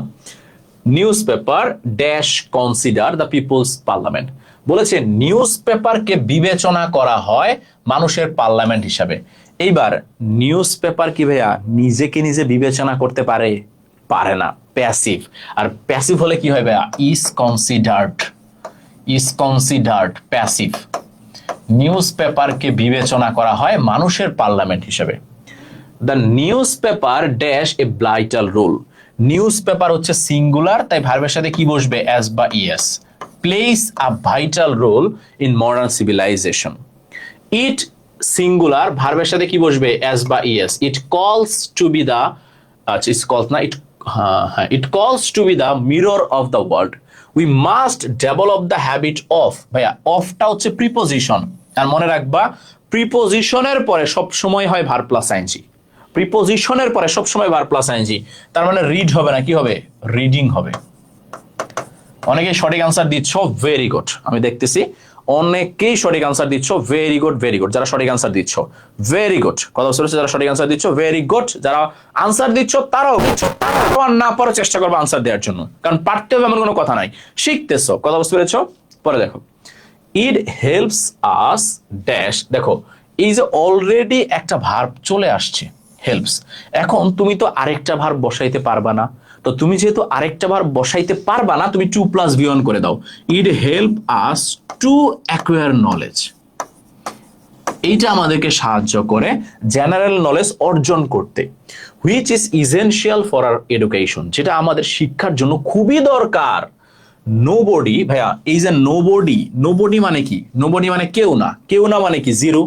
news paper dash consider the people's parliament, বলেছে নিউজ পেপারকে বিবেচনা করা হয় মানুষের পার্লামেন্ট হিসাবে। এইবার নিউজ পেপার কি ভাইয়া নিজেকে নিজে বিবেচনা করতে পারে, পারে না, প্যাসিভ, আর প্যাসিভ হলে কি হয় ভাইয়া is considered, is considered passive. নিউজ পেপারকে বিবেচনা করা হয় মানুষের পার্লামেন্ট হিসেবে। The news paper dash a vital role, newspaper হচ্ছে সিঙ্গুলার, তাই ভার্বের সাথে কি বসবে এস বা E S, place a vital role in modern civilization. It singular, ভার্বের সাথে কি বসবে এস বা ES, it calls to be দা, আচ্ছা ইটস কলস না, it calls to be the mirror of the world. We must develop the habit of, ভাইয়া অফটা হচ্ছে প্রিপোজিশন, আর মনে রাখবা প্রিপোজিশনের পরে সব সময় হয় ভার্ব প্লাস আইএনজি, প্রিপোজিশনের পরে সব সময় ভার্ব প্লাস আইএনজি, তার মানে রিড হবে না কি হবে রিডিং হবে। অনেকেই সঠিক আনসার দিচ্ছ, ভেরি গুড, আমি দেখতেছি অনেকেই সঠিক আনসার দিচ্ছ, ভেরি গুড ভেরি গুড, যারা সঠিক আনসার দিচ্ছ ভেরি গুড, কথা বুঝতে পেরেছো, যারা সঠিক আনসার দিচ্ছ ভেরি গুড, যারা আনসার দিচ্ছ তারাও না পারো চেষ্টা করবো আনসার দেওয়ার জন্য, কারণ পারতে হবে এমন কোনো কথা নাই, শিখতেছো, কথা বুঝতে পেরেছো। পরে দেখো ইট হেল্পস আস ড্যাশ, দেখো এই যে অলরেডি একটা ভার্ব চলে আসছে হেল্পস, এখন তুমি তো আরেকটা ভার্ব বসাইতে পারবা না, তো তুমি যেহেতু আরেকটা ভার্ব বসাইতে পারবা না, তুমি টু প্লাস ভি ওয়ান করে দাও, it help us to acquire knowledge, এইটা আমাদেরকে সাহায্য করে জেনারেল নলেজ অর্জন করতে, which is essential for our education, যেটা আমাদের শিক্ষার জন্য খুবই দরকার। নোবডি, ভাইয়া এই যে নোবডি, নোবডি মানে কি, নোবডি মানে কেউ না, কেউ না মানে কি জিরো,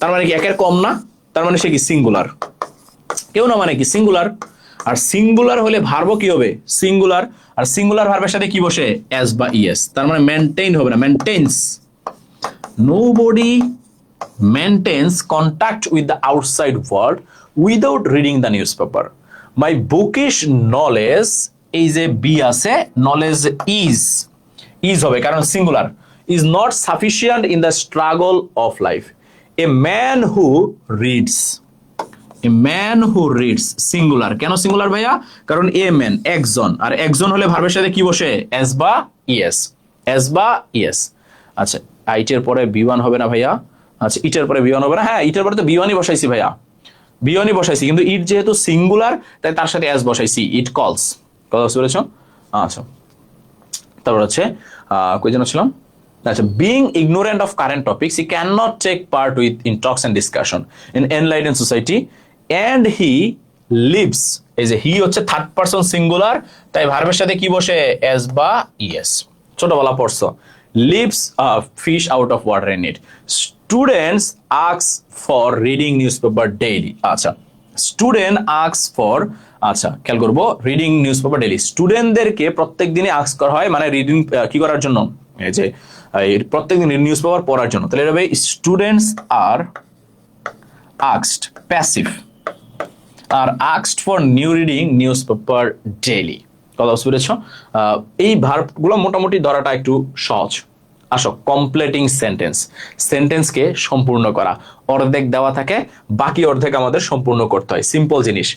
তার মানে কি একের কম না, তার মানে সে কি সিঙ্গুলার, কেউ না মানে কি সিঙ্গুলার, আর সিঙ্গুলার হলে ভার্ব কি হবে সিঙ্গুলার, আর সিঙ্গুলার ভার্বের সাথে কি বসে এস বা ইএস, তার মানে মেনটেইন হবে না, maintains. Nobody maintains contact with the outside world without reading the newspaper. My bookish knowledge, এই যে বি আছে নলেজ ইজ হবে কারণ singular, is not sufficient in the struggle of life. A man who reads, a man who reads singular, কেন singular ভাইয়া, কারণ a man একজন, আর একজন হলে ভার্বের সাথে কি বসে এস বা ইএস, এস বা ইএস। আচ্ছা ইটের পরে বি1 হবে না ভাইয়া? আচ্ছা, ইটের পরে বি1 হবে না? হ্যাঁ, ইটের পরে তো বি1ই বসাইছি ভাইয়া, বি1ই বসাইছি, কিন্তু ইট যেহেতু সিঙ্গুলার তাই তার সাথে এস বসাইছি, ইট কলস। কথা বুঝতে পেরেছো? আচ্ছা, তারপর হচ্ছে কই যেন ছিলাম? আচ্ছা, being ignorant of current topics, he can not take part with in talks and discussion in enlightened society and he lives. এই যে হি হচ্ছে থার্ড পারসন সিঙ্গুলার, তাই ভার্বের সাথে কি বসে? এস বা ইএস। ছোটবেলা পড়ছো। Lives fish out of water in it. Students ask for reading news paper daily. আচ্ছা, স্টুডেন্ট আস্ক ফর, আচ্ছা খেয়াল করবো, রিডিং নিউজ পেপার ডেইলি, স্টুডেন্টদেরকে প্রত্যেক দিনই আস্ক করা হয়, মানে রিডিং কি করার জন্য? এই যে প্রত্যেকদিন নিউজ পেপার পড়ার জন্য। তাহলে এটা হবে students are asked, passive, are asked for new reading news paper daily. কথা বুঝতে পেরেছ? এই ভার্বগুলো মোটামুটি ধরাটা একটু সহজ। আসো, কমপ্লিটিং সেন্টেন্স, সেন্টেন্সকে সম্পূর্ণ করা। অর্ধেক দেওয়া থাকে, বাকি অর্ধেক আমাদের সম্পূর্ণ করতে হয়। সিম্পল জিনিস।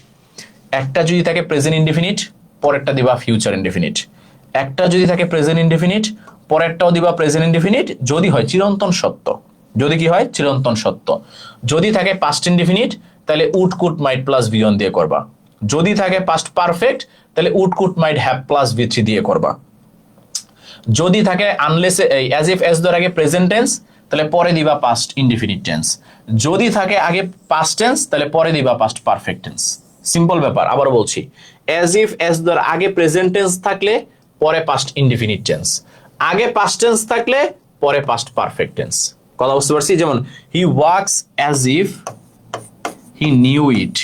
একটা যদি থাকে প্রেজেন্ট ইনডেফিনিট, পরেরটা দিবা ফিউচার ইনডেফিনিট। একটা যদি থাকে প্রেজেন্ট ইনডেফিনিট, পরেরটাও দিবা প্রেজেন্ট ইনডেফিনিট, যদি হয় চিরন্তন সত্য। যদি কি হয়? চিরন্তন সত্য। যদি থাকে পাস্ট ইনডেফিনিট, তাহলে উড কুড মাইট প্লাস ভি1 দিয়ে করবা। যদি থাকে পাস্ট পারফেক্ট, তাহলে would could might have plus ভি3 দিয়ে করবা। যদি থাকে আনলেস অ্যাজ ইফ এস ধর আগে প্রেজেন্ট টেন্স, তাহলে পরে দিবা পাস্ট ইনডেফিনিট টেন্স। যদি থাকে আগে পাস্ট টেন্স, তাহলে পরে দিবা পাস্ট পারফেক্ট টেন্স। সিম্পল ব্যাপার। আবার বলছি, অ্যাজ ইফ এস ধর আগে প্রেজেন্ট টেন্স থাকলে পরে পাস্ট ইনডেফিনিট টেন্স, আগে পাস্ট টেন্স থাকলে পরে পাস্ট পারফেক্ট টেন্স। কথা বুঝতে পারছি? যেমন he works as if he knew it,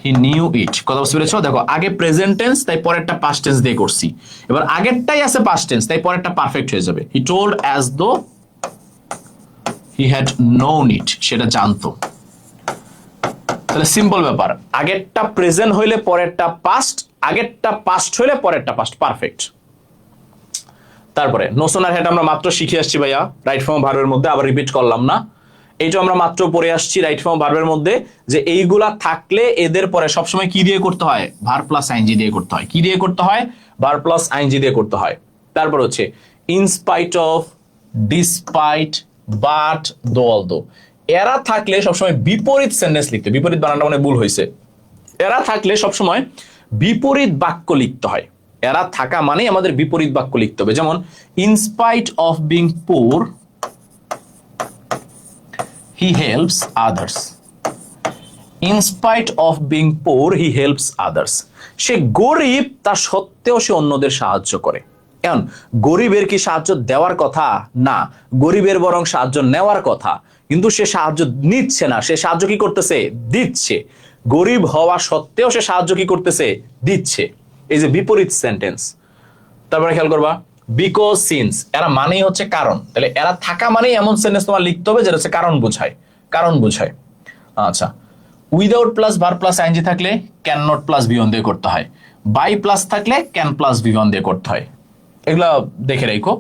he knew it. কথা বুঝতে পেরেছো? দেখো, আগে প্রেজেন্ট টেন্স, তাই পরেরটা পাস্ট টেন্স দিয়ে করছি। এবার আগেরটাই আছে পাস্ট টেন্স, তাই পরেরটা পারফেক্ট হয়ে যাবে। He told as though he had known ইট, সেটা জানতো। তাহলে সিম্পল ব্যাপার, আগেরটা প্রেজেন্ট হইলে পরেরটা পাস্ট, আগেরটা পাস্ট হইলে পরেরটা পাস্ট পারফেক্ট। তারপরে নোশন আর হেড আমরা মাত্র শিখে আসছি ভাইয়া, রাইট ফর্ম ভার্বের মধ্যে, আবার রিপিট করলাম না। এইটা আমরা মাত্র পড়ে আসছি রাইট ফর্ম ভার্বের মধ্যে, যে এইগুলা থাকলে এদের পরে সবসময় কি দিয়ে করতে হয়? ভার্ব প্লাস আইএনজি দিয়ে করতে হয়। কি দিয়ে করতে হয়? ভার্ব প্লাস আইএনজি দিয়ে করতে হয়। তারপর হচ্ছে ইনস্পাইট অফ, ডিসপাইট, বাট, দো অলদো। এরা থাকলে সবসময় বিপরীত সেন্টেন্স লিখতে, বিপরীত বানানটা মানে ভুল হয়েছে। এরা থাকলে সবসময় বিপরীত বাক্য লিখতে হয়। এরা থাকা মানে আমাদের বিপরীত বাক্য লিখতে হবে। যেমন in spite of being poor he helps others. In spite of being poor he helps others. সে গরিব, তা সত্ত্বেও সে অন্যদের সাহায্য করে। এখন গরিবের কি সাহায্য দেওয়ার কথা? না, গরিবের বরং সাহায্য নেওয়ার কথা, কিন্তু সে সাহায্য নিচ্ছে না। সে সাহায্য কি করতেছে? দিচ্ছে। গরিব হওয়া সত্ত্বেও সে সাহায্য কি করতেছে? দিচ্ছে। এই যে বিপরীত সেন্টেন্স। তারপরে খেয়াল করবা, বিকজ সিন্স, এরা মানেই হচ্ছে কারণ। তাহলে এরা থাকা মানেই এমন সেন্টেন্স তোমার লিখতে হবে যেটা হচ্ছে কারণ বোঝায়, কারণ বোঝায়। আচ্ছা, without plus verb plus ING থাকলে ক্যান নট প্লাস ভি1 দিয়ে করতে হয়। বাই প্লাস থাকলে ক্যান প্লাস ভি1 দিয়ে করতে হয়। এগুলা দেখে রাখো।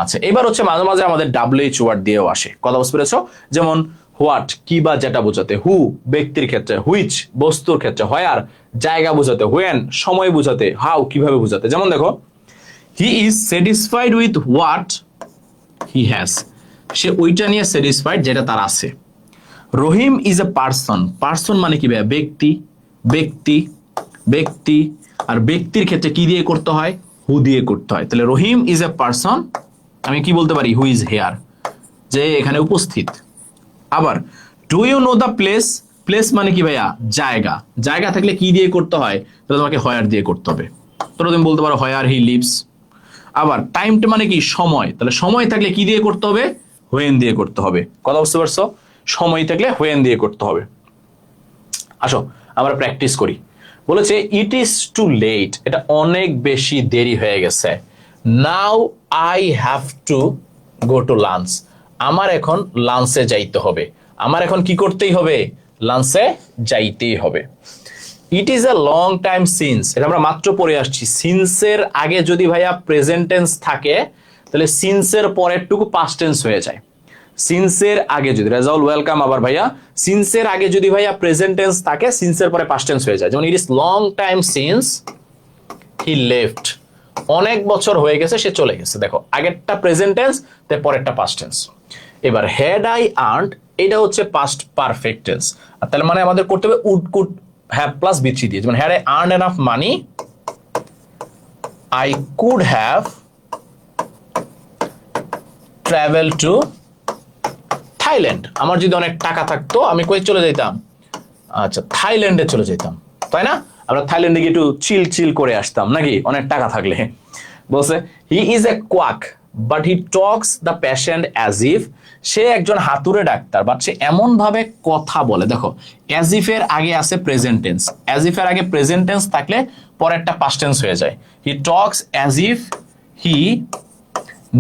আচ্ছা, এবার হচ্ছে মাঝে মাঝে আমাদের WH ওয়ার্ড দিয়েও আসে। কথা বুঝতে পেরেছো? যেমন হোয়াট, কি বা যেটা বোঝাতে, হু ব্যক্তির ক্ষেত্রে, হুইচ বস্তুর ক্ষেত্রে, হোয়ার জায়গা বোঝাতে, হোয়েন সময় বোঝাতে, হাউ কিভাবে বোঝাতে। যেমন দেখো, he is satisfied with what he has, সে ওইটা নিয়ে স্যাটিসফাইড যেটা তার আছে। Rahim is a person, person মানে কি ভাইয়া? ব্যক্তি, ব্যক্তি, ব্যক্তি। আর ব্যক্তির ক্ষেত্রে কি দিয়ে করতে হয়? হু দিয়ে করতে হয়। তাহলে রহিম ইজ এ পার্সন, আমি কি বলতে পারি? হু ইজ হেয়ার, যে এখানে উপস্থিত। আবার do you know the place, place মানে কি ভাইয়া? জায়গা, জায়গা থাকলে কি দিয়ে করতে হয়? তাহলে তোমাকে হোয়ার দিয়ে করতে হবে। তাহলে তুমি বলতে পারো হোয়ার হি লিভস। আবার টাইমটা মানে কি? সময়, তাহলে সময় থাকলে কি দিয়ে করতে হবে? হোয়েন দিয়ে করতে হবে। কথা বুঝতে পারছো? সময় থাকলে হোয়েন দিয়ে করতে হবে। আসো আমরা প্র্যাকটিস করি। বলেছে ইট ইজ টু লেট, এটা অনেক বেশি দেরি হয়ে গেছে। Now I have to go to lunch, আমার এখন লাঞ্চে যাইতে হবে। আমার এখন কি করতেই হবে? লাঞ্চে যাইতেই হবে। ইট is a long time since, এটা আমরা মাত্র পড়ে আসছি। সিন্সের আগে যদি ভাইয়া প্রেজেন্ট টেন্স থাকে, তাহলে সিন্সের পরেরটুকু পাস্ট টেন্স হয়ে যায়। সিন্সের আগে যদি, রেজাউল ওয়েলকাম। আবার ভাইয়া সিন্সের আগে যদি ভাইয়া প্রেজেন্ট টেন্স থাকে, সিন্সের পরে পাস্ট টেন্স হয়ে যায়। যেমন it is long time since he left অনেক বছর হয়ে গেছে, সে চলে গেছে। দেখো আগেরটা প্রেজেন্ট টেন্স, তাই পরেরটা পাস্ট টেন্স। এবার হ্যাড আই আর্নড, এটা হচ্ছে পাস্ট পারফেক্ট টেন্স। আর তাহলে মানে আমাদের করতে হবে উড কুড হ্যাভ প্লাস বি3 দিয়ে। যেমন had I earned enough money, I could have travel to Thailand. আমার যদি অনেক টাকা থাকতো আমি কই চলে যেতাম? আচ্ছা, থাইল্যান্ডে চলে যেতাম, তাই না? আমরা থাইল্যান্ডে গিয়ে একটু চিল চিল করে আসতাম নাকি, অনেক টাকা থাকলে। বলছে he is a quack but he talks the patient as if, সে একজন হাতুড়ে ডাক্তার বাট সে এমন ভাবে কথা বলে। দেখো অ্যাজ ইফ এর আগে আছে প্রেজেন্ট টেন্স, অ্যাজ ইফ এর আগে প্রেজেন্ট টেন্স থাকলে পরেরটা পাস্ট টেন্স হয়ে যায়। He talks as if he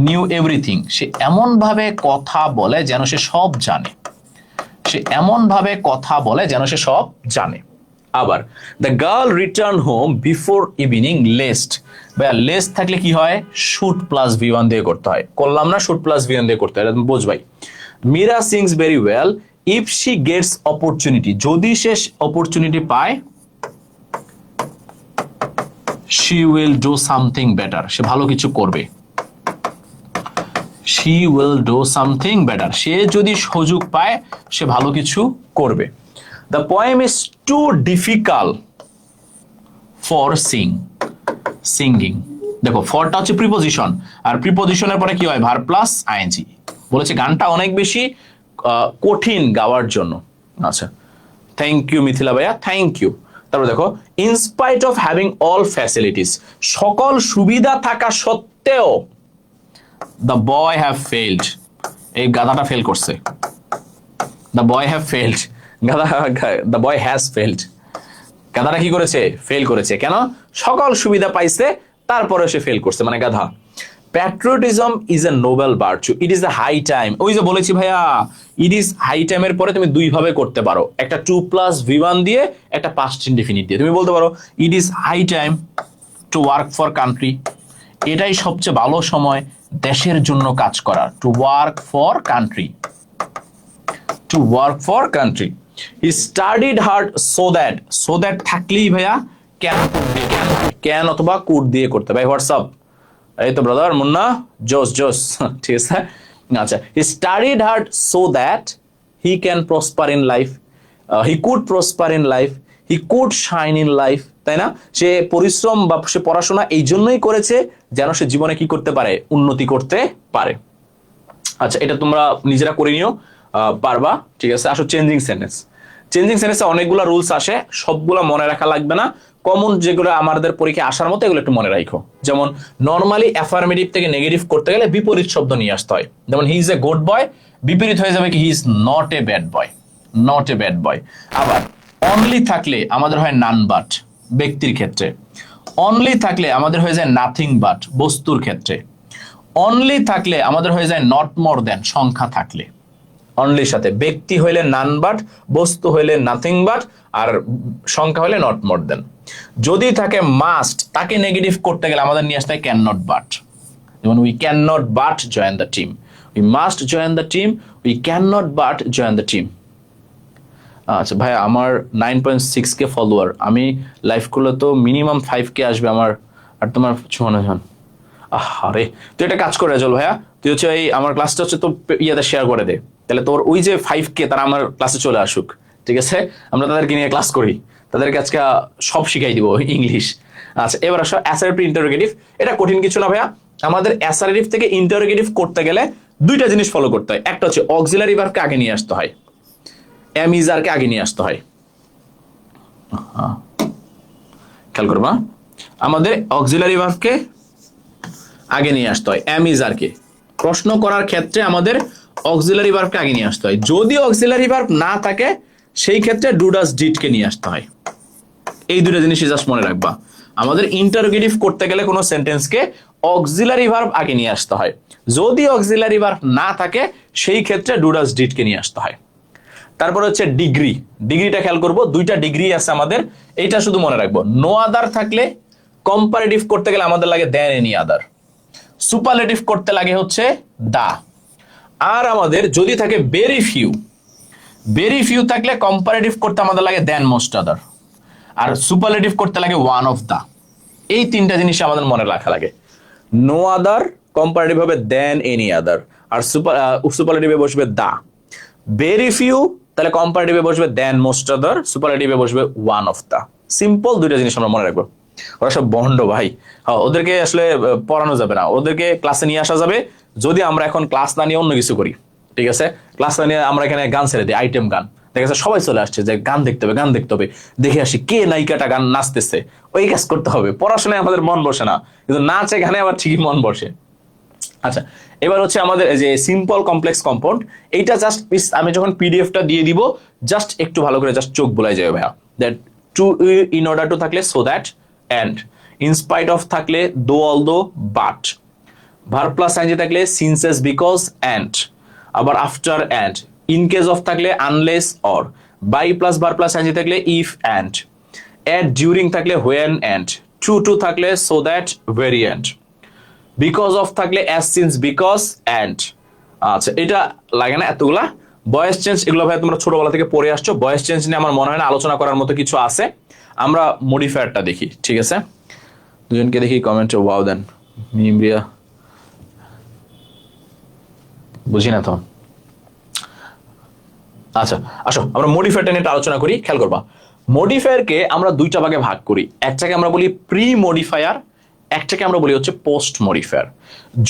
knew everything, সে এমন ভাবে কথা বলে যেন সে সব জানে। সে এমন ভাবে কথা বলে যেন সে সব জানে। আবার the girl return home before evening lest, ভাইয়া লেস্ট থাকলে কি হয়? শুড প্লাস V1 দিয়ে করতে হয়। করলাম না, শুড প্লাস V1 দিয়ে করতে হয়, এটা বুঝ ভাই। Meera sings very well if she gets opportunity, যদি সে অপরচুনিটি পায়, she will do something better, সে ভালো কিছু করবে। she will do something better, সে যদি সুযোগ পায় সে ভালো কিছু করবে। The poem is too difficult for singing। দেখো ফরটা হচ্ছে প্রিপোজিশন, আর প্রিপোজিশনের পরে কি হয়? Verb plus ING. বলেছে গানটা অনেক বেশি কঠিন গাওয়ার জন্য। আচ্ছা, থ্যাংক ইউ মিথিলা ভাইয়া, থ্যাংক ইউ। তারপর দেখো in spite of having all facilities, সকল সুবিধা থাকা সত্ত্বেও the boy have failed, এই গাধাটা ফেল করছে। the boy have failed, the boy has failed, গাধাটা কি করেছে? ফেল করেছে। কেন? সকল সুবিধা পাইছে তারপরে সে ফেল করছে, মানে গাধা। Patriotism is a noble virtue, it is a high time. ওই যে বলেছি ভাইয়া, ইট ইজ হাই টাইমের পরে তুমি দুই ভাবে করতে পারো, একটা টু প্লাস V1 দিয়ে, একটা পাস্ট ইনডিফিনিট দিয়ে। তুমি বলতে পারো it is high time to work for country, এটাই সবচেয়ে ভালো সময় দেশের জন্য কাজ করার। To work for country, to work for country. He studied hard so that থাকলেই ভাইয়া ক্যান অথবা কুড দিয়ে করতে। ভাই হোয়াটসঅ্যাপ, এই তো ব্রাদার মুন্না, জোস জোস, ঠিক আছে। আচ্ছা, হি studied hard so that he can prosper in life, he could prosper in life, he could shine in life, তাই না? সে পরিশ্রম বা সে পড়াশোনা এই জন্যই করেছে যেন সে জীবনে কি করতে পারে? উন্নতি করতে পারে। আচ্ছা, এটা তোমরা নিজেরা করে নিও, পারবা, ঠিক আছে। আসো চেঞ্জিং সেন্টেন্স। চেঞ্জিং সেন্টেন্সে অনেকগুলো রুলস আসে, সবগুলো মনে রাখা লাগবে না। কমন যেগুলো আমাদের পরীক্ষায় আসার মতো এগুলো একটু মনে রাখো। যেমন নর্মালি অ্যাফার্মেটিভ থেকে নেগেটিভ করতে গেলে বিপরীত শব্দ নিয়ে আসতে হয়। যেমন he is a good boy, বিপরীত হয়ে যাবে কি? হি is not a bad boy, not a bad boy. আবার অনলি থাকলে আমাদের হয় নান বাট, ব্যক্তির ক্ষেত্রে। অনলি থাকলে আমাদের হয়ে যায় নাথিং বাট, বস্তুর ক্ষেত্রে। অনলি থাকলে আমাদের হয়ে যায় নট মোর দেন, সংখ্যা থাকলে। অনলির সাথে ব্যক্তি হইলে নান বাট, বস্তু হইলে নাথিং বাট, আর সংখ্যা হইলে নট মোর দেন। যদি থাকে মাস্ট, তাকে নেগেটিভ করতে গেলে আমাদের নিয়ে আসতে হয় ক্যান নট বাট। যেমন we can not but join the team, we must join the team, we can not but join the team. আচ্ছা ভাই, আমার 9.6K ফলোয়ার, আমি লাইভ করলে তো মিনিমাম 5K আসবে আমার, আর তোমার ছোঁয়ানো জন। আরে তুই একটা কাজ করে চল ভাইয়া, তুই হচ্ছে এই আমার ক্লাসটা হচ্ছে তো ইয়াতে শেয়ার করে দে, তাহলে তোর ওই যে 5K তারা আমার ক্লাসে চলে আসুক, ঠিক আছে? আমরা তাদেরকে নিয়ে ক্লাস করি, তাদেরকে আজকে সব শিখাই দিব ইংলিশ। আচ্ছা, এবার আসো অ্যাসারেটিভ ইন্টারোগেটিভ। এটা কঠিন কিছু না ভাইয়া, আমাদের অ্যাসারেটিভ থেকে ইন্টারোগেটিভ করতে গেলে দুইটা জিনিস ফলো করতে হয়। একটা হচ্ছে অক্সিলারি ভার্বকে আগে নিয়ে আসতে হয়, এমিজারকে আগে নিয়ে আসতে হয়। খেয়াল করবা, আমাদের অক্সিলারি ভার্বকে আগে নিয়ে আসতে হয়, এমিজারকে। প্রশ্ন করার ক্ষেত্রে আমাদের অক্সিলারি ভার্বকে আগে নিয়ে আসতে হয়। যদি অক্সিলারি ভার্ব না থাকে সেই ক্ষেত্রে ডু ডাজ ডিডকে নিয়ে আসতে হয়। এই দুটো জিনিস জাস্ট মনে রাখবা। আমাদের ইন্টারোগেটিভ করতে গেলে কোনো সেন্টেন্সকে অক্সিলারি ভার্ব আগে নিয়ে আসতে হয়। যদি অক্সিলারি ভার্ব না থাকে সেই ক্ষেত্রে ডু ডাজ ডিডকে নিয়ে আসতে হয়। তারপর হচ্ছে ডিগ্রি। ডিগ্রিটা খেয়াল করবো, দুইটা ডিগ্রি আছে আমাদের, এইটা শুধু মনে রাখবো। নো আদার থাকলে কম্পারেটিভ করতে গেলে আমাদের লাগে দেন এনি আদার, সুপারলেটিভ করতে লাগে হচ্ছে দা। আর আমাদের যদি থাকে ভেরি ফিউ, ভেরি ফিউ থাকলে কম্পারেটিভ করতে আমাদের লাগে দেন মোস্ট আদার, আর সুপারলেটিভ করতে লাগে ওয়ান অফ দা। এই তিনটা জিনিস আমাদের মনে রাখা লাগে। নো আদার কম্পারেটিভ হবে দেন এনি আদার, আর সুপারলেটিভে বসবে দা। ভেরি ফিউ তাহলে কম্পারেটিভে বসবে দেন মোস্ট আদার, সুপারলেটিভে বসবে ওয়ান অফ দা। সিম্পল দুইটা জিনিস আমরা মনে রাখবো। ওরা সব বন্ড ভাই, হ্যাঁ ওদেরকে আসলে পড়ানো যাবে না, ওদেরকে ক্লাসে নিয়ে আসা যাবে যদি আমরা এখন ক্লাস না নিয়ে অন্য কিছু করি। ঠিক আছে, ক্লাস না নিয়ে আমরা এখানে গান ছেড়ে দিই, আইটেম গান, দেখা যাচ্ছে সবাই চলে আসছে যে গান দেখতে হবে, গান দেখতে হবে, দেখে আসি কে নায়িকাটা গান নাচতেছে, ওই কাজ করতে হবে। পড়াশোনায় আমাদের মন বসে না, কিন্তু নাচে গানে আবার ঠিকই মন বসে। আচ্ছা, এবার হচ্ছে আমাদের যে সিম্পল কমপ্লেক্স কম্পাউন্ড, এইটা জাস্ট আমি যখন পিডিএফটা দিয়ে দিব জাস্ট একটু ভালো করে জাস্ট চোখ বোলাই যাবে ভাইয়া। That to in order to থাকলে so that, and in spite of থাকলে though although but, verb plus ING থাকলে সিন্সেস বিকজ এন্ড, আবার after and, in case of থাকলে unless or, by plus verb plus ING থাকলে if and, at during থাকলে when and, to থাকলে so that very and, because of থাকলে as since because and. আচ্ছা, এটা লাগে না এতগুলা। ভয়েস চেঞ্জ এগুলো ভাই তোমরা ছোটবেলা থেকে পড়ে আসছো, ভয়েস চেঞ্জ নিয়ে আমার মনে হয় না আলোচনা করার মতো কিছু আছে। আমরা মডিফায়ারটা দেখি, ঠিক আছে? দুজনকে দেখি কমেন্টে ওয়াও দেন। মিমরিয়া বুঝি না তো। আচ্ছা আসো আমরা মডিফায়ারটা নিয়ে আলোচনা করি। খেয়াল করবা, মডিফায়ারকে আমরা দুইটা ভাগে ভাগ করি। একটাকে আমরা বলি প্রি মডিফায়ার, একটাকে আমরা বলি হচ্ছে পোস্ট মডিফায়ার।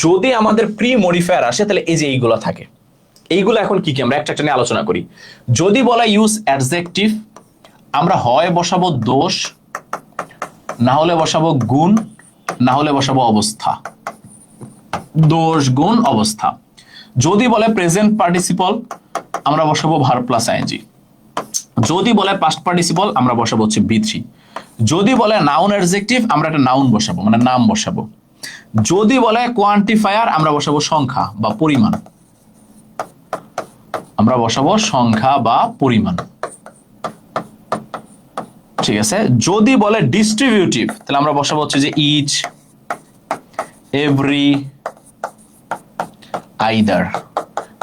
যদি আমাদের প্রি মডিফায়ার আসে তাহলে এই যে এইগুলো থাকে, এইগুলো এখন কি কি আমরা একটা একটা নিয়ে আলোচনা করি। যদি বলা ইউজ অ্যাডজেক্টিভ, আমরা হয় বসাবো দোষ, না হলে বসাবো গুণ, না হলে বসাবো অবস্থা। দোষ গুণ অবস্থা। যদি বলে প্রেজেন্ট পার্টিসিপল, আমরা বসাবো ভার্ব প্লাস আইএনজি। যদি বলে পাস্ট পার্টিসিপল, আমরা বসাবো হচ্ছে বি3। যদি বলে নাউন অ্যাডজেক্টিভ, আমরা একটা নাউন বসাবো, মানে নাম বসাবো। যদি বলে কোয়ান্টিফায়ার, আমরা বসাবো সংখ্যা বা পরিমাণ, আমরা বসাবো সংখ্যা বা পরিমাণ। ঠিক আছে, যদি বলে ডিস্ট্রিবিউটিভ, তাহলে আমরা বসাবো হচ্ছে যে ইচ, এভরি, আইদার।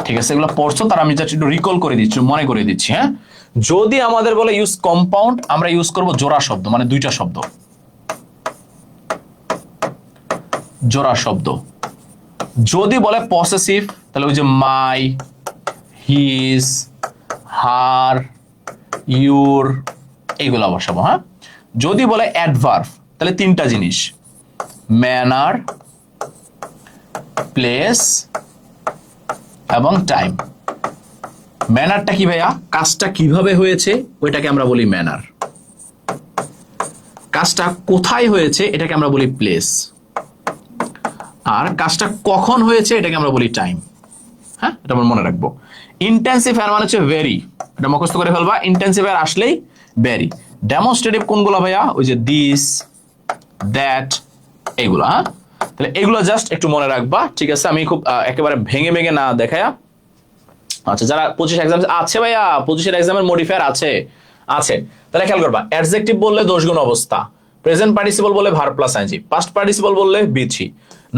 ঠিক আছে, এগুলো পড়ছো, তার আমি জাস্ট একটু রিকল করে দিচ্ছি, মনে করে দিচ্ছি। হ্যাঁ, যদি আমাদের বলে ইউজ কম্পাউন্ড, আমরা ইউজ করব জোড়া শব্দ, মানে দুইটা শব্দ, জোড়া শব্দ। যদি বলে পসেসিভ, তাহলে ওই যে মাই, হিজ, হার, ইউর, এইগুলো বসাবো। হ্যাঁ, যদি বলে অ্যাডভার্ব, তাহলে তিনটা জিনিস, ম্যানার, প্লেস এবং টাইম। ম্যানারটা কি ভাইয়া? কাজটা কিভাবে হয়েছে ওইটাকে আমরা বলি ম্যানার। কাজটা কোথায় হয়েছে এটাকে আমরা বলি প্লেস। আর কাজটা কখন হয়েছে এটাকে আমরা বলি টাইম। হ্যাঁ, এটা আমরা মনে রাখবো। ইন্টেন্সিফায়ার মানে হচ্ছে ভেরি, এটা মুখস্থ করে ফেলবা। ইন্টেন্সিফায়ার আসলেই ভেরি। ডেমনস্ট্রেটিভ কোনগুলো ভাইয়া? ওই যে দিস, দ্যাট, এইগুলো। হ্যাঁ, তাহলে এগুলো জাস্ট একটু মনে রাখবা। ঠিক আছে, আমি খুব একেবারে ভেঙে ভেঙে না দেখায়া। আচ্ছা, যারা 25 এক্সাম আছে ভাইয়া, 25 এক্সামের মডিফায়ার আছে, তাহলে খেয়াল করবা। অ্যাডজেক্টিভ বললে দোষ গুণ অবস্থা, প্রেজেন্ট পার্টিসিপল বললে verb plus ING, past participle বললে বি3,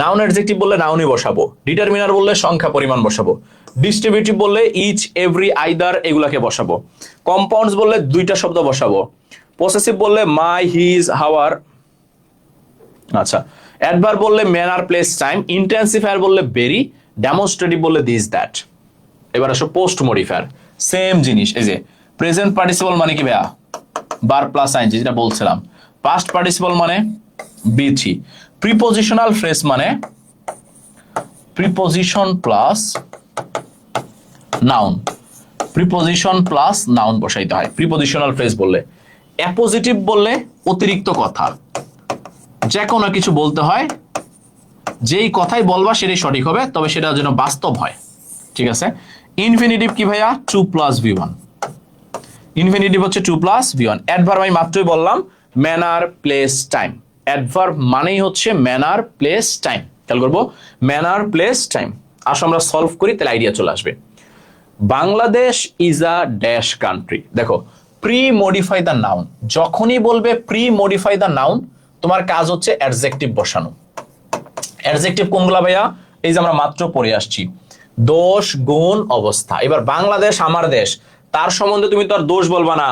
নাউন অ্যাডজেক্টিভ বললে নাউনই বসাবো, ডিটারমিনার বললে সংখ্যা পরিমাণ বসাবো, ডিস্ট্রিবিউটিভ বললে ইচ, এভরি, আইদার এগুলাকে বসাবো, কম্পাউন্ডস বললে দুইটা শব্দ বসাবো, পসেসিভ বললে মাই, হিজ, হাওয়ার। আচ্ছা, অ্যাডভার্ব বললে ম্যানার, প্লেস, টাইম, ইন্টেন্সিফায়ার বললে ভেরি, ডেমনস্ট্রেটিভ বললে দিস, দ্যাট। এবার আসো পোস্ট মডিফায়ার, সেম জিনিস। এই যে প্রেজেন্ট পার্টিসিপল মানে কি ভাইয়া? ভার্ব প্লাস আইএনজি, যেটা বলছিলাম। পাস্ট পার্টিসিপল মানে বি3। প্রিপোজিশনাল ফ্রেজ মানে preposition plus noun, preposition plus noun বসাইতে হয় প্রিপোজিশনাল ফ্রেজ বললে। অ্যাপোজিটিভ বললে অতিরিক্ত কথা, যে কোনো কিছু বলতে হয়, যেই কথাই বলবা সেটাই সঠিক হবে, তবে সেটা যেন বাস্তব হয়। ঠিক আছে। ইনফিনিটিভ কি ভাইয়া? 2 + V1। ইনফিনিটিভ হচ্ছে 2 + V1। অ্যাডভার্ব আমি মাত্রই বললাম, ম্যানার, প্লেস, টাইম। অ্যাডভার্ব মানেই হচ্ছে ম্যানার, প্লেস, টাইম। খেয়াল করবো, ম্যানার, প্লেস, টাইম। আসো আমরা সলভ করি, তাহলে আইডিয়া চলে আসবে। Bangladesh is a dash country. দেখো, প্রি মডিফাই দ্য নাউন, যখনই বলবে প্রি মডিফাই দ্য নাউন, তোমার কাজ হচ্ছে অ্যাডজেক্টিভ বসানো। অ্যাডজেক্টিভ কোনগুলা ভাইয়া? এই যে আমরা মাত্র পড়ে আসছি, দোষ, গুণ, অবস্থা। এবার বাংলাদেশ আমার দেশ, তার সম্বন্ধে তুমি তো আর দোষ বলবা না,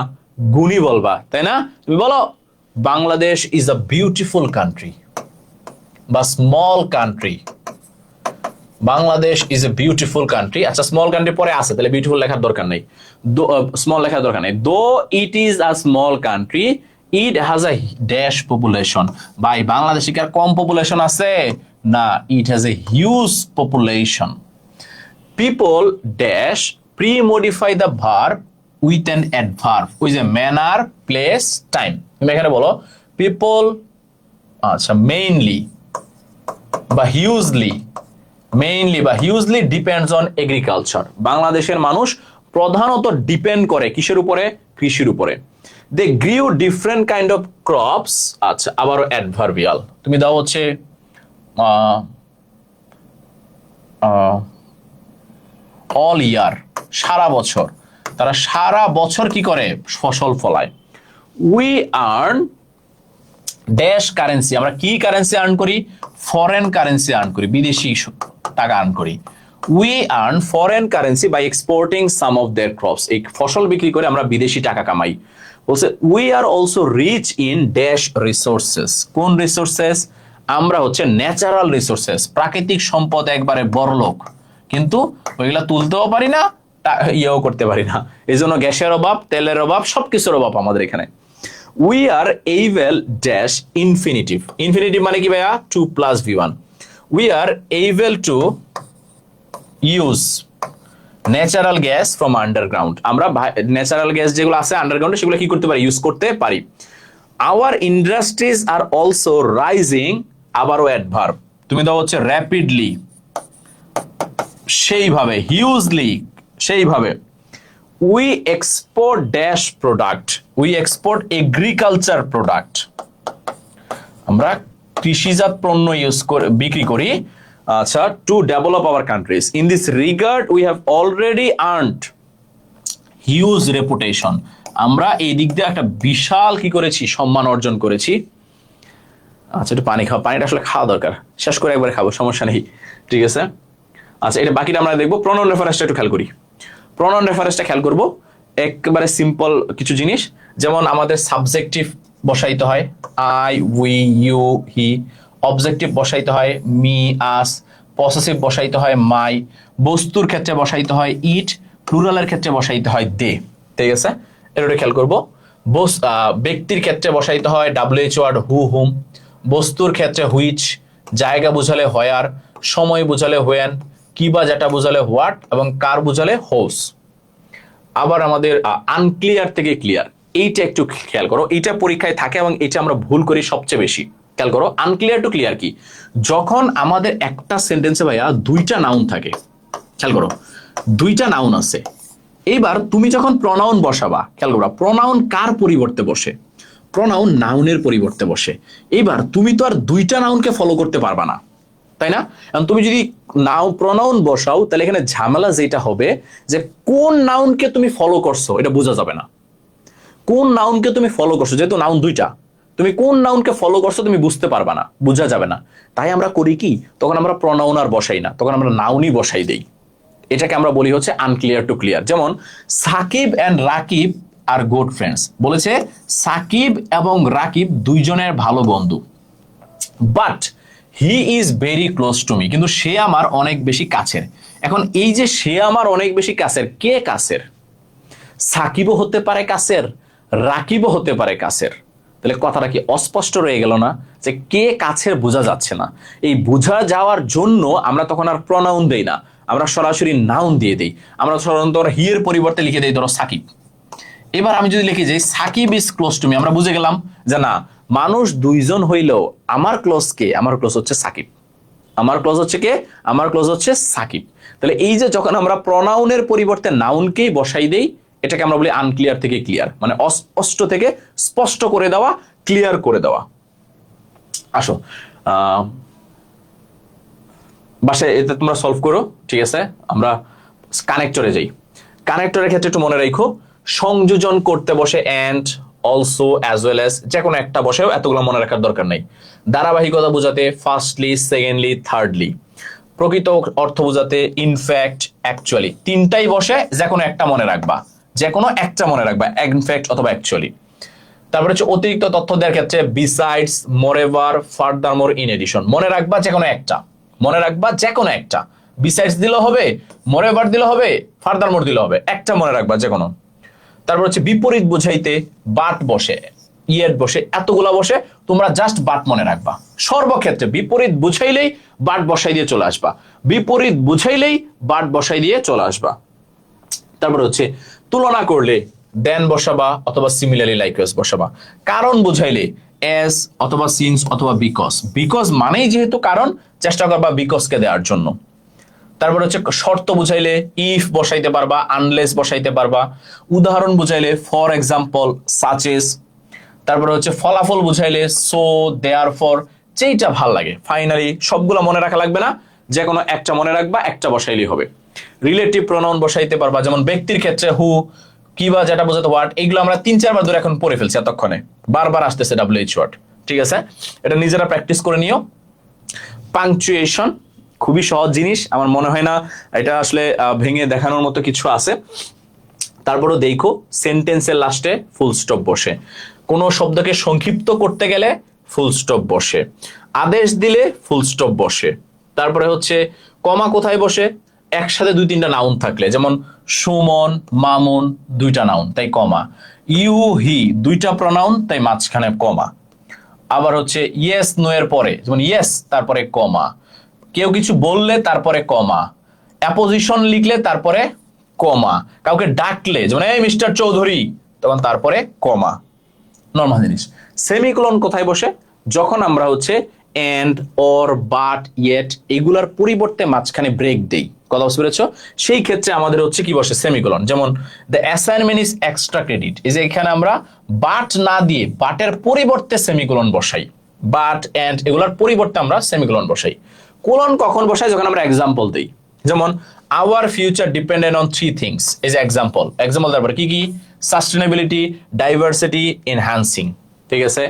গুণই বলবা, তাই না? তুমি বলো Bangladesh is a beautiful country বা small country. Bangladesh is a beautiful country. আচ্ছা, স্মল কান্ট্রি পরে আছে, তাহলে বিউটিফুল লেখার দরকার নেই, স্মল লেখার দরকার নেই। দো it is a small country, it has a dash population. ভাই বাংলাদেশে কি আর কম পপুলেশন আছে? না, it has a huge population. People dash pre-modify the verb with an adverb, ওই যে ম্যানার, প্লেস, টাইম। তুমি এখানে বলো পিপল, আচ্ছা, মেইনলি বা হিউজলি, মেইনলি বা হিউজলি ডিপেন্ডস অন এগ্রিকালচার। বাংলাদেশের মানুষ প্রধানত ডিপেন্ড করে কিসের উপরে? কৃষির উপরে। They grew different kind of crops. আচ্ছা, আবারও অ্যাডভার্বিয়াল তুমি দাও হচ্ছে অল ইয়ার, সারা বছর। তারা সারা বছর কি করে? ফসল ফলায়। উই আর্ন ড্যাশ কারেন্সি, আমরা কি কারেন্সি আর্ন করি? ফরেন কারেন্সি আর্ন করি, বিদেশি টাকা আর্ন করি। We earn foreign currency by exporting some of their crops, এই ফসল বিক্রি করে আমরা বিদেশি টাকা কামাই। বলছে we are also rich in dash resources. কোন রিসোর্সেস? আমরা হচ্ছে ন্যাচারাল রিসোর্সেস, প্রাকৃতিক সম্পদ একবারে বড়লোক, কিন্তু ওইগুলা তুলতেও পারি না, ইয়েও করতে পারি না। এই জন্য গ্যাসের অভাব, তেলের অভাব, সবকিছুর অভাব আমাদের এখানে। We are able dash infinitive. Infinitive মানে কি ভাইয়া? 2 + V1। We are able to use natural gas from underground. আমরা ন্যাচারাল গ্যাস যেগুলো আছে আন্ডারগ্রাউন্ডে সেগুলো কি করতে পারি? ইউজ করতে পারি। Our industries are also rising, আবারও অ্যাডভার্ব তুমি দাও হচ্ছে র্যাপিডলি, সেইভাবে, হিউজলি, সেইভাবে। We export dash product, we export agriculture product, আমরা কৃষিজাত পণ্য বিক্রি করি। আচ্ছা, to develop our countries. In this regard we have already earned huge reputation, আমরা এই দিক দিয়ে একটা বিশাল কি করেছি? সম্মান অর্জন করেছি। আচ্ছা, একটু পানি খাও, পানিটা আসলে খাওয়া দরকার, শেষ করে একবারে খাবো, সমস্যা নেই, ঠিক আছে। আচ্ছা, এটা বাকিটা আমরা দেখবো। প্রনাউন রেফারেন্সটা একটু খেয়াল করি। প্রনাউন রেফারেন্সটা খেয়াল করবো, একেবারে সিম্পল কিছু জিনিস, যেমন আমাদের সাবজেক্টিভ বসাইতে হয় I, we, you, he. Objective বসাইতে হয় মি, আস। পসেসিভ বসাইতে হয় মাই। বস্তুর ক্ষেত্রে বসাইতে হয় ইট। প্লুরালের ক্ষেত্রে বসাইতে হয় দে, ঠিক আছে। এটা খেয়াল করবো। ব্যক্তির ক্ষেত্রে বসাইতে হয় WH ওয়ার্ড হু, হুম। বস্তুর ক্ষেত্রে হুইচ। জায়গা বুঝালে হোয়ার। সময় বুঝালে হোয়েন। কি বা যেটা বুঝালে হোয়াট, এবং কার বুঝালে হোস। আবার আমাদের আনক্লিয়ার থেকে ক্লিয়ার, এইটা একটু খেয়াল করো, এইটা পরীক্ষায় থাকে এবং এটা আমরা ভুল করি সবচেয়ে বেশি। খেয়াল করো, আনক্লিয়ার টু ক্লিয়ার কি? যখন আমাদের একটা সেন্টেন্সে ভাইয়া দুইটা নাউন থাকে, খেয়াল করো, দুইটা নাউন আছে। এইবার তুমি যখন প্রনাউন বসাবা, খেয়াল করবা, প্রনাউন কার পরিবর্তে বসে? প্রনাউন নাউনের পরিবর্তে বসে। এইবার তুমি তো আর দুইটা নাউনকে ফলো করতে পারবা না, তাই না? এখন তুমি যদি প্রনাউন বসাও, তাহলে এখানে ঝামেলা যেটা হবে যে কোন নাউনকে তুমি ফলো করছো এটা বোঝা যাবে না। কোন নাউনকে তুমি ফলো করছো, যেহেতু নাউন দুইটা, তুমি কোন নাউনকে ফলো করছো তুমি বুঝতে পারবা না, বোঝা যাবে না। তাই আমরা করি কি, তখন আমরা প্রনাউন আর বসাই না, তখন আমরা নাউনই বসাই দেই। এটাকে আমরা বলি হচ্ছে আনক্লিয়ার টু ক্লিয়ার। যেমন Sakib and Rakib are good friends, বলেছে সাকিব এবং রাকিব দুইজনের ভালো বন্ধু, but he is very close to me, কিন্তু সে আমার অনেক বেশি কাছের। এখন এই যে সে আমার অনেক বেশি কাছের, কে কাছের? সাকিবও হতে পারে কাছের, রাকিবও হতে পারে কাছের। তাহলে কথাটা কি অস্পষ্ট রয়ে গেল না? যে কে কাছের বোঝা যাচ্ছে না। এই বোঝা যাওয়ার জন্য আমরা তখন আর প্রনাউন দেই না, আমরা সরাসরি নাউন দিয়ে দিই। আমরা সাধারণত হি এর পরিবর্তে লিখে দিই ধরো সাকিব। এবার আমি যদি লিখে যাই Shakib is close to me, আমরা বুঝে গেলাম যে না, মানুষ দুইজন হইলেও আমার ক্লোজ কে? আমার ক্লোজ হচ্ছে সাকিব। আমার ক্লোজ হচ্ছে কে? আমার ক্লোজ হচ্ছে সাকিব। তাহলে এই যে যখন আমরা প্রনাউনের পরিবর্তে নাউনকেই বসাই দেই, এটাকে আমরা বলি আনক্লিয়ার থেকে ক্লিয়ার, মানে অস্পষ্ট থেকে স্পষ্ট করে দেওয়া, ক্লিয়ার করে দেওয়া। আসো বাসায় এটা তোমরা সলভ করো, ঠিক আছে। আমরা কানেক্টরে যাই। কানেক্টরের ক্ষেত্রে একটু মনে রাখো, সংযোজন করতে বসে and, also, as well as, যে কোনো একটা বসেও, এতগুলো মনে রাখার দরকার নাই। ধারাবাহিকতা বোঝাতে ফার্স্টলি, সেকেন্ডলি, থার্ডলি। প্রকৃত অর্থ বোঝাতে ইনফ্যাক্ট, অ্যাকচুয়ালি। তিনটাই বসে, যে কোনো একটা মনে রাখবা, যে কোনো একটা মনে রাখবা, ইনফ্যাক্ট অথবা অ্যাকচুয়ালি। তারপরে হচ্ছে অতিরিক্ত তথ্য দেওয়ার ক্ষেত্রে বিসাইডস, মোরেভার, ফার্দারমোর, ইন এডিশন। মনে রাখবা যে কোনো একটা, মনে রাখবা যে কোনো একটা। বিসাইডস দিলেও হবে, মোরেভার দিলে হবে, ফার্দারমোর দিলে হবে, একটা মনে রাখবা যে কোনো। তারপর হচ্ছে বিপরীত বুঝাইতে বাট বসে, ইয়েট বসে, এতগুলা বসে, তোমরা জাস্ট বাট মনে রাখবা। সর্বক্ষেত্রে বিপরীত বুঝাইলেই বাট বসাই দিয়ে চলে আসবা, বিপরীত বুঝাইলেই বাট বসাই দিয়ে চলে আসবা। তারপর হচ্ছে তুলনা করলে দেন বসাবা অথবা সিমিলারলি লাইকওয়াইজ বসাবা। কারণ বুঝাইলে এস অথবা সিন্স অথবা বিকজ, বিকজ মানেই যেহেতু কারণ, চেষ্টা করবা বিকজকে দেওয়ার জন্য। তারপর হচ্ছে শর্ত বুঝাইলে ইফ বসাইতে পারবা, আনলেস বসাইতে পারবা। উদাহরণ বুঝাইলে ফর এক্সাম্পল, সাচেস। তারপরে হচ্ছে ফলাফল বুঝাইলে সো, দেয়ার ফর, যেইটা ভাল লাগে। ফাইনালি সবগুলো মনে রাখা লাগবে না, যে কোনো একটা মনে রাখবা, একটা বসাইলেই হবে। রিলেটিভ প্রোনাউন বসাইতে পারবা, যেমন ব্যক্তির ক্ষেত্রে হু, কিবা যেটা বোঝাতে হোয়াট, এইগুলো আমরা 3-4 বার ধরে এখন পড়ে ফেলছি, এতক্ষণে বারবার আসতেছে WH ওয়ার্ড। ঠিক আছে, এটা নিজেরা প্র্যাকটিস করে নিও। পাংচুয়েশন খুবই সহজ জিনিস, আমার মনে হয় না এটা আসলে ভেঙে দেখানোর মতো কিছু আছে। তারপরও দেখো সেন্টেন্সের লাস্টে ফুল স্টপ বসে, কোনো শব্দকে সংক্ষিপ্ত করতে গেলে ফুল স্টপ বসে, আদেশ দিলে ফুল স্টপ বসে। তারপরে হচ্ছে কমা কোথায় বসে, একসাথে 2-3টা নাউন থাকলে, যেমন সুমন, মামুন, 2টা নাউন তাই কমা। ইউ, হি, 2টা প্রনাউন তাই মাঝখানে কমা। আবার হচ্ছে ইয়েস নো এর পরে, যেমন ইয়েস তারপরে কমা, কেউ কিছু বললে তারপরে কমা, অ্যাপোজিশন লিখলে তারপরে কমা, কাউকে ডাকলে যেমন এই মিস্টার চৌধুরী, তখন তারপরে কমা, নর্মাল জিনিস। সেমিকোলন কোথায় বসে, যখন আমরা হচ্ছে এন্ড, অর, বাট, ইয়েট এগুলার পরিবর্তে মাঝখানে ব্রেক দেই, কথা বুঝতে পেরেছো? সেই ক্ষেত্রে আমাদের হচ্ছে কি বসে, সেমিকোলন। যেমন the assignment is extra credit, এই যে এখানে আমরা বাট না দিয়ে বাটের পরিবর্তে সেমিকোলন বসাই, বাট, এন্ড এগুলার পরিবর্তে আমরা সেমিকোলন বসাই। কোলন কখন বসাই, যখন আমরা এক্সাম্পল দিই, যেমন our future dependent on 3 things, is example. Example তারপরে কি কি, সাস্টেনেবিলিটি, ডাইভার্সিটি, এনহ্যান্সিং। ঠিক আছে,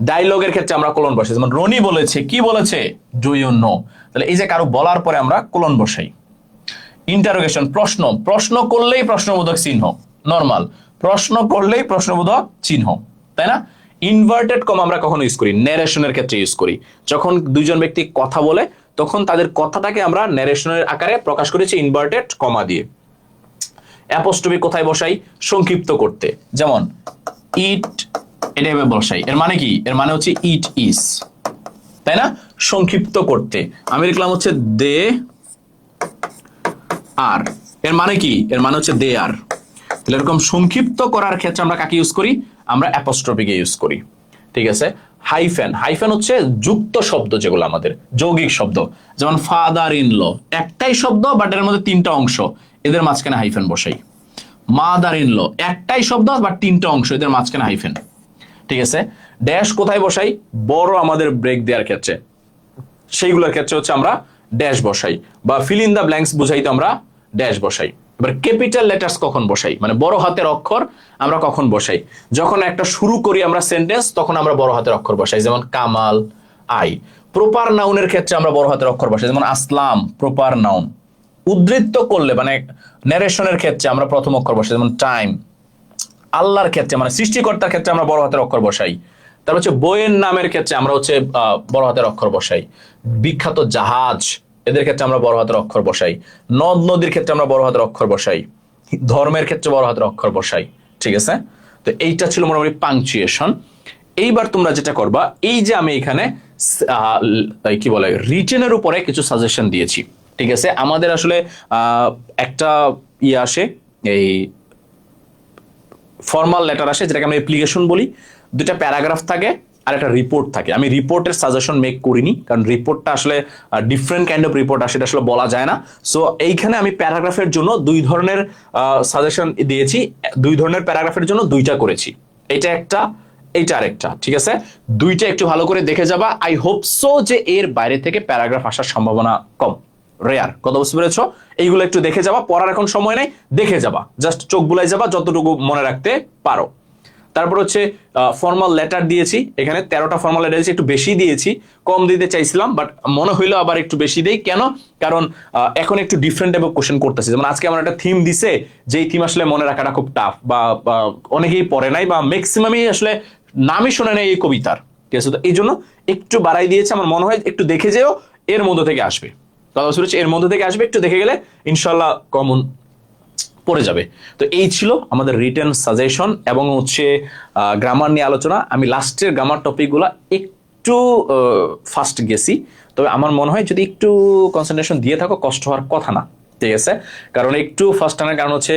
ডায়লগের ক্ষেত্রে আমরা কোলন বসাই, যেমন রনি বলেছে, কি বলেছে, ডু ইউ নো, তাহলে এই যে কারো বলার পরে আমরা কোলন বসাই। ইন্টারোগেশন, প্রশ্ন, প্রশ্ন করলেই প্রশ্নবোধক চিহ্ন, নরমাল, প্রশ্ন করলেই প্রশ্নবোধক চিহ্ন, তাই না? ইনভার্টেড কমা আমরা কখন ইউজ করি, ন্যারেশনের ক্ষেত্রে ইউজ করি, যখন দুইজন ব্যক্তি কথা বলে তখন তাদের কথাটাকে আমরা ন্যারেশনের আকারে প্রকাশ করেছি ইনভার্টেড কমা দিয়ে। অ্যাপোস্ট্রফি কোথায় বসাই, সংক্ষিপ্ত করতে, যেমন ইট, এটা বসাই, এর মানে কি, এর মানে হচ্ছে ইট ইজ, তাই না? সংক্ষিপ্ত করতে আমি লিখলাম হচ্ছে দে আর, এর মানে কি, এর মানে হচ্ছে দে আর। তাহলে এরকম সংক্ষিপ্ত করার ক্ষেত্রে আমরা কাকে ইউজ করি, আমরা অ্যাপোস্ট্রফিকে ইউজ করি। ঠিক আছে, হাইফেন, হাইফেন হচ্ছে যুক্ত শব্দ, যেগুলো আমাদের যৌগিক শব্দ, যেমন ফাদার ইন ল, একটাই শব্দ বাট এর মধ্যে 3টা অংশ, এদের মাঝখানে হাইফেন বসাই। মাদার ইন ল, একটাই শব্দ বাট 3টা অংশ, এদের মাঝখানে হাইফেন। ঠিক আছে, ড্যাশ কোথায় বসাই, বড় আমাদের ব্রেক দেওয়ার ক্ষেত্রে, সেইগুলোর ক্ষেত্রে হচ্ছে আমরা ড্যাশ বসাই, বা ফিল ইন দ্য ব্ল্যাঙ্কস বুঝাইতে আমরা ড্যাশ বসাই। এবার ক্যাপিটাল লেটার্স কখন বসাই, মানে বড় হাতের অক্ষর আমরা কখন বসাই, যখন একটা শুরু করি আমরা সেন্টেন্স, তখন আমরা বড় হাতের অক্ষর বসাই, যেমন কামাল, আই। প্রপার নাউনের ক্ষেত্রে আমরা বড় হাতের অক্ষর বসাই, যেমন আসলাম, প্রপার নাউন। উদ্ধৃত করলে মানে ন্যারেশনের ক্ষেত্রে আমরা প্রথম অক্ষর বসাই, যেমন টাইম। আল্লাহর ক্ষেত্রে মানে সৃষ্টিকর্তার ক্ষেত্রে আমরা বড় হাতের অক্ষর বসাই। তারপর হচ্ছে বইয়ের নামের ক্ষেত্রে আমরা হচ্ছে বড় হাতের অক্ষর বসাই। বিখ্যাত জাহাজ, এদের ক্ষেত্রে আমরা বড় হাতের অক্ষর বসাই। নদ নদীর ক্ষেত্রে আমরা বড় হাতের অক্ষর বসাই। ধর্মের ক্ষেত্রে বড় হাতের অক্ষর বসাই। ঠিক আছে, তো এইটা ছিল মোটামুটি পাংচুয়েশন। এইবার তোমরা যেটা করবা, এই যে আমি এখানে কি বলে রিটেনের উপরে কিছু সাজেশন দিয়েছি। ঠিক আছে, আমাদের আসলে একটা ইয়ে আসে, এই ফর্মাল লেটার আসে, যেটাকে আমরা অ্যাপ্লিকেশন বলি। 2টা প্যারাগ্রাফ থাকে আর একটা রিপোর্ট থাকে। আমি রিপোর্টের সাজেশন মেক করিনি, কারণ রিপোর্টটা আসলে ডিফারেন্ট কাইন্ড অফ রিপোর্ট আসে, এটা আসলে বলা যায় না। সো এইখানে আমি প্যারাগ্রাফের জন্য 2 ধরনের সাজেশন দিয়েছি, 2 ধরনের প্যারাগ্রাফের জন্য 2টা করেছি, এটা একটা, এইটা আরেকটা। ঠিক আছে, 2টা একটু ভালো করে দেখে যাবা। আই হোপ সো যে এর বাইরে থেকে প্যারাগ্রাফ আসার সম্ভাবনা কম, রেয়ার, কথা বুঝতে পেরেছো? এইগুলো একটু দেখে যাবা, পড়ার এখন সময় নাই, দেখে যাবা, জাস্ট চোখ বুলাই যাবা যতটুকু মনে রাখতে পারো। তারপর হচ্ছে ফর্মাল লেটার দিয়েছি, এখানে 13টা ফর্মাল লেটার দিয়েছি, একটু বেশি দিয়েছি, কম দিতে চাইছিলাম বাট মনে হইলো আবার একটু বেশি দেই। কেন? কারণ এখন একটু ডিফারেন্ট টাইপ অফ কোশ্চেন করতেছি। যেমন আজকে আমার একটা থিম দিছে, যেই থিম আসলে মনে রাখাটা খুব টাফ, বা অনেকেই পড়ে নাই, বা ম্যাক্সিমামই আসলে নামই শোনে না এই কবিতার, ঠিক আছে? তো এই জন্য একটু বাড়াই দিয়েছে, আমার মনে হয় একটু দেখে যেও, এর মধ্যে থেকে আসবে, কথা শুনেছি এর মধ্যে থেকে আসবে, একটু দেখে গেলে ইনশাল্লাহ কমন পড়ে যাবে। তো এই ছিল আমাদের রিটেন সাজেশন এবং হচ্ছে গ্রামার নিয়ে আলোচনা। আমি লাস্টের গ্রামার টপিকগুলো একটু ফাস্ট গেছি, তবে আমার মনে হয় যদি একটু কনসেন্ট্রেশন দিয়ে থাকো কষ্ট হওয়ার কথা না, ঠিক আছে? কারণ একটু ফার্স্ট টানার কারণ হচ্ছে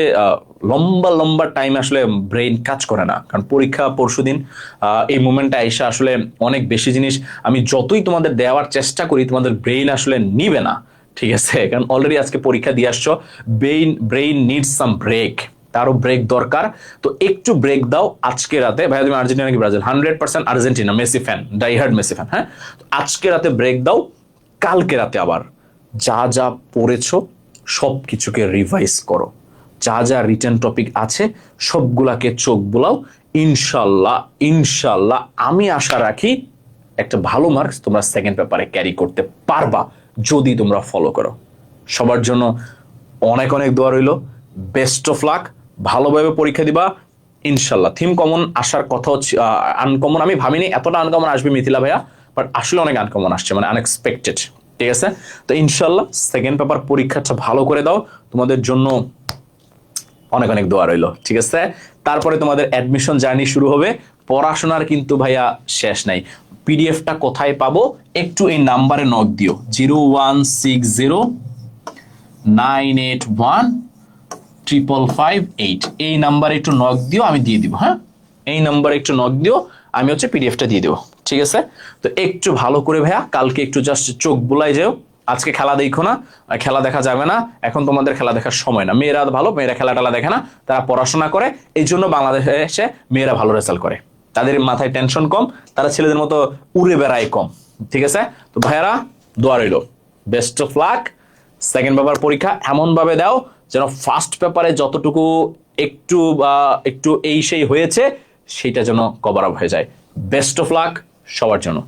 লম্বা লম্বা টাইম আসলে ব্রেইন কাজ করে না, কারণ পরীক্ষা পরশুদিন, এই মোমেন্টটা এসে আসলে অনেক বেশি জিনিস আমি যতই তোমাদের দেওয়ার চেষ্টা করি তোমাদের ব্রেইন আসলে নিবে না, ঠিক আছে? কারণ অলরেডি আজকে পরীক্ষা দিয়ে আসছো, ব্রেইন নিডস সাম ব্রেক, তারও ব্রেক দরকার। তো একটু ব্রেক দাও আজকে রাতে। ভাই তুমি আর্জেন্টিনা নাকি Brazil? 100% Argentina, Messi fan, die hard Messi fan. হ্যাঁ, আজকে রাতে ব্রেক দাও, কালকে রাতে আবার যা যা পড়েছো সব কিছুকে রিভাইজ করো, যা যা রিটেন টপিক আছে সবগুলাকে চোখ বুলাও। ইনশাল্লাহ ইনশাল্লাহ আমি আশা রাখি একটা ভালো মার্কস তোমরা সেকেন্ড পেপারে ক্যারি করতে পারবা যদি তোমরা ফলো করো। সবার জন্য অনেক অনেক দোয়া রইল, বেস্ট অফ লাক, ভালোভাবে পরীক্ষা দিবা ইনশাল্লাহ। থিম কমন আসার কথা হচ্ছে, আনকমন আমি ভাবিনি এতটা আনকমন আসবে মিথিলা ভাইয়া, বাট আসলে অনেক আনকমন আসছে, মানে আনএক্সপেক্টেড, ঠিক আছে? তো ইনশাল্লাহ সেকেন্ড পেপার পরীক্ষাটা ভালো করে দাও, তোমাদের জন্য অনেক অনেক দোয়া রইল, ঠিক আছে? তারপরে তোমাদের অ্যাডমিশন জার্নি শুরু হবে, পড়াশোনার কিন্তু ভাইয়া শেষ নাই। পিডিএফটা কোথায় পাবো? একটু এই নাম্বারে নক দিও, 01609815558, এই নাম্বারে একটু নক দিও, আমি দিয়ে দিব। হ্যাঁ, এই নাম্বারে একটু নক দিও, আমি হচ্ছে পিডিএফটা দিয়ে দেবো, ঠিক আছে? তো একটু ভালো করে ভাইয়া কালকে একটু জাস্ট চোখ বুলাই যাও, আজকে খেলা দেখো না, খেলা দেখা যাবে না, এখন তোমাদের খেলা দেখার সময় না। মেয়েরা ভালো, মেয়েরা খেলা টেলা দেখে না, তারা পড়াশোনা করে, এই জন্য বাংলাদেশে এসে মেয়েরা ভালো রেজাল্ট করে, তাদের মাথায় টেনশন কম, তারা ছেলেদের মতো উড়ে বেড়ায় কম, ঠিক আছে? তো ভাইয়ারা দোয়া রইল, best of luck. Second paper পরীক্ষা এমন ভাবে দাও যেন ফার্স্ট পেপারে যতটুকু একটু এই সেই হয়েছে সেটা যেন কভার আপ হয়ে যায়। বেস্ট অফ লাক সবার জন্য।